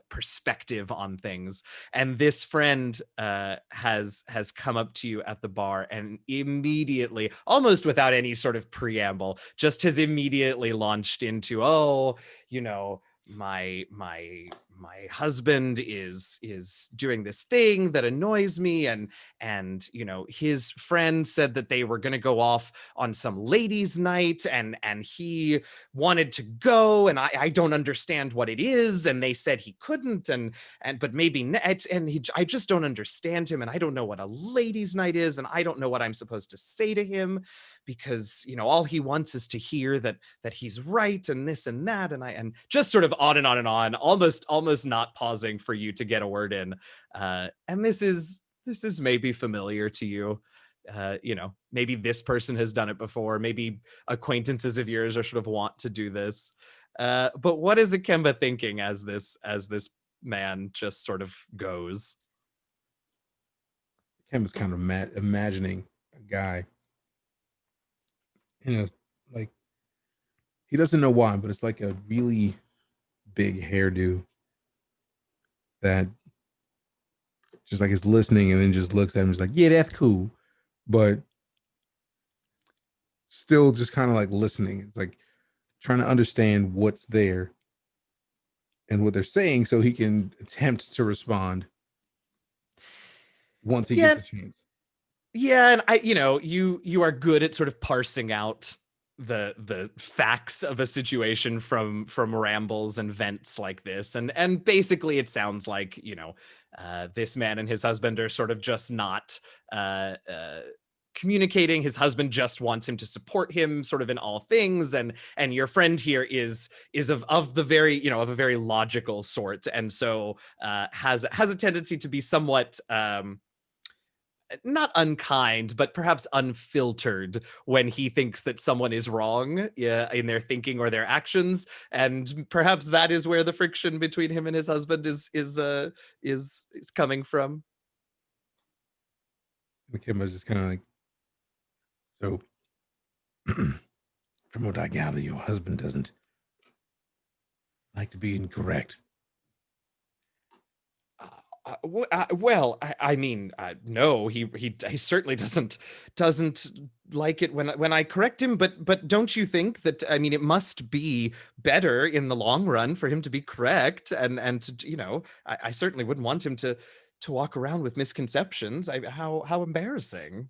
perspective on things. And this friend has come up to you at the bar and immediately, almost without any sort of preamble, just has immediately launched into, my my husband is doing this thing that annoys me, and his friend said that they were going to go off on some ladies' night, and he wanted to go, and I don't understand what it is, and they said he couldn't, but maybe I just don't understand him, and I don't know what a ladies' night is, and I don't know what I'm supposed to say to him, because all he wants is to hear that he's right, and this and that, and just sort of on and on, almost not pausing for you to get a word in. And this is maybe familiar to you. Maybe this person has done it before. Maybe acquaintances of yours are sort of want to do this. But what is Ikemba thinking as this man just sort of goes? Ikemba's kind of imagining a guy, like, he doesn't know why, but it's like a really big hairdo that just like is listening and then just looks at him, just like, yeah, that's cool, but still just kind of like listening. It's like trying to understand what's there and what they're saying so he can attempt to respond once he gets a chance. Yeah, and you are good at sort of parsing out the facts of a situation from rambles and vents like this, and basically it sounds like this man and his husband are sort of just not communicating. His husband just wants him to support him sort of in all things, and your friend here is of the very of a very logical sort, and so has a tendency to be somewhat not unkind, but perhaps unfiltered when he thinks that someone is wrong in their thinking or their actions, and perhaps that is where the friction between him and his husband is coming from. Ikemba's just kind of like, so from what I gather, your husband doesn't like to be incorrect. Well, I mean, no, he certainly doesn't like it when I correct him. But don't you think that, I mean, it must be better in the long run for him to be correct, and to I certainly wouldn't want him to walk around with misconceptions. How embarrassing.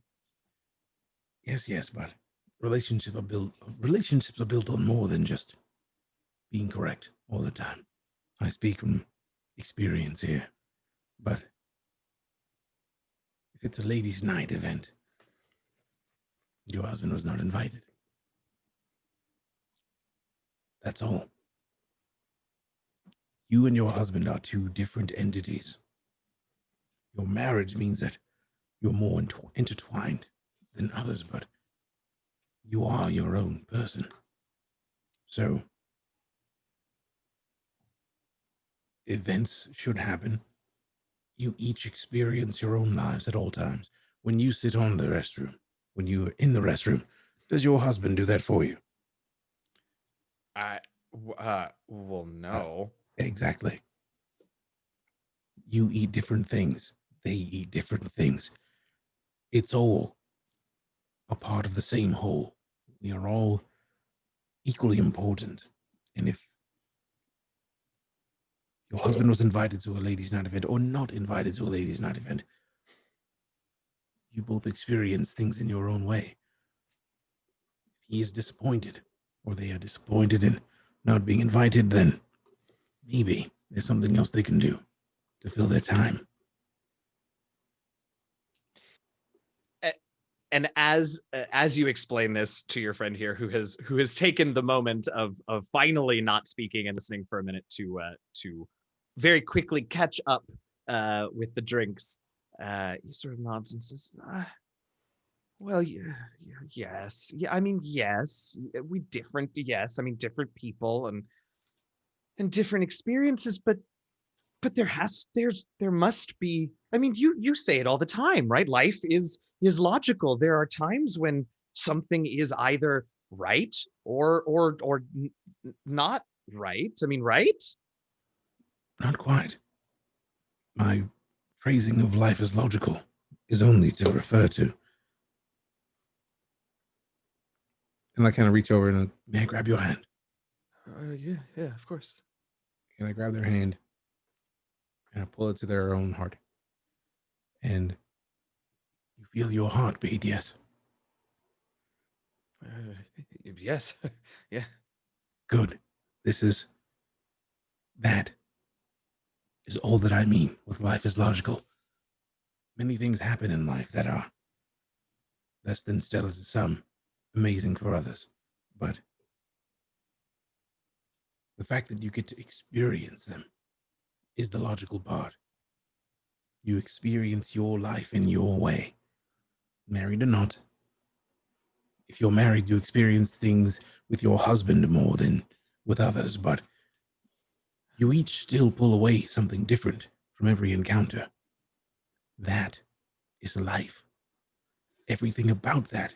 Yes, but relationships are built on more than just being correct all the time. I speak from experience here. But if it's a ladies' night event, your husband was not invited. That's all. You and your husband are two different entities. Your marriage means that you're more intertwined than others, but you are your own person. So, events should happen. You each experience your own lives at all times. When you sit on the restroom, when you are in the restroom, does your husband do that for you? Well, no. Exactly. You eat different things. They eat different things. It's all a part of the same whole. We are all equally important. And if your husband was invited to a ladies' night event or not invited to a ladies' night event, you both experience things in your own way. If he is disappointed or they are disappointed in not being invited, then maybe there's something else they can do to fill their time. And as you explain this to your friend here, who has taken the moment of finally not speaking and listening for a minute to very quickly catch up with the drinks, he sort of nods and says, well, yes, yeah, I mean, yes, we different, yes, I mean, different people and different experiences, but there must be, I mean, you say it all the time, right? Life is logical. There are times when something is either right or not right. I mean, right? Not quite. My phrasing of life as logical is only to refer to. And I kind of reach over and may I grab your hand? Yeah, of course. And I grab their hand and I pull it to their own heart. And you feel your heartbeat, yes? Yes. Yeah. Good. That is all that I mean with life is logical. Many things happen in life that are less than stellar to some, amazing for others. But the fact that you get to experience them is the logical part. You experience your life in your way, married or not. If you're married, you experience things with your husband more than with others, but you each still pull away something different from every encounter. That is life. Everything about that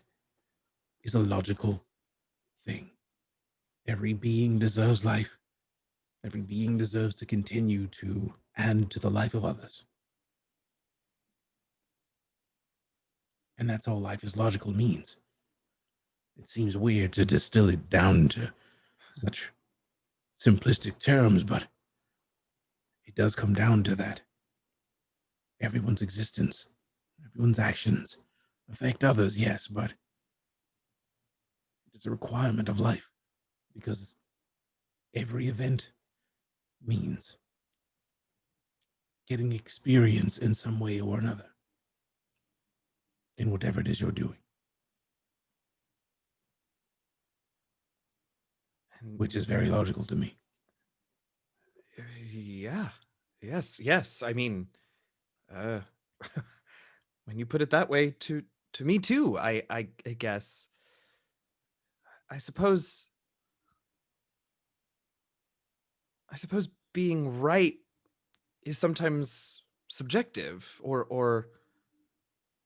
is a logical thing. Every being deserves life. Every being deserves to continue to add to the life of others. And that's all life is logical means. It seems weird to distill it down to such simplistic terms, but it does come down to that. Everyone's existence, everyone's actions affect others, yes, but it's a requirement of life because every event means getting experience in some way or another in whatever it is you're doing, which is very logical to me. Yeah. Yes. I mean, when you put it that way, to me too. I guess. I suppose being right is sometimes subjective, or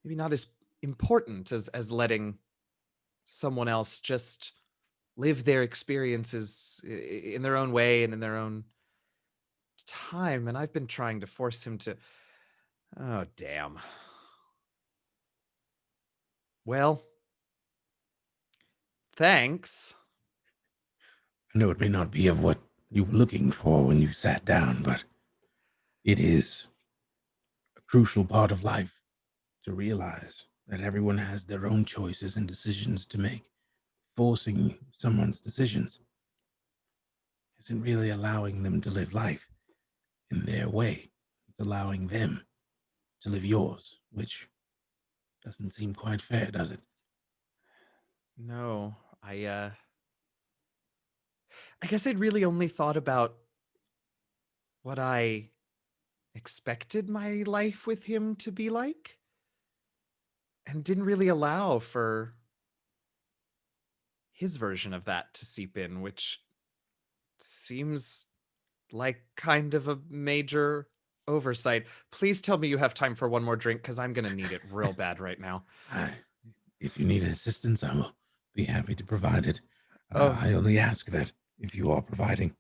maybe not as important as letting someone else just live their experiences in their own way and in their own time. And I've been trying to force him to. Oh, damn. Well, thanks. I know it may not be of what you were looking for when you sat down, but it is a crucial part of life to realize that everyone has their own choices and decisions to make. Forcing someone's decisions isn't really allowing them to live life in their way. It's allowing them to live yours, which doesn't seem quite fair, does it? No, I guess I'd really only thought about what I expected my life with him to be like, and didn't really allow for his version of that to seep in, which seems like kind of a major oversight. Please tell me you have time for one more drink, because I'm going to need it real bad right now. If you need assistance, I will be happy to provide it. Oh. I only ask that if you are providing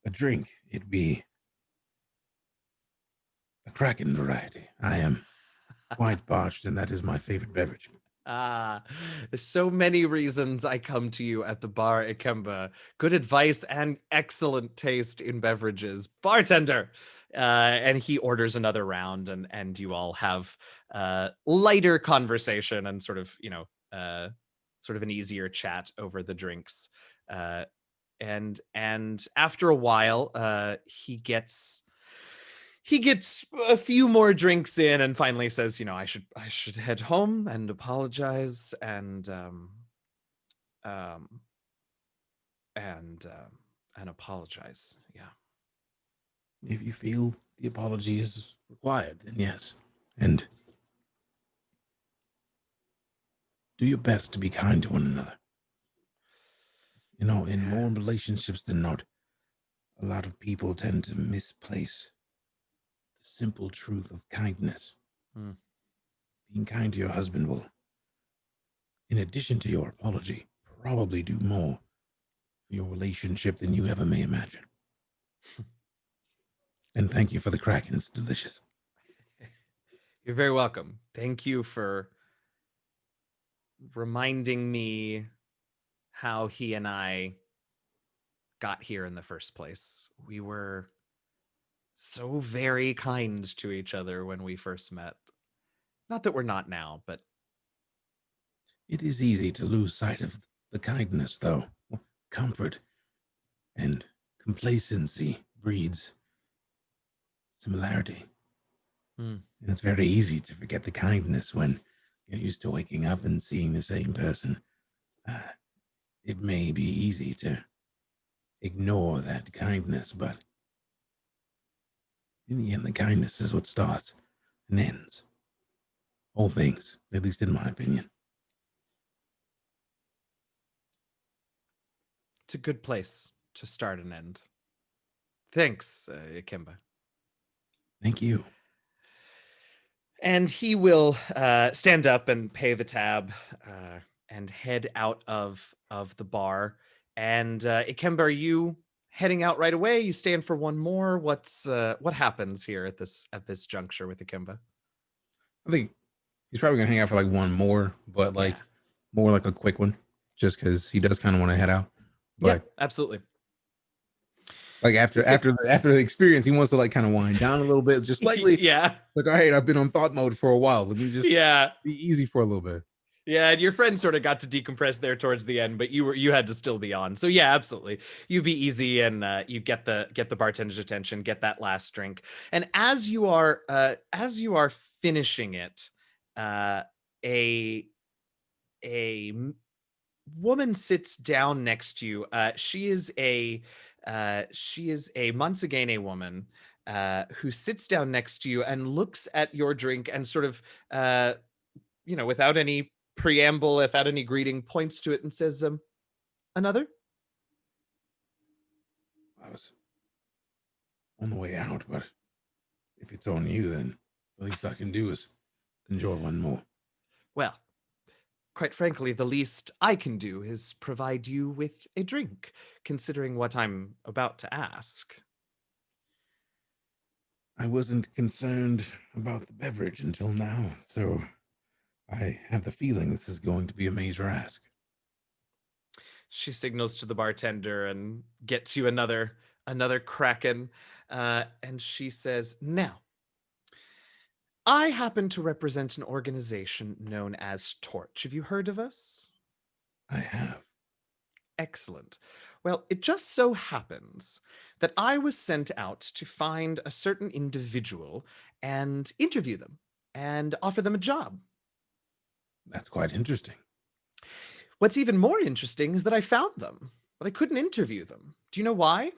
a drink, it be a Kraken variety. I am quite parched, and that is my favorite beverage. There's so many reasons I come to you at the bar Ikemba. Good advice and excellent taste in beverages. Bartender! And he orders another round, and you all have lighter conversation and sort of an easier chat over the drinks. And after a while, he gets a few more drinks in and finally says, I should head home and apologize and apologize. Yeah. If you feel the apology is required, then yes. And do your best to be kind to one another. In more relationships than not, a lot of people tend to misplace the simple truth of kindness. Being kind to your husband will, in addition to your apology, probably do more for your relationship than you ever may imagine. And thank you for the Kraken. It's delicious. You're very welcome. Thank you for reminding me how he and I got here in the first place. We were so very kind to each other when we first met. Not that we're not now, but It is easy to lose sight of the kindness, though. Comfort and complacency breeds similarity. Hmm. And it's very easy to forget the kindness when you're used to waking up and seeing the same person. It may be easy to ignore that kindness, but in the end, the kindness is what starts and ends all things, at least in my opinion. it's a good place to start and end. Thanks, Ikemba. Thank you. And he will stand up and pay the tab and head out of the bar. And Ikemba, are you heading out right away? You staying for one more? What happens here at this juncture with Ikemba? I think he's probably gonna hang out for like one more, but like Yeah. more like a quick one, just because he does kind of want to head out. But Yeah, absolutely. like after the experience, he wants to like kind of wind down a little bit, just slightly. Yeah. Like, all right, I've been on thought mode for a while. Let me just Yeah. be easy for a little bit. Yeah, and your friend sort of got to decompress there towards the end, but you had to still be on. So yeah, absolutely. You be easy and you get the bartender's attention, get that last drink. And as you are finishing it, a woman sits down next to you. She is a Mansagene woman who sits down next to you and looks at your drink and sort of without any preamble, without any greeting, points to it and says, another? I was on the way out, but if it's on you, then the least I can do is enjoy one more. Well, quite frankly, the least I can do is provide you with a drink, considering what I'm about to ask. I wasn't concerned about the beverage until now, so I have the feeling this is going to be a major ask. She signals to the bartender and gets you another Kraken, and she says, "Now, I happen to represent an organization known as Torch. Have you heard of us?" I have. Excellent. Well, it just so happens that I was sent out to find a certain individual and interview them and offer them a job. That's quite interesting. What's even more interesting is that I found them, but I couldn't interview them. Do you know why?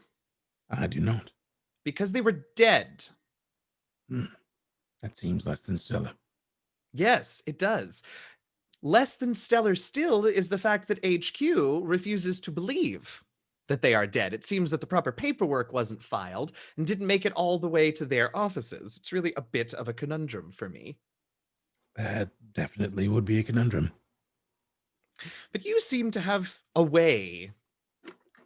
I do not. Because they were dead. That seems less than stellar. Yes, it does. Less than stellar still is the fact that HQ refuses to believe that they are dead. It seems that the proper paperwork wasn't filed and didn't make it all the way to their offices. It's really a bit of a conundrum for me. That definitely would be a conundrum. But you seem to have a way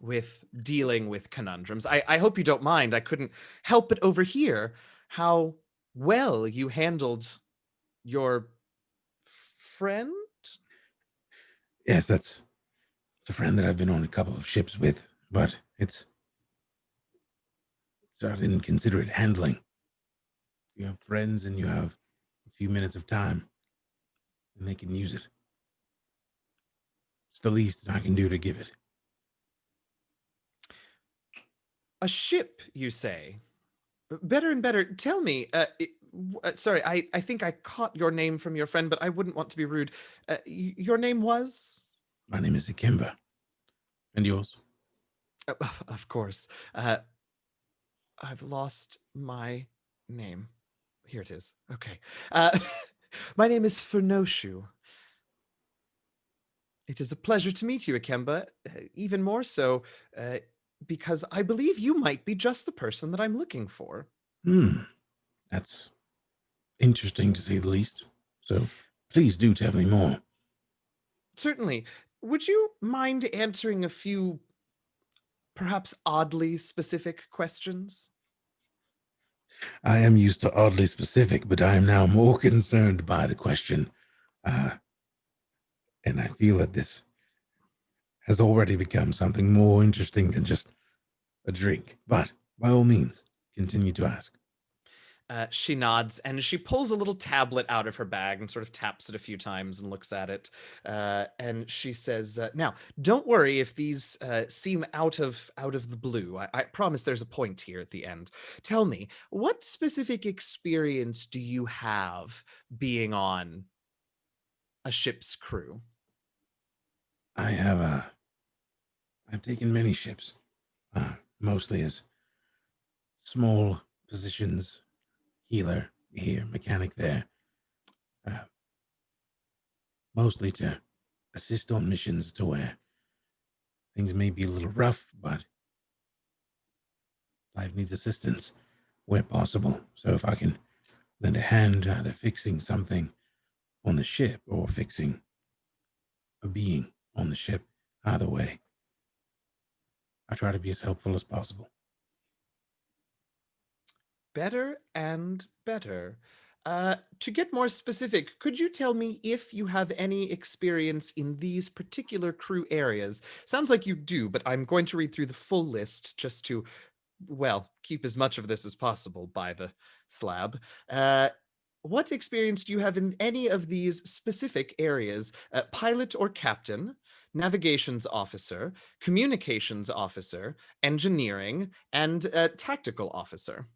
with dealing with conundrums. I hope you don't mind. I couldn't help but overhear how well you handled your friend. Yes, it's a friend that I've been on a couple of ships with, but I didn't consider it handling. You have friends and you have a few minutes of time, and they can use it. It's the least I can do to give it. A ship, you say? Better and better. Tell me, sorry, I think I caught your name from your friend, but I wouldn't want to be rude. Your name was? My name is Ikemba. And yours? Of course. I've lost my name. Here it is. Okay. My name is Fernoshu. It is a pleasure to meet you, Ikemba. Even more so, because I believe you might be just the person that I'm looking for. That's interesting to say the least. So please do tell me more. Certainly. Would you mind answering a few, perhaps oddly specific questions? I am used to oddly specific, but I am now more concerned by the question. And I feel that this has already become something more interesting than just a drink. But by all means, continue to ask. She nods and she pulls a little tablet out of her bag and sort of taps it a few times and looks at it. And she says, "Now, don't worry if these seem out of the blue. I promise there's a point here at the end. Tell me, what specific experience do you have being on a ship's crew?" I've taken many ships, mostly as small positions, healer here, mechanic there, mostly to assist on missions to where things may be a little rough, but life needs assistance where possible. So if I can lend a hand, either fixing something on the ship or fixing a being on the ship, either way, I try to be as helpful as possible. Better and better. To get more specific, could you tell me if you have any experience in these particular crew areas? Sounds like you do, but I'm going to read through the full list just to, well, keep as much of this as possible by the slab. What experience do you have in any of these specific areas? Pilot or captain, navigations officer, communications officer, engineering, and tactical officer?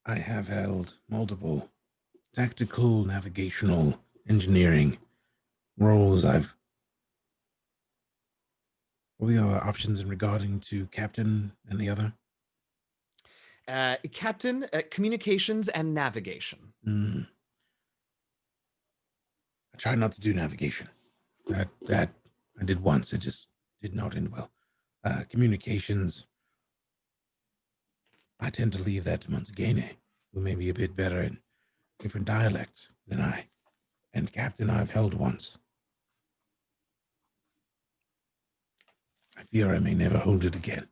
I have held multiple tactical, navigational, engineering roles. What were the other options in regarding to captain and the other? Captain, communications, and navigation. I tried not to do navigation. That I did once. It just did not end well. Communications, I tend to leave that to Musalian, who may be a bit better in different dialects than I. And captain, I've held once. I fear I may never hold it again.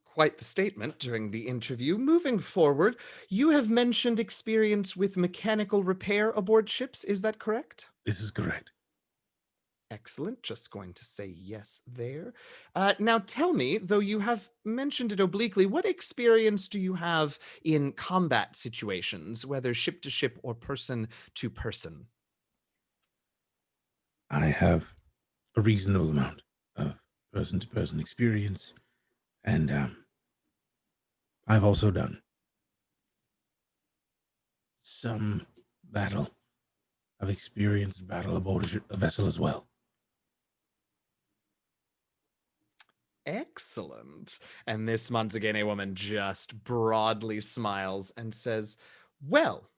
Quite the statement during the interview. Moving forward, you have mentioned experience with mechanical repair aboard ships. Is that correct? This is correct. Excellent. Just going to say yes there. Now tell me, though you have mentioned it obliquely, what experience do you have in combat situations, whether ship to ship or person to person? I have a reasonable amount of person-to-person experience, and I've also done some battle. I've experienced battle aboard a vessel as well. Excellent. And this Monzagene woman just broadly smiles and says, "Well,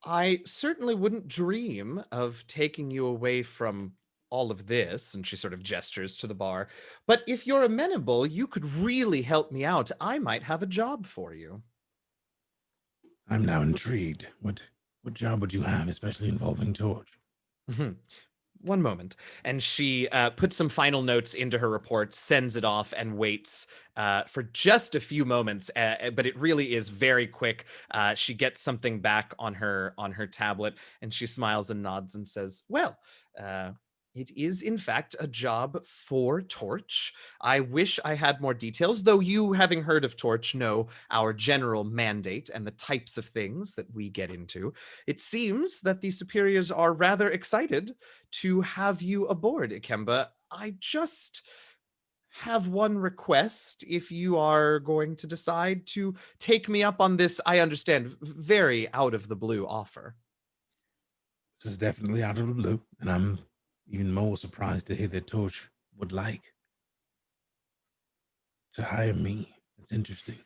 I certainly wouldn't dream of taking you away from all of this," and she sort of gestures to the bar. "But if you're amenable, you could really help me out. I might have a job for you." I'm now intrigued. What job would you have, especially involving Torch? One moment. And she puts some final notes into her report, sends it off, and waits for just a few moments. But it really is very quick. She gets something back on her tablet, and she smiles and nods and says, "Well, it is, in fact, a job for Torch. I wish I had more details, though you, having heard of Torch, know our general mandate and the types of things that we get into. It seems that the superiors are rather excited to have you aboard, Ikemba. I just have one request if you are going to decide to take me up on this, I understand, very out of the blue offer." This is definitely out of the blue, and I'm even more surprised to hear that Torch would like to hire me. It's interesting.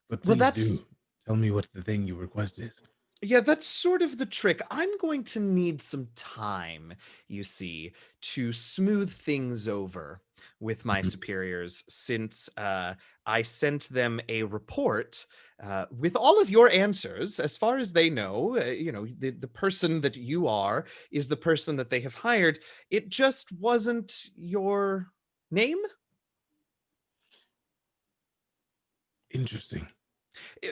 But please do tell me what the thing you request is. Yeah, that's sort of the trick. I'm going to need some time, you see, to smooth things over with my superiors, since I sent them a report with all of your answers. As far as they know, the person that you are is the person that they have hired. It just wasn't your name. Interesting.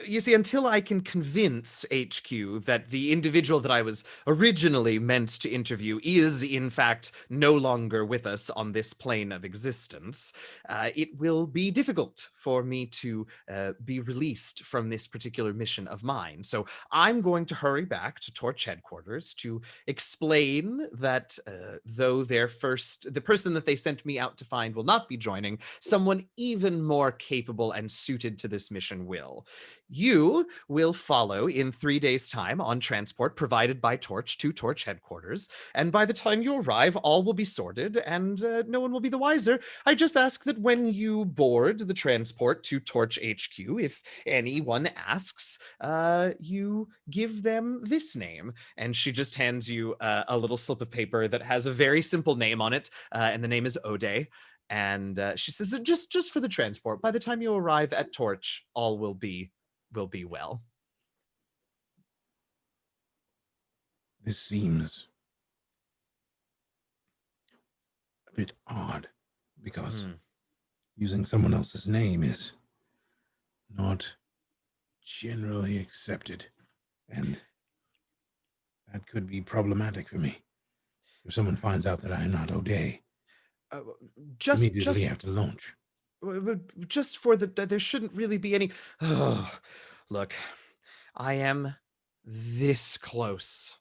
You see, until I can convince HQ that the individual that I was originally meant to interview is, in fact, no longer with us on this plane of existence, it will be difficult for me to be released from this particular mission of mine. So I'm going to hurry back to Torch headquarters to explain that though the person that they sent me out to find will not be joining, someone even more capable and suited to this mission will. You will follow in 3 days' time on transport provided by Torch to Torch headquarters, and by the time you arrive, all will be sorted and no one will be the wiser. I just ask that when you board the transport to Torch HQ, if anyone asks, you give them this name. And she just hands you a little slip of paper that has a very simple name on it, and the name is Ode. And she says, just for the transport, by the time you arrive at Torch, all will be well. This seems a bit odd because using someone else's name is not generally accepted, and that could be problematic for me. If someone finds out that I am not O'Day, immediately after launch. Just for there shouldn't really be any. Look, I am this close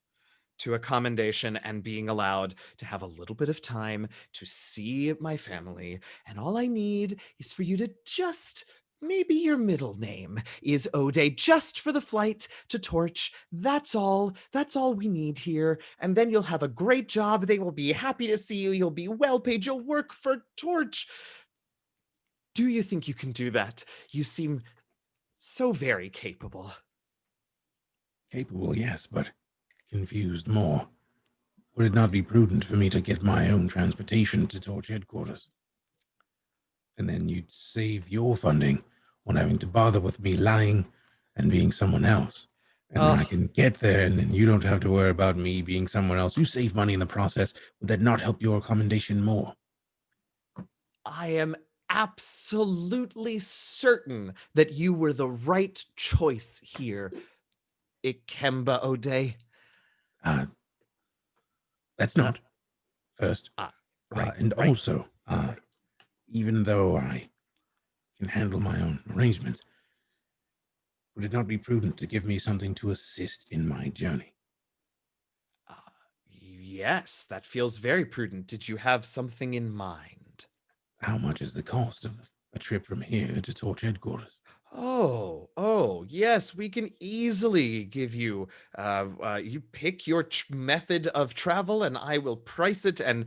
to a commendation and being allowed to have a little bit of time to see my family, and all I need is for you to just. Maybe your middle name is Ode, just for the flight to Torch. That's all. That's all we need here. And then you'll have a great job. They will be happy to see you. You'll be well paid. You'll work for Torch. Do you think you can do that? You seem so very capable. Capable, yes, but confused more. Would it not be prudent for me to get my own transportation to Torch headquarters? And then you'd save your funding on having to bother with me lying and being someone else. And then I can get there, and then you don't have to worry about me being someone else. You save money in the process. Would that not help your commendation more? I am absolutely certain that you were the right choice here, Ikemba Ode. That's not first. Right. And right. also, even though I can handle my own arrangements, would it not be prudent to give me something to assist in my journey? Yes, that feels very prudent. Did you have something in mind? How much is the cost of a trip from here to Torch headquarters? Oh, yes, we can easily give you, you pick your method of travel and I will price it and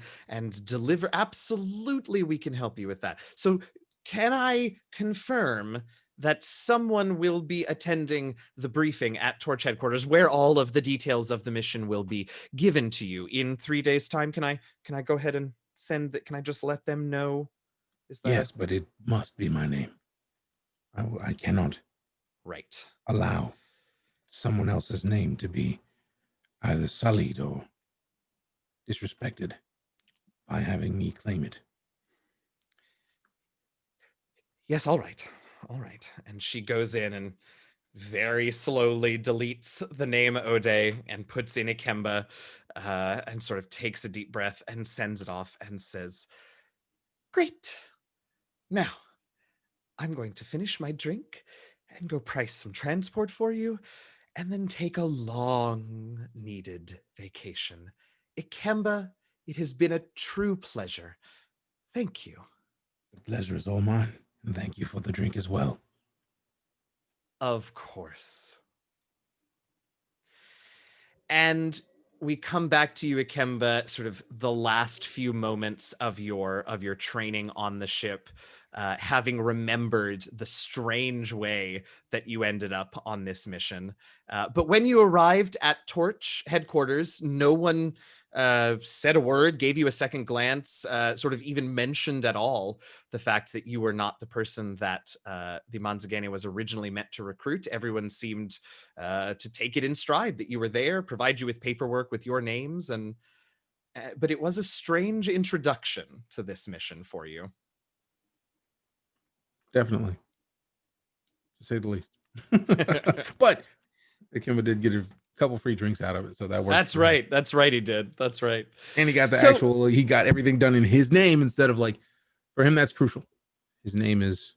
deliver. Absolutely, we can help you with that. So can I confirm that someone will be attending the briefing at Torch headquarters where all of the details of the mission will be given to you in 3 days' time? Can I go ahead and send that? Can I just let them know? Is that Yes, but it must be my name. I cannot allow someone else's name to be either sullied or disrespected by having me claim it. Yes, all right. And she goes in and very slowly deletes the name Ode and puts in Ikemba, and sort of takes a deep breath and sends it off and says, "Great. Now, I'm going to finish my drink and go price some transport for you, and then take a long needed vacation. Ikemba, it has been a true pleasure. Thank you." The pleasure is all mine, and thank you for the drink as well. Of course. And we come back to you, Ikemba, sort of the last few moments of your training on the ship, having remembered the strange way that you ended up on this mission. But when you arrived at Torch headquarters, no one said a word, gave you a second glance, sort of even mentioned at all the fact that you were not the person that the Manzagane was originally meant to recruit. Everyone seemed to take it in stride that you were there, provide you with paperwork with your names, and but it was a strange introduction to this mission for you. Definitely, to say the least. But Ikemba did get a couple free drinks out of it, so that worked. That's right. That's right. He did. That's right. And he got the So- actual. He got everything done in his name instead of like, for him that's crucial. His name is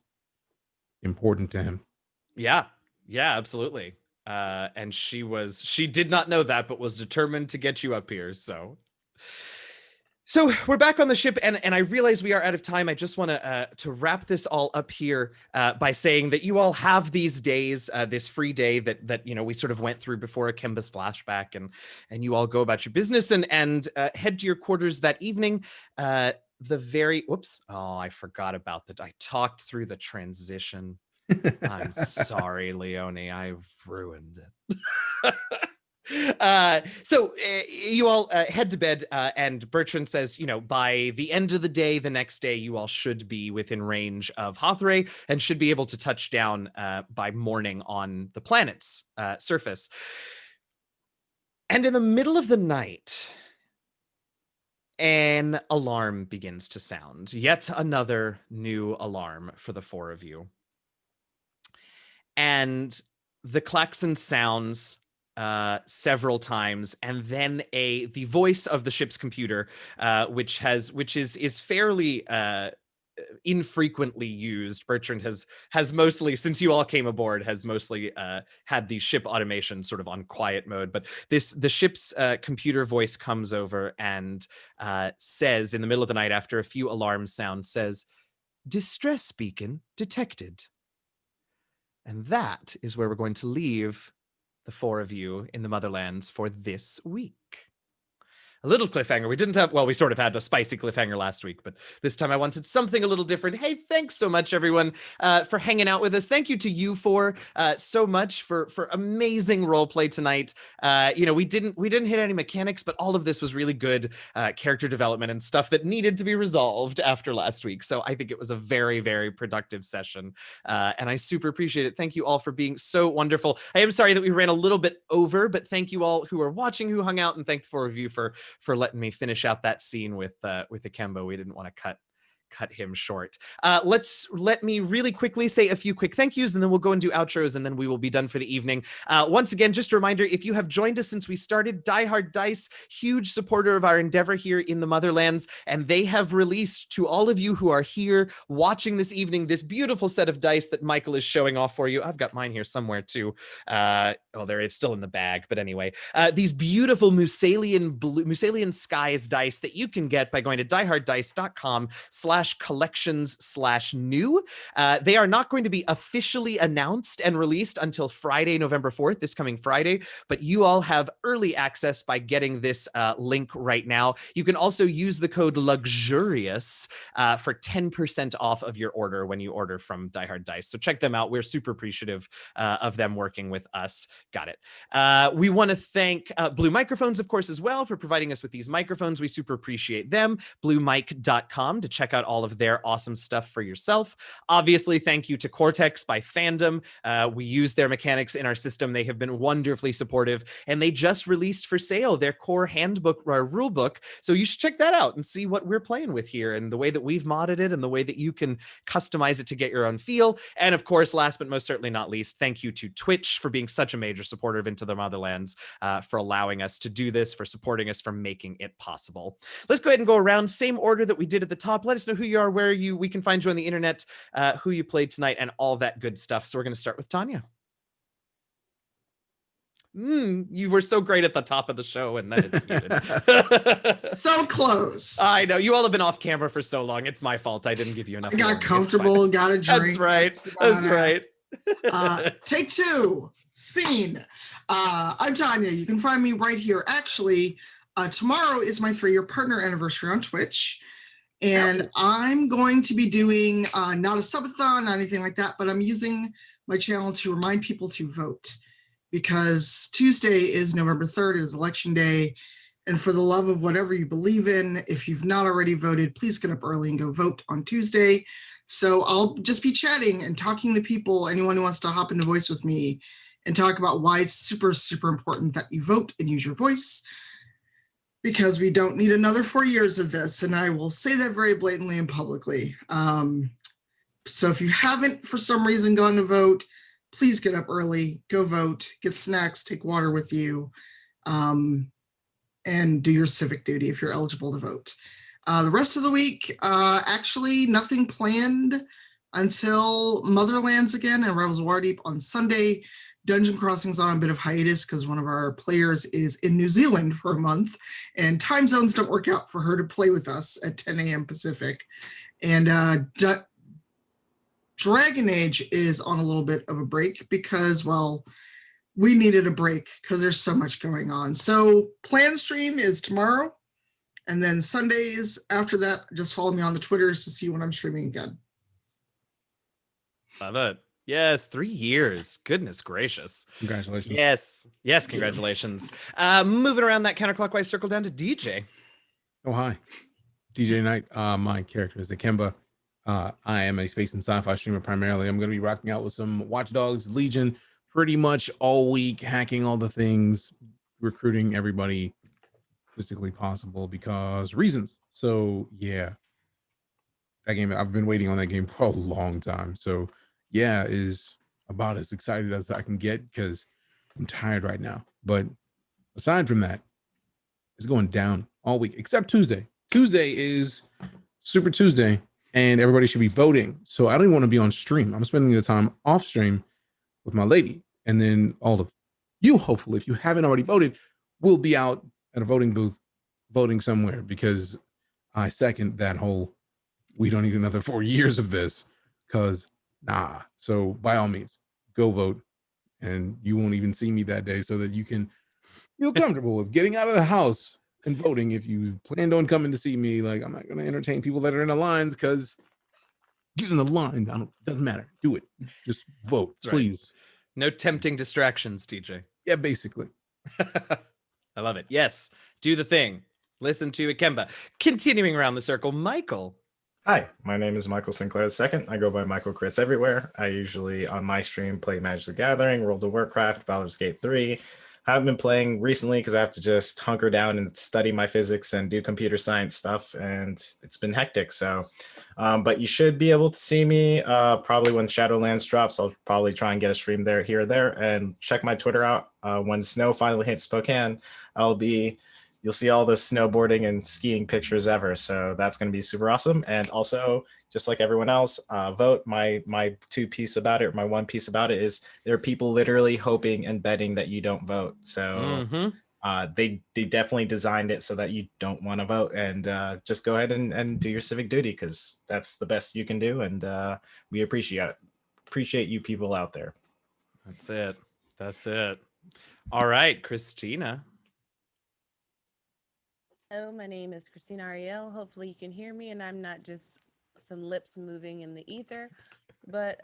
important to him. Yeah. Yeah, absolutely. And she did not know that, but was determined to get you up here. So we're back on the ship, and I realize we are out of time. I just want to wrap this all up here by saying that you all have these days, this free day that we sort of went through before Ikemba's flashback, and you all go about your business and head to your quarters that evening. I forgot about that. I talked through the transition. I'm sorry, Leone. I ruined it. So you all head to bed, and Bertrand says, by the end of the day, the next day, you all should be within range of Hathaway and should be able to touch down by morning on the planet's surface. And in the middle of the night, an alarm begins to sound. Yet another new alarm for the four of you. And the klaxon sounds several times, and then the voice of the ship's computer, which is fairly infrequently used. Bertrand has mostly, since you all came aboard, has mostly had the ship automation sort of on quiet mode. But the ship's computer voice comes over and says in the middle of the night, after a few alarms sound, says, "Distress beacon detected." And that is where we're going to leave the four of you in the Motherlands for this week. A little cliffhanger. We sort of had a spicy cliffhanger last week, but this time I wanted something a little different. Hey, thanks so much, everyone, for hanging out with us. Thank you to you four so much for amazing role play tonight. We didn't hit any mechanics, but all of this was really good character development and stuff that needed to be resolved after last week. So I think it was a very, very productive session, and I super appreciate it. Thank you all for being so wonderful. I am sorry that we ran a little bit over, but thank you all who are watching, who hung out, and thank the four of you for letting me finish out that scene with Ikemba. We didn't want to cut him short. Let me really quickly say a few quick thank yous, and then we'll go and do outros, and then we will be done for the evening. Once again, just a reminder, if you have joined us since we started, DieHard Dice, huge supporter of our endeavor here in the Motherlands, and they have released to all of you who are here watching this evening this beautiful set of dice that Michael is showing off for you. I've got mine here somewhere too. There it's still in the bag, but anyway, these beautiful Musalian Skies dice that you can get by going to dieharddice.com/collections/new. They are not going to be officially announced and released until Friday, November 4th, this coming Friday, but you all have early access by getting this link right now. You can also use the code LUXURIOUS for 10% off of your order when you order from DieHard Dice. So check them out. We're super appreciative of them working with us. Got it. We want to thank Blue Microphones, of course, as well, for providing us with these microphones. We super appreciate them. BlueMic.com to check out all of their awesome stuff for yourself. Obviously, thank you to Cortex by Fandom. We use their mechanics in our system. They have been wonderfully supportive, and they just released for sale their core handbook or rule book. So you should check that out and see what we're playing with here and the way that we've modded it and the way that you can customize it to get your own feel. And of course, last but most certainly not least, thank you to Twitch for being such a major supporter of Into the Motherlands, for allowing us to do this, for supporting us, for making it possible. Let's go ahead and go around, same order that we did at the top. Let us know who you are, where we can find you on the internet, who you played tonight, and all that good stuff. So we're going to start with Tanya. You were so great at the top of the show, and then it's muted. So close. I know. You all have been off camera for so long. It's my fault. I didn't give you enough. I got warning. comfortable, got a drink. That's right. That's right. Take two. Scene. I'm Tanya. You can find me right here. Actually, tomorrow is my 3-year partner anniversary on Twitch. And I'm going to be doing not a subathon, not anything like that, but I'm using my channel to remind people to vote, because Tuesday is November 3rd, it is election day. And for the love of whatever you believe in, if you've not already voted, please get up early and go vote on Tuesday. So I'll just be chatting and talking to people, anyone who wants to hop into voice with me and talk about why it's super, super important that you vote and use your voice, because we don't need another 4 years of this. And I will say that very blatantly and publicly. So if you haven't, for some reason, gone to vote, please get up early, go vote, get snacks, take water with you, and do your civic duty if you're eligible to vote. The rest of the week, actually nothing planned until Motherlands again and Rebels Waterdeep on Sunday. Dungeon Crossing's on a bit of hiatus because one of our players is in New Zealand for a month, and time zones don't work out for her to play with us at 10 a.m. Pacific. And Dragon Age is on a little bit of a break because, well, we needed a break because there's so much going on. So planned stream is tomorrow. And then Sundays after that, just follow me on the Twitters to see when I'm streaming again. Love it. Yes, 3 years. Goodness gracious. Congratulations. Yes, congratulations. Moving around that counterclockwise circle down to DJ. Oh, hi. DeejayKnight. My character is Ikemba. I am a space and sci-fi streamer primarily. I'm going to be rocking out with some Watch Dogs Legion pretty much all week, hacking all the things, recruiting everybody physically possible because reasons. So yeah, that game, I've been waiting on that game for a long time. So yeah, is about as excited as I can get because I'm tired right now. But aside from that, it's going down all week except Tuesday. Tuesday is Super Tuesday and everybody should be voting. So I don't even want to be on stream. I'm spending the time off stream with my lady. And then all of you, hopefully, if you haven't already voted, will be out at a voting booth voting somewhere because I second that whole we don't need another 4 years of this because nah. So by all means, go vote and you won't even see me that day so that you can feel comfortable with getting out of the house and voting. If you planned on coming to see me, like I'm not going to entertain people that are in the lines because get in the line. Doesn't matter. Do it. Just vote, That's right. Please. No tempting distractions, DJ. Yeah, basically. I love it. Yes, do the thing. Listen to Ikemba. Continuing around the circle, Michael. Hi, my name is Michael Sinclair II. I go by Michael Chris everywhere. I usually, on my stream, play Magic the Gathering, World of Warcraft, Baldur's Gate 3. I haven't been playing recently because I have to just hunker down and study my physics and do computer science stuff, and it's been hectic. So, but you should be able to see me probably when Shadowlands drops. I'll probably try and get a stream there, here or there, and check my Twitter out. When snow finally hits Spokane, you'll see all the snowboarding and skiing pictures ever. So that's going to be super awesome. And also, just like everyone else, vote. My one piece about it is there are people literally hoping and betting that you don't vote. So they definitely designed it so that you don't want to vote, and just go ahead and do your civic duty because that's the best you can do. And we appreciate you people out there. That's it. All right, Christina. Hello, my name is Christina Arielle. Hopefully you can hear me and I'm not just some lips moving in the ether. But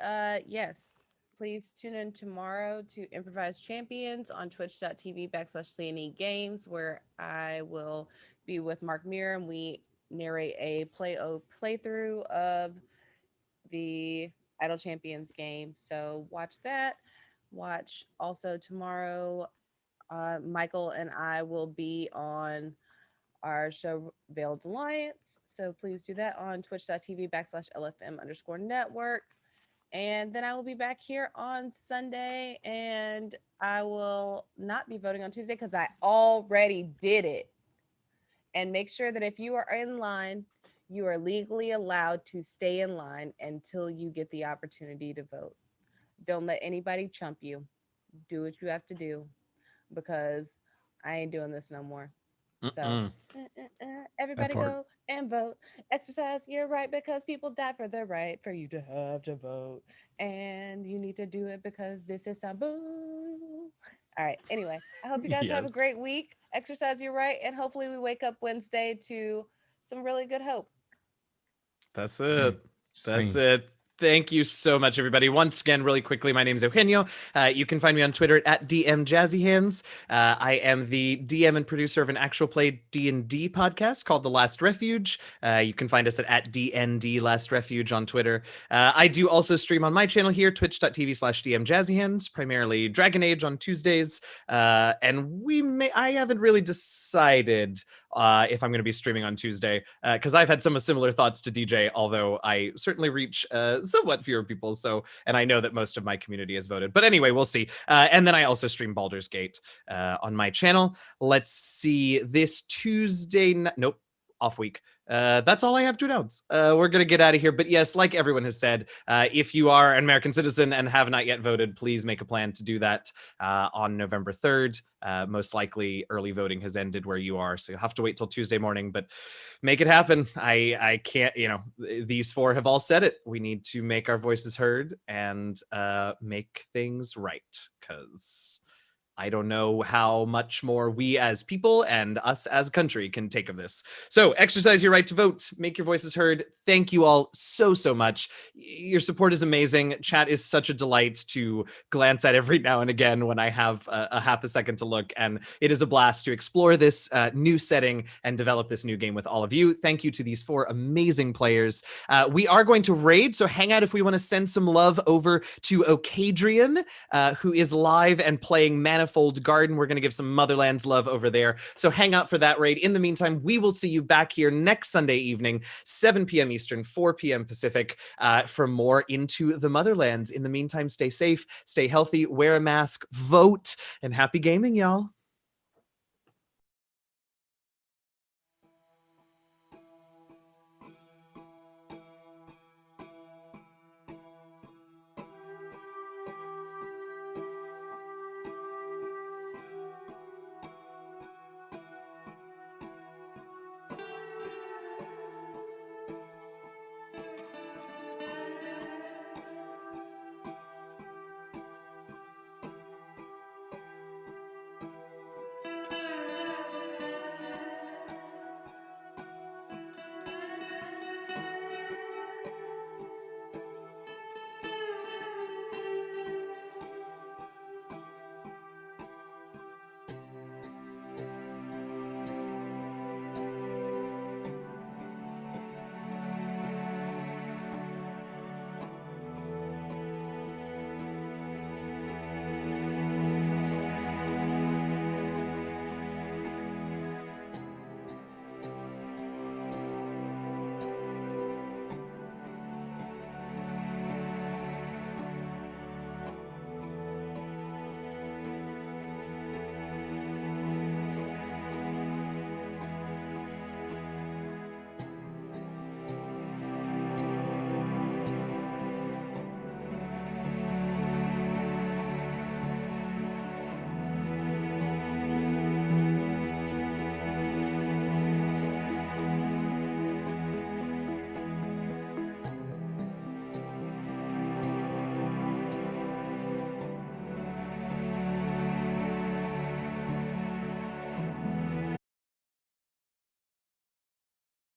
yes, please tune in tomorrow to Improvised Champions on twitch.tv/CNE Games, where I will be with Mark Muir and we narrate a playthrough of the Idle Champions game. So watch that. Watch also tomorrow, Michael and I will be on our show Veiled Alliance. So please do that on twitch.tv/LFM_network. And then I will be back here on Sunday, and I will not be voting on Tuesday because I already did it. And make sure that if you are in line, you are legally allowed to stay in line until you get the opportunity to vote. Don't let anybody chump you. Do what you have to do because I ain't doing this no more. So everybody go and vote. Exercise your right because people die for the right for you to have to vote. And you need to do it because this is taboo. All right. Anyway, I hope you guys have a great week. Exercise your right. And hopefully we wake up Wednesday to some really good hope. That's it. Thank you so much, everybody. Once again, really quickly, my name is Eugenio. You can find me on Twitter at DMJazzyHands. I am the DM and producer of an actual play D&D podcast called The Last Refuge. You can find us at DND Last Refuge on Twitter. I do also stream on my channel here, twitch.tv/DMJazzyHands, primarily Dragon Age on Tuesdays. And I haven't really decided if I'm going to be streaming on Tuesday, because I've had some similar thoughts to DJ, although I certainly reach somewhat fewer people. So, and I know that most of my community has voted. But anyway, we'll see. And then I also stream Baldur's Gate on my channel. Let's see, this Tuesday. Nope. Off week. That's all I have to announce. We're going to get out of here. But yes, like everyone has said, if you are an American citizen and have not yet voted, please make a plan to do that on November 3rd. Most likely early voting has ended where you are, so you'll have to wait till Tuesday morning, but make it happen. I can't, these four have all said it. We need to make our voices heard and make things right, because I don't know how much more we as people and us as a country can take of this. So exercise your right to vote, make your voices heard. Thank you all so much. Your support is amazing. Chat is such a delight to glance at every now and again when I have a half a second to look. And it is a blast to explore this new setting and develop this new game with all of you. Thank you to these four amazing players. We are going to raid, so hang out if we want to send some love over to Okadrian, who is live and playing Manifold Garden. We're going to give some Motherlands love over there. So hang out for that raid. In the meantime, we will see you back here next Sunday evening, 7 p.m. Eastern, 4 p.m. Pacific, for more Into the Motherlands. In the meantime, stay safe, stay healthy, wear a mask, vote, and happy gaming, y'all.